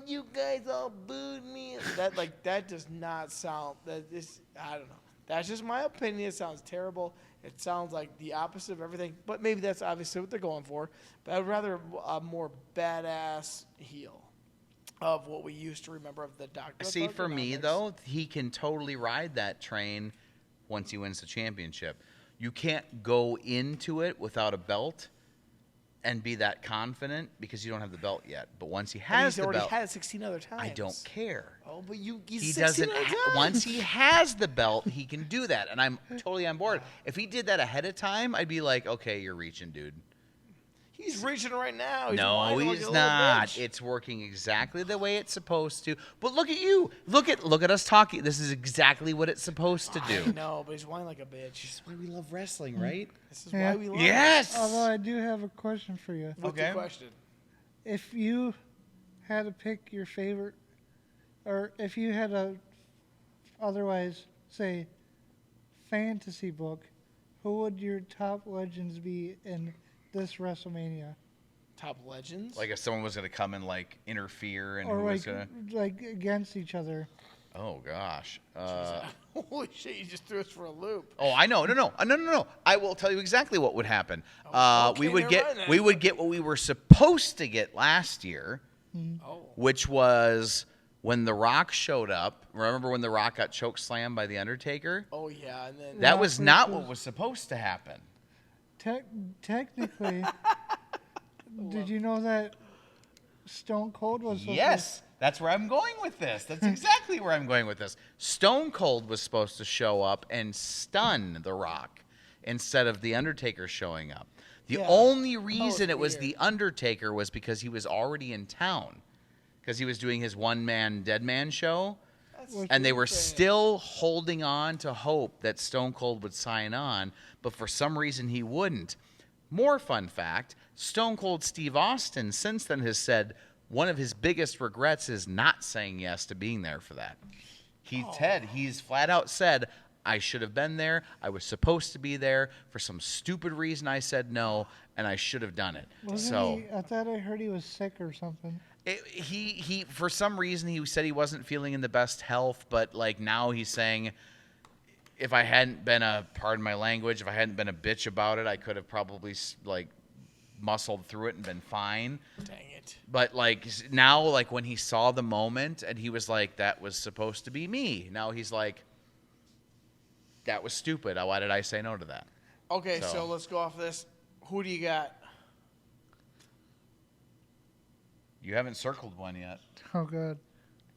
A: You guys all booed me. That does not sound. I don't know. That's just my opinion. It sounds terrible. It sounds like the opposite of everything. But maybe that's obviously what they're going for. But I'd rather a more badass heel of what we used to remember of the Doctor.
B: See, for me, though, he can totally ride that train once he wins the championship. You can't go into it without a belt and be that confident because you don't have the belt yet. But once he has the belt,
A: he's already had it 16 other times.
B: I don't care.
A: Oh, but
B: He
A: 16
B: doesn't.
A: other times.
B: Once he has the belt, he can do that, and I'm totally on board. If he did that ahead of time, I'd be like, okay, you're reaching, dude.
A: He's reaching right now.
B: No,
A: whining like a
B: he's
A: little
B: not.
A: bitch.
B: It's working exactly the way it's supposed to. But look at you. Look at us talking. This is exactly what it's supposed to do.
A: I know, but he's whining like a bitch.
B: This is why we love wrestling, right?
A: This is
C: Yeah.
A: why we love
B: Yes.
C: Although I do have a question for you.
A: it. What's
B: Okay.
A: the question?
C: If you had to pick your favorite, or if you had to otherwise say fantasy book, who would your top legends be in this WrestleMania?
A: Top legends?
B: Like if someone was going to come and like interfere and
C: Or
B: who was
C: like,
B: going to...
C: like against each other?
B: Oh, gosh.
A: Holy shit, you just threw us for a loop.
B: Oh, I know. No. I will tell you exactly what would happen.
A: Okay,
B: we would
A: never
B: get
A: mind then.
B: we would get what we were supposed to get last year,
A: Oh.
B: which was when The Rock showed up. Remember when The Rock got choke slammed by The Undertaker?
A: Oh, yeah, and then...
B: That
C: Rock
B: was not
C: versus-
B: what was supposed to happen.
C: Technically, did you know that Stone Cold was supposed
B: Yes, that's where I'm going with this. That's exactly where I'm going with this. Stone Cold was supposed to show up and stun The Rock instead of The Undertaker showing up. The
A: Yeah.
B: only reason it was
A: weird.
B: The Undertaker was because he was already in town, because he was doing his one-man dead man show, and they were still holding on to hope that Stone Cold would sign on, but for some reason he wouldn't. More fun fact, Stone Cold Steve Austin since then has said one of his biggest regrets is not saying yes to being there for that. He's flat out said, I should have been there. I was supposed to be there. For some stupid reason, I said no, and I should have done it.
C: Wasn't he? I thought I heard he was sick or something.
B: He for some reason he said he wasn't feeling in the best health, but like now he's saying, if I hadn't been pardon my language, if I hadn't been a bitch about it, I could have probably like muscled through it and been fine.
A: Dang it.
B: But like now, like when he saw the moment and he was like, that was supposed to be me. Now he's like, that was stupid. Why did I say no to that?
A: Okay,
B: So-
A: so let's go off this. Who do you got?
B: You haven't circled one yet.
C: Oh God.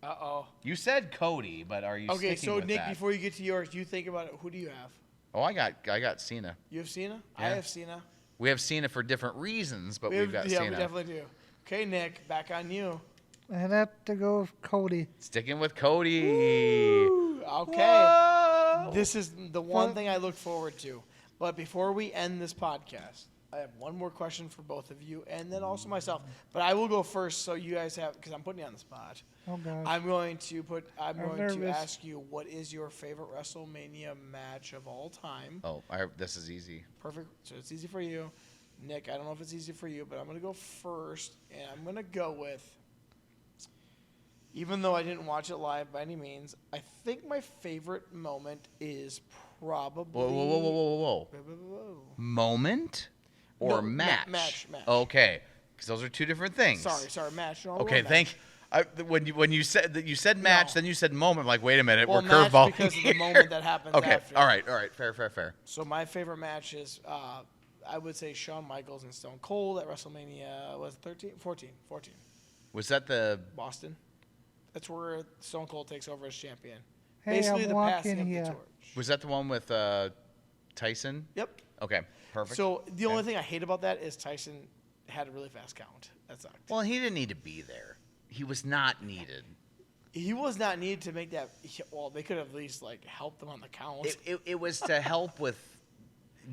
A: Uh-oh.
B: You said Cody, but are you
A: Okay,
B: sticking
A: so
B: with
A: Nick,
B: that?
A: before you get to yours, you think about it. Who do you have?
B: Oh, I got Cena.
A: You have Cena? I
B: Yeah.
A: have Cena.
B: We have Cena for different reasons, but we've got
A: yeah,
B: Cena.
A: we definitely do. Okay, Nick, back on you.
C: I'd have to go with Cody.
B: Sticking with Cody.
A: Ooh, okay.
B: Whoa.
A: This is the one thing I look forward to. But before we end this podcast, I have one more question for both of you and then also myself. But I will go first so you guys have, because I'm putting you on the spot.
C: Oh God.
A: I'm going to
C: nervous.
A: ask you, what is your favorite WrestleMania match of all time?
B: Oh, this is easy.
A: Perfect. So it's easy for you. Nick, I don't know if it's easy for you, but I'm going to go first. And I'm going to go with, even though I didn't watch it live by any means, I think my favorite moment is probably...
B: Whoa. Moment or
A: No,
B: match?
A: match.
B: Okay, because those are two different things.
A: Sorry, match. No,
B: Okay,
A: match.
B: thank. When you said match,
A: No.
B: then you said moment. I'm like, wait a minute,
A: Well,
B: we're
A: match
B: curveballing
A: because of the
B: here.
A: moment that happens
B: Okay,
A: after.
B: all right, fair.
A: So my favorite match is, I would say Shawn Michaels and Stone Cold at WrestleMania, was it 14?
B: Was that the?
A: Boston. That's where Stone Cold takes over as champion.
C: Hey,
A: Basically
C: I'm
A: the passing
C: walking
A: of
C: here.
A: the torch.
B: Was that the one with Tyson?
A: Yep.
B: Okay, perfect.
A: So the only thing I hate about that is Tyson had a really fast count. That sucked.
B: Well, he didn't need to be there. He was not needed.
A: He was not needed to make that. Well, they could have at least like helped him on the count.
B: It was to help with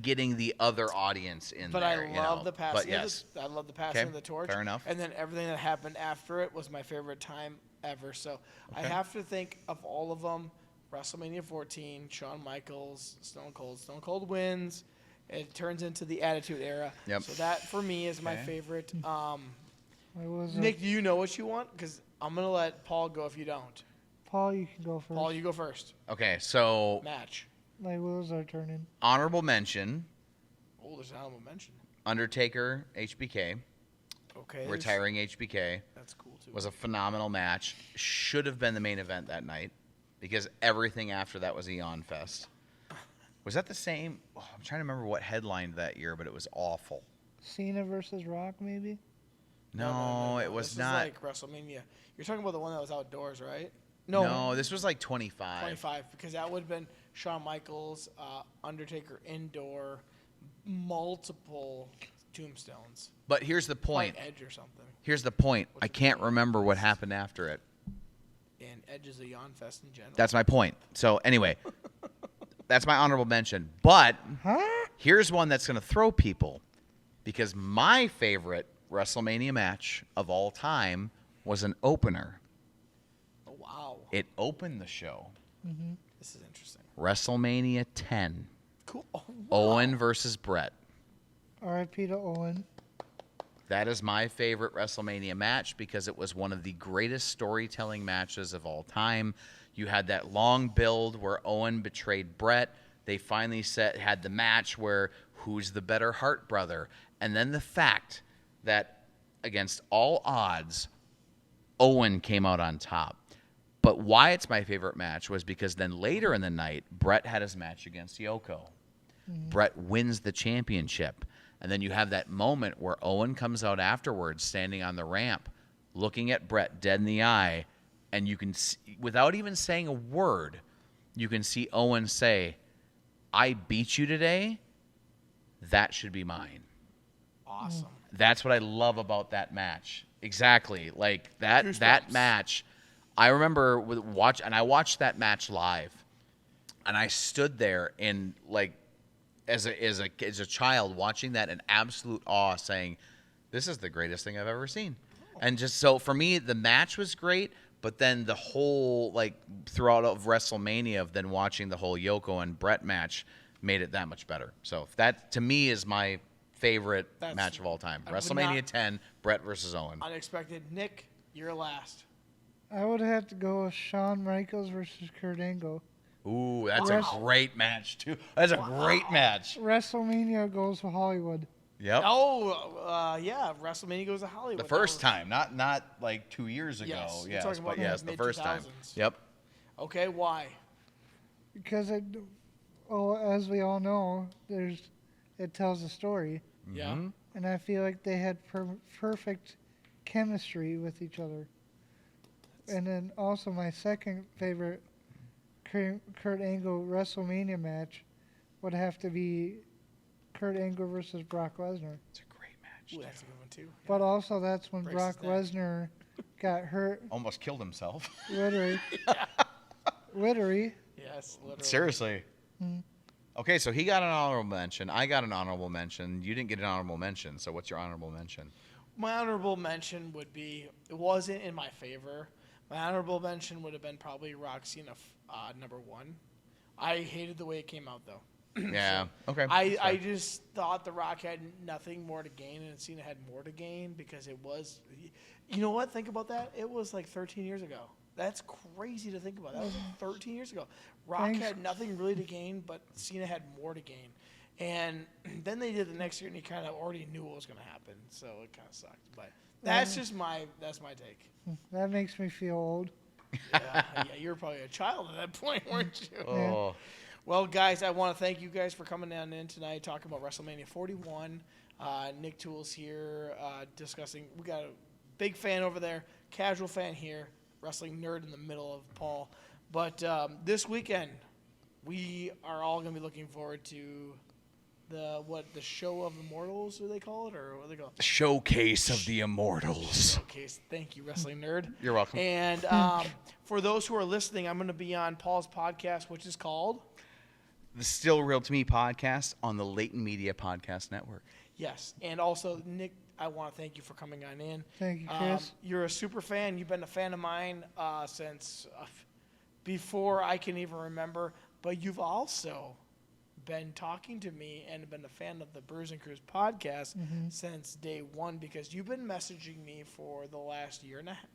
B: getting the other audience in
A: But
B: there.
A: I love the passing.
B: But yes,
A: I love the passing
B: Okay,
A: of the torch.
B: fair enough.
A: And then everything that happened after it was my favorite time ever. So I
B: Okay.
A: have to think of all of them. WrestleMania 14, Shawn Michaels, Stone Cold. Stone Cold wins. It turns into the Attitude Era.
B: Yep.
A: So that for me is my
B: Okay.
A: favorite.
C: Nick,
A: Nick, do you know what you want? Because I'm gonna let Paul go if you don't.
C: Paul, you can go first.
A: Paul, you go first.
B: Okay, so
A: Match.
C: My wheels are turning.
B: honorable mention:
A: Oh, there's an honorable mention.
B: Undertaker, HBK,
A: Okay.
B: retiring HBK
A: That's cool too.
B: was a phenomenal match. Should have been the main event that night because everything after that was a yawn fest. Was that the same? Oh, I'm trying to remember what headlined that year, but it was awful.
C: Cena versus Rock, maybe?
B: No, it was
A: this
B: not.
A: This is like WrestleMania. You're talking about the one that was outdoors, right?
B: No, this was like 25.
A: 25, because that would have been Shawn Michaels, Undertaker indoor, multiple tombstones.
B: But here's the point.
A: Like Edge or something.
B: Here's the point. I can't remember what happened after it.
A: And Edge is a yawn fest in general.
B: That's my point. So anyway, that's my honorable mention. But here's one that's going to throw people, because my favorite WrestleMania match of all time was an opener.
A: Oh, wow.
B: It opened the show.
C: Mm-hmm.
A: This is interesting.
B: WrestleMania 10.
A: Cool. Oh, wow.
B: Owen versus Brett.
C: R.I.P. to Owen.
B: That is my favorite WrestleMania match because it was one of the greatest storytelling matches of all time. You had that long build where Owen betrayed Brett. They finally had the match where who's the better Hart brother. And then the fact that against all odds, Owen came out on top. But why it's my favorite match was because then later in the night, Brett had his match against Yoko. Mm-hmm. Brett wins the championship. And then you have that moment where Owen comes out afterwards, standing on the ramp, looking at Brett dead in the eye, and you can see, without even saying a word, you can see Owen say, "I beat you today. That should be mine."
A: Awesome.
B: That's what I love about that match. Exactly. Like that
A: Goosebumps.
B: That match. I remember I watched that match live, and I stood there in like as a child watching that in absolute awe, saying, "This is the greatest thing I've ever seen." And just so for me, the match was great, but then the whole like throughout of WrestleMania of then watching the whole Yoko and Brett match made it that much better. So that to me is my favorite match of all time. WrestleMania 10, Brett versus Owen.
A: Unexpected. Nick, you're last.
C: I would have to go with Shawn Michaels versus Kurt Angle.
B: Ooh, that's a great match, too. That's a great match.
C: WrestleMania goes to Hollywood.
B: Yep.
A: Oh, yeah. WrestleMania goes to Hollywood.
B: The first time, not like 2 years ago.
A: Yes, you're talking about
B: the first time.
A: mid-2000s.
B: Yep.
A: Okay, why?
C: Because as we all know, it tells a story.
A: Yeah.
B: Mm-hmm.
C: And I feel like they had perfect chemistry with each other. And then also my second favorite Kurt Angle WrestleMania match would have to be Kurt Angle versus Brock Lesnar.
B: It's a great match.
A: Ooh, that's a good one, too.
C: But also that's when
A: Breaks
C: Brock
A: his neck.
C: Lesnar got hurt.
B: Almost killed himself.
C: Literally.
A: Yes, literally.
B: Seriously.
C: Mm.
B: Okay, so he got an honorable mention. I got an honorable mention. You didn't get an honorable mention. So what's your honorable mention?
A: My honorable mention would be, it wasn't in my favor. My honorable mention would have been probably Rock Cena number 1. I hated the way it came out, though.
B: Yeah. Okay.
A: I just thought The Rock had nothing more to gain, and Cena had more to gain because it was. You know what? Think about that. It was like 13 years ago. That's crazy to think about. That was 13 years ago. Rock had nothing really to gain, but Cena had more to gain. And then they did the next year, and he kind of already knew what was going to happen, so it kind of sucked. But that's my take.
C: That makes me feel old.
A: Yeah, you were probably a child at that point, weren't you?
B: Oh.
A: Well, guys, I want to thank you guys for coming down in tonight, talking about WrestleMania 41. Nick Thull's here discussing. We got a big fan over there, casual fan here, wrestling nerd in the middle of Paul. But this weekend, we are all going to be looking forward to the Show of Immortals, do they call it, or what do they call it?
B: Showcase of the Immortals.
A: Showcase. Thank you, wrestling nerd.
B: You're welcome.
A: And for those who are listening, I'm going to be on Paul's podcast, which is called
B: The Still Real to Me podcast on the Leighton Media Podcast Network.
A: Yes, and also Nick, I want to thank you for coming on in.
C: Thank you, Chris.
A: You're a super fan. You've been a fan of mine since before I can even remember. But you've also been talking to me and been a fan of the Brews Cruise Podcast since day one, because you've been messaging me for the last year and a half,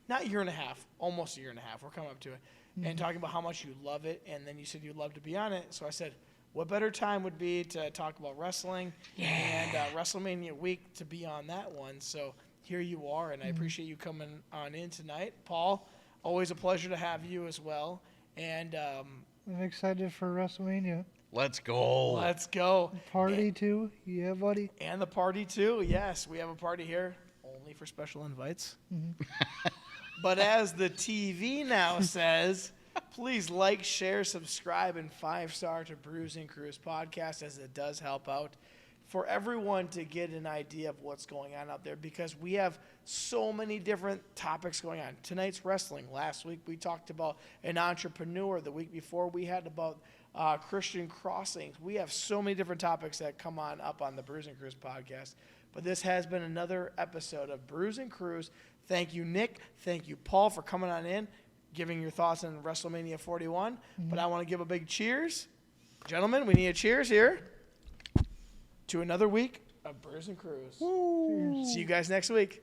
A: not year and a half, almost a year and a half. We're coming up to it, and talking about how much you love it. And then you said you'd love to be on it. So I said, what better time would be to talk about wrestling and WrestleMania week to be on that one. So here you are, and I appreciate you coming on in tonight. Paul, always a pleasure to have you as well. And
C: I'm excited for WrestleMania.
B: Let's go.
A: Let's go.
C: Party too? Yeah, buddy.
A: And the party too. Yes, we have a party here only for special invites. But as the TV now says, please like, share, subscribe, and 5-star to Brews Cruise Podcast, as it does help out for everyone to get an idea of what's going on out there, because we have so many different topics going on. Tonight's wrestling. Last week we talked about an entrepreneur. The week before we had about Christian crossings. We have so many different topics that come on up on the Brews Cruise Podcast. But this has been another episode of Brews Cruise. Thank you, Nick. Thank you, Paul, for coming on in, giving your thoughts on WrestleMania 41. But I want to give a big cheers. Gentlemen, we need a cheers here to another week of Brews Cruise. See you guys next week.